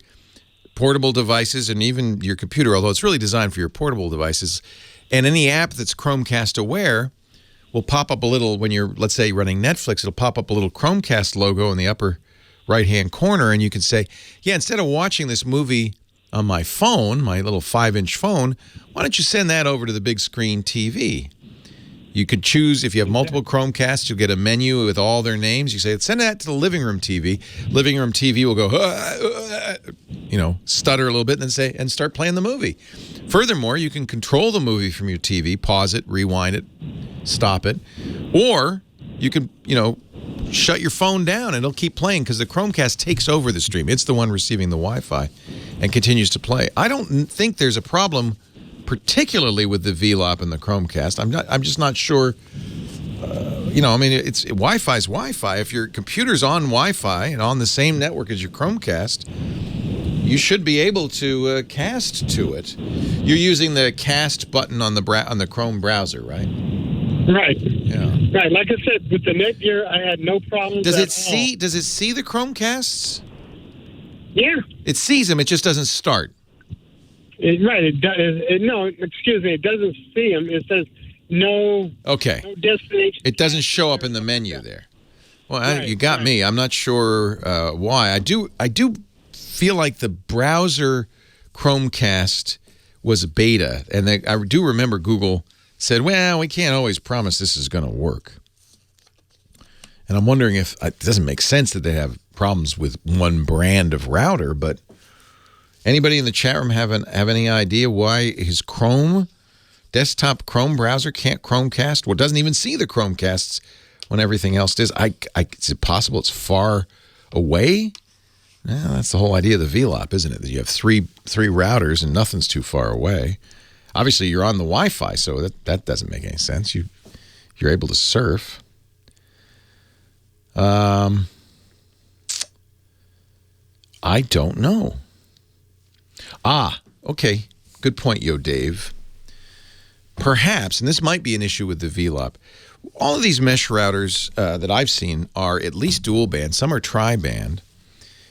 portable devices and even your computer, although it's really designed for your portable devices. And any app that's Chromecast aware will pop up a little, when you're, let's say, running Netflix, it'll pop up a little Chromecast logo in the upper right-hand corner, and you can say, yeah, instead of watching this movie on my phone, my little 5-inch phone, why don't you send that over to the big screen TV? You could choose, if you have multiple Chromecasts, you'll get a menu with all their names. You say, send that to the living room TV. Living room TV will go, stutter a little bit, and then say, and start playing the movie. Furthermore, you can control the movie from your TV, pause it, rewind it, stop it. Or you can, shut your phone down and it'll keep playing because the Chromecast takes over the stream. It's the one receiving the Wi-Fi and continues to play. I don't think there's a problem particularly with the VLOP and the Chromecast. I'm just not sure. It's Wi-Fi's Wi-Fi. If your computer's on Wi-Fi and on the same network as your Chromecast, you should be able to cast to it. You're using the cast button on the Chrome browser, right? Right. Yeah. Right. Like I said, with the Netgear, I had no problems. Does it see the Chromecasts? Yeah. It sees them. It just doesn't start. Right. It does. No, excuse me. It doesn't see them. It says no. Okay. No destination. It doesn't show up in the menu there. Well, Right, you got me. I'm not sure why. I do feel like the browser Chromecast was a beta, and I do remember Google said, well, we can't always promise this is going to work. And I'm wondering if it doesn't make sense that they have problems with one brand of router, but anybody in the chat room have any idea why his desktop Chrome browser can't Chromecast? Well, it doesn't even see the Chromecasts when everything else does. Is it possible it's far away? Yeah, that's the whole idea of the VLOP, isn't it? That you have three routers and nothing's too far away. Obviously, you're on the Wi-Fi, so that doesn't make any sense. You're able to surf. I don't know. Okay. Good point, Dave. Perhaps, and this might be an issue with the VLOP, all of these mesh routers that I've seen are at least dual band. Some are tri-band.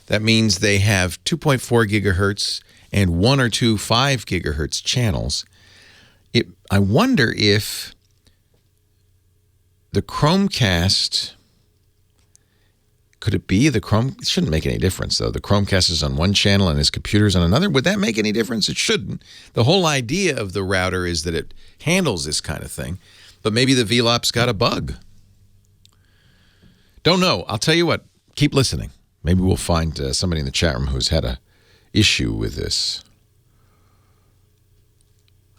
That means they have 2.4 gigahertz and 1 or 2 5 gigahertz channels. I wonder if the Chromecast, could it be it shouldn't make any difference, though. The Chromecast is on one channel and his computer's on another. Would that make any difference? It shouldn't. The whole idea of the router is that it handles this kind of thing. But maybe the VLOP's got a bug. Don't know. I'll tell you what. Keep listening. Maybe we'll find somebody in the chat room who's had a issue with this.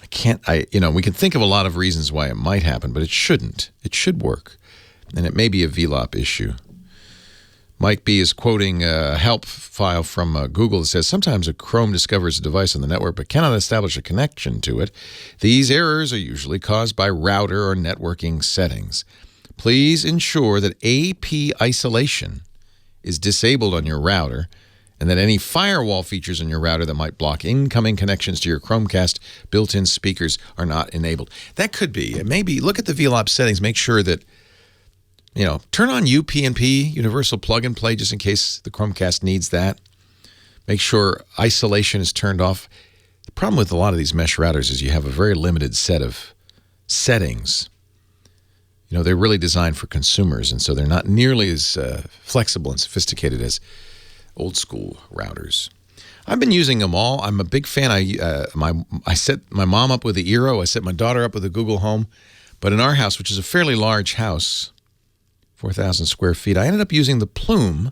We can think of a lot of reasons why it might happen, but it shouldn't. It should work. And it may be a VLOP issue. Mike B is quoting a help file from Google that says, sometimes a Chrome discovers a device on the network but cannot establish a connection to it. These errors are usually caused by router or networking settings. Please ensure that AP isolation is disabled on your router and that any firewall features on your router that might block incoming connections to your Chromecast built-in speakers are not enabled. That could be. Maybe look at the VLOP settings. Make sure that, turn on UPnP, Universal Plug and Play, just in case the Chromecast needs that. Make sure isolation is turned off. The problem with a lot of these mesh routers is you have a very limited set of settings. They're really designed for consumers, and so they're not nearly as flexible and sophisticated as old school routers. I've been using them all. I'm a big fan. I set my mom up with the Eero. I set my daughter up with the Google Home. But in our house, which is a fairly large house, 4,000 square feet, I ended up using the Plume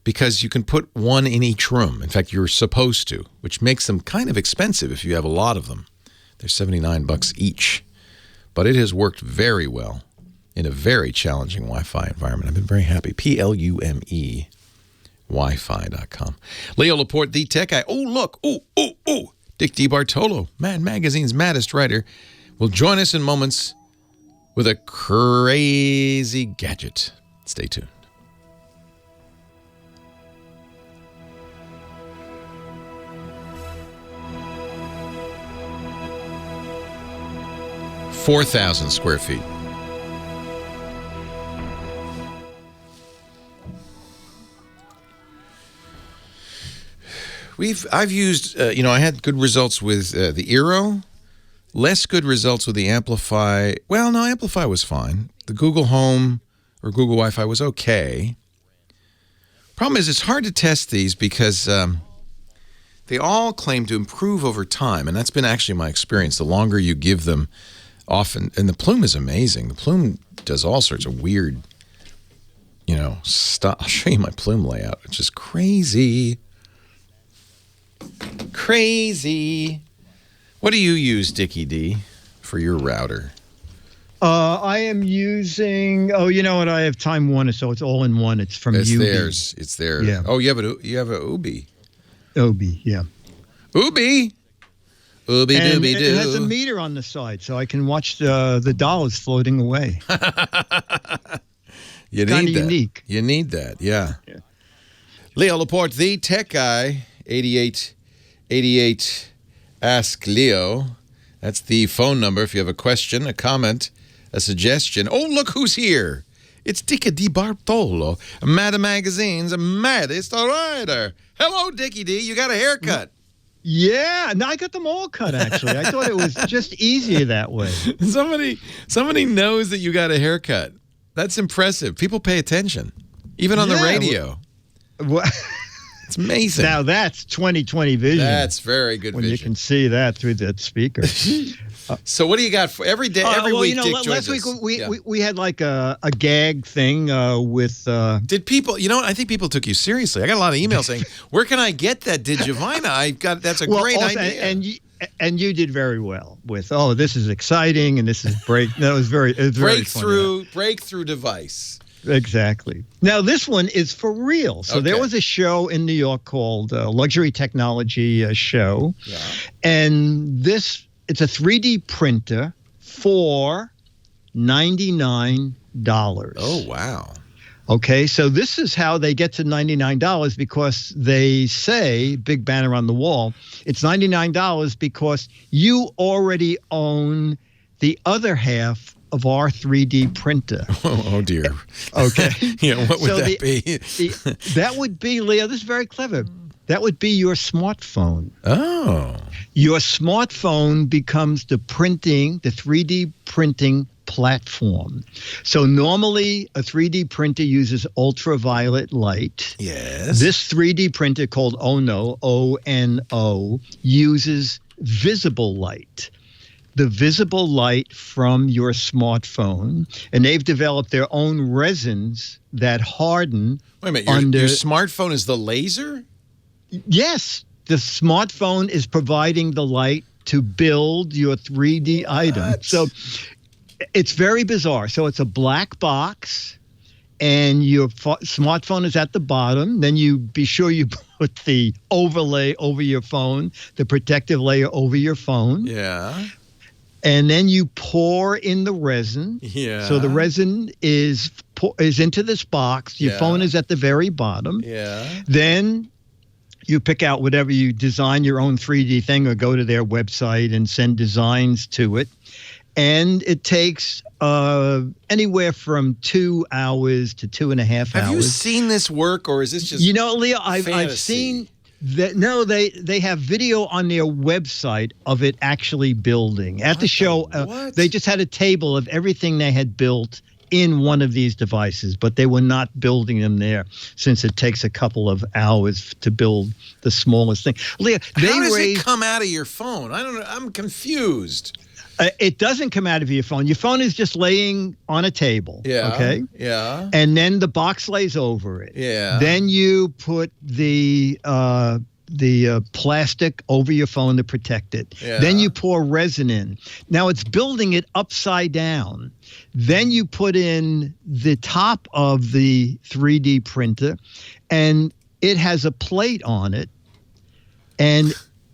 because you can put one in each room. In fact, you're supposed to, which makes them kind of expensive if you have a lot of them. They're $79 each. But it has worked very well in a very challenging Wi-Fi environment. I've been very happy. PLUME. Wi-Fi.com. Leo Laporte, the tech guy. Oh, look. Dick DeBartolo, Mad Magazine's maddest writer, will join us in moments with a crazy gadget. Stay tuned. $4,000 square feet. I've used, I had good results with the Eero, less good results with the Amplify. Well, no, Amplify was fine. The Google Home or Google Wi-Fi was okay. Problem is, it's hard to test these because they all claim to improve over time, and that's been actually my experience. The longer you give them, often, and the Plume is amazing. The Plume does all sorts of weird, stuff. I'll show you my Plume layout, which is crazy. Crazy. What do you use, Dickie D, for your router? I am using. Oh, you know what? I have Time Warner, so it's all in one. It's from It's Ubi. theirs. It's theirs. Yeah. Oh, you have a Ubi. Ubi, yeah. Ubi. Ubi And dooby it doo. has a meter on the side, so I can watch the dollars floating away. You Kinda need that. unique. You need that, yeah. Leo Laporte, the tech guy, 8888 Ask Leo. That's the phone number if you have a question, a comment, a suggestion. Oh, look who's here. It's Dickie Di Bartolo, Mad Magazine's maddest writer. Hello, Dickie D. You got a haircut. Yeah, no, I got them all cut, actually. I thought it was just easier that way. Somebody knows that you got a haircut. That's impressive. People pay attention, even on the radio. It's amazing. Now that's 20/20 vision. That's very good when vision. you can see that through that speaker. So what do you got for every day? Every week, Dick last joins week us. we had like a gag thing with. Did people? You know what? I think people took you seriously. I got a lot of emails saying, "Where can I get that Digivina? That's a great idea." And you did very well with. Oh, this is exciting, and this is break. That was very. It was very funny. Breakthrough device. Exactly. Now, this one is for real. So there was a show in New York called Luxury Technology Show. Yeah. And it's a 3D printer for $99. Oh, wow. Okay, so this is how they get to $99 because they say, big banner on the wall, it's $99 because you already own the other half of our 3D printer. Oh dear. Okay. Yeah, what would that be? That would be, Leo, this is very clever. That would be your smartphone. Oh. Your smartphone becomes the 3D printing platform. So normally a 3D printer uses ultraviolet light. Yes. This 3D printer called Ono, O-N-O, uses visible light. The visible light from your smartphone, and they've developed their own resins that harden. Wait a minute, your smartphone is the laser? Yes, the smartphone is providing the light to build your 3D item. So it's very bizarre. So it's a black box, and your smartphone is at the bottom. Then you be sure you put the overlay over your phone, the protective layer over your phone. Yeah. And then you pour in the resin. Yeah. So the resin is into this box. Your phone is at the very bottom. Yeah. Then you pick out whatever you design your own 3D thing or go to their website and send designs to it. And it takes anywhere from 2 hours to 2.5 hours. Have you seen this work, or is this just Leo, I've seen that. No, they have video on their website of it actually building. At the show, they just had a table of everything they had built in one of these devices, but they were not building them there since it takes a couple of hours to build the smallest thing. Leo, how does it come out of your phone? I don't know. I'm confused. It doesn't come out of your phone. Your phone is just laying on a table. Yeah. Okay. Yeah. And then the box lays over it. Yeah. Then you put the plastic over your phone to protect it. Yeah. Then you pour resin in. Now it's building it upside down. Then you put in the top of the 3D printer, and it has a plate on it, and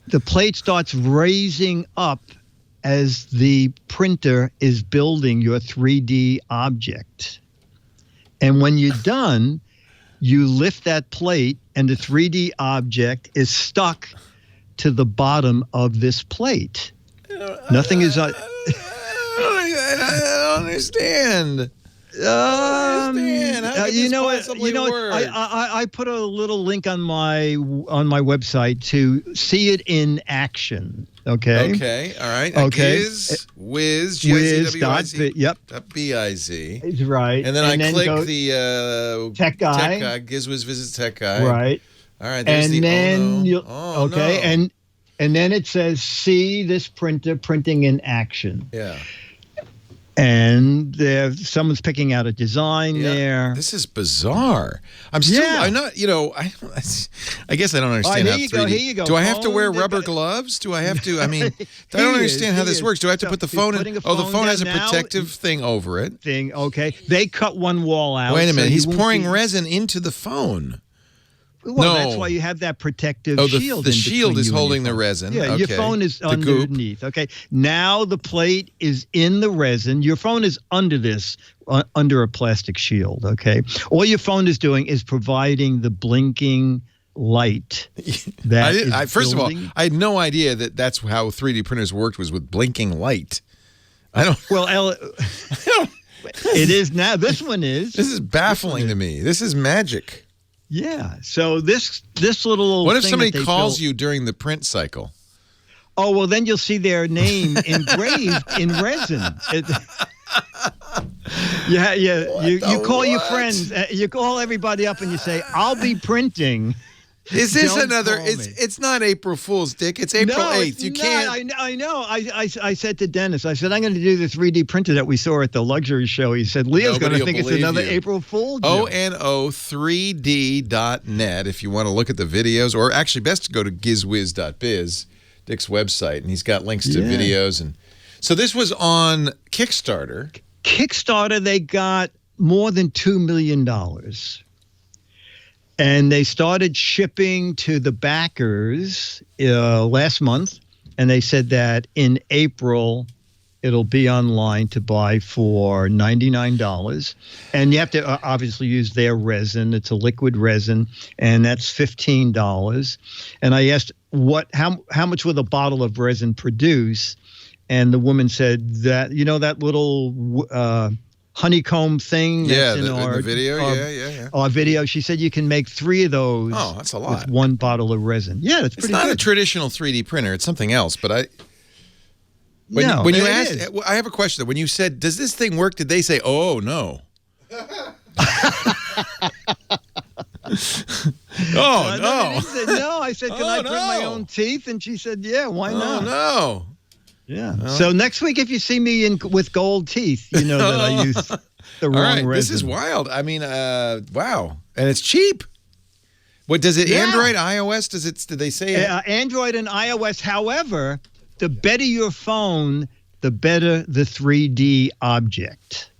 the plate starts raising up as the printer is building your 3D object. And when you're done, you lift that plate and the 3D object is stuck to the bottom of this plate. Nothing is... I don't understand. You know what? I put a little link on my website to see it in action. Okay. Okay. All right. Okay. Whiz. Yep. .biz. Right. And then I click the Tech Guy. Gizwiz visits Tech Guy. Right. All right. There's and then okay. No. And then it says, "See this printer printing in action." Yeah. And someone's picking out a design there. This is bizarre. I'm not, I guess I don't understand how 3D. Here you go. Do I have to wear rubber gloves? Do I have to, I don't understand how this works. Do I have to put the phone in? The phone has a protective thing over it. Okay. They cut one wall out. Wait a minute. He's pouring resin into the phone. Well, that's why you have that protective shield. The shield is holding the resin. Yeah, your phone is underneath. Okay. Now the plate is in the resin. Your phone is under this, under a plastic shield. Okay. All your phone is doing is providing the blinking light. First of all, I had no idea that's how 3D printers worked, was with blinking light. I don't. Well, it is now. This one is. This is baffling to me. This is magic. Yeah. So this little. What if somebody calls you during the print cycle? Oh, well, then you'll see their name engraved in resin. You call your friends. You call everybody up and you say, "I'll be printing." Is this another? It's not April Fool's, Dick. It's April 8th. You can't. I know. I said to Dennis, I said, I'm going to do the 3D printer that we saw at the luxury show. He said, Leo's going to think it's another April Fool. ONO3D.net if you want to look at the videos, or actually best to go to gizwiz.biz, Dick's website, and he's got links to videos. And so this was on Kickstarter. Kickstarter, they got more than $2 million. And they started shipping to the backers last month. And they said that in April, it'll be online to buy for $99. And you have to obviously use their resin. It's a liquid resin, and that's $15. And I asked, how much will a bottle of resin produce? And the woman said that, that little honeycomb thing that's in our video. Our video. She said you can make 3 of those. Oh, that's a lot. With 1 bottle of resin. Yeah, that's pretty good. It's not a traditional 3D printer. It's something else. But when you asked, I have a question. When you said, "Does this thing work?" Did they say, "Oh no"? Oh no! No, I said, "Can I print my own teeth?" And she said, "Yeah, why not?" Oh no! Yeah. Well, so next week, if you see me with gold teeth, you know that I use the wrong resin. This is wild. I mean, wow, and it's cheap. What does it? Android, iOS? Did they say it? Android and iOS. However, the better your phone, the better the 3D object.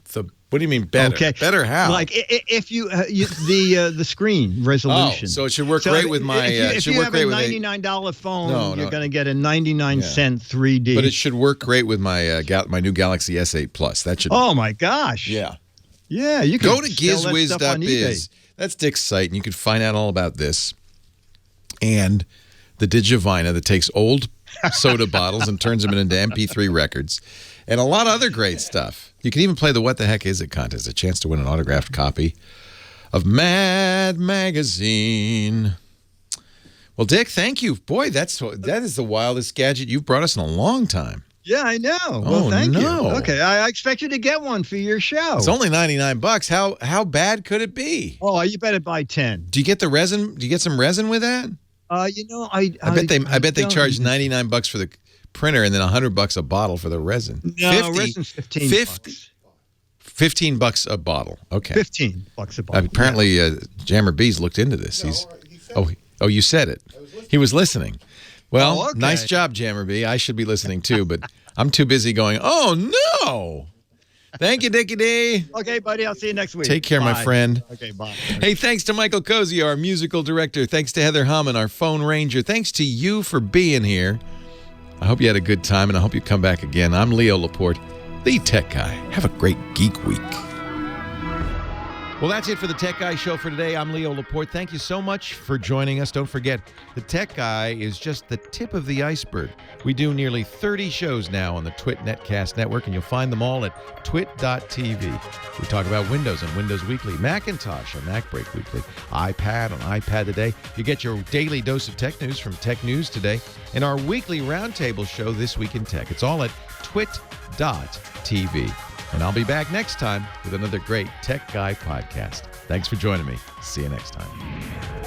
What do you mean better? Okay. Better how? Like if the screen resolution. Oh, so it should work great with my. If you have a $99 phone, you're going to get a 99-cent 3D. But it should work great with my my new Galaxy S8 Plus. That should. Oh my gosh. Yeah. Yeah, you can go to gizwiz.biz. That's Dick's site, and you can find out all about this. And the Digivina that takes old soda bottles and turns them into MP3 records, and a lot of other great stuff. You can even play the What the Heck Is It contest, a chance to win an autographed copy of Mad Magazine. Well, Dick, thank you. Boy, that is the wildest gadget you've brought us in a long time. Yeah, I know. Well, thank you. Okay, I expect you to get one for your show. It's only $99. How bad could it be? Oh, you better buy 10. Do you get the resin? Do you get some resin with that? I bet they charge $99 for the printer and then $100 a bottle for the resin. No, resin's $15. $15 a bottle. Okay. $15 a bottle. Apparently, Jammer Bees looked into this. You said it. He was listening. Well, nice job, Jammer Bee. I should be listening too, but I'm too busy going, "Oh no." Thank you, Dickie D. Okay, buddy. I'll see you next week. Take care, my friend. Okay, bye. Hey, thanks to Michael Cozy, our musical director. Thanks to Heather Hammond, our phone ranger. Thanks to you for being here. I hope you had a good time, and I hope you come back again. I'm Leo Laporte, the Tech Guy. Have a great geek week. Well, that's it for the Tech Guy Show for today. I'm Leo Laporte. Thank you so much for joining us. Don't forget, the Tech Guy is just the tip of the iceberg. We do nearly 30 shows now on the Twit Netcast Network, and you'll find them all at twit.tv. We talk about Windows on Windows Weekly, Macintosh on Mac Break Weekly, iPad on iPad Today. You get your daily dose of tech news from Tech News Today, and our weekly roundtable show, This Week in Tech. It's all at twit.tv. And I'll be back next time with another great Tech Guy podcast. Thanks for joining me. See you next time.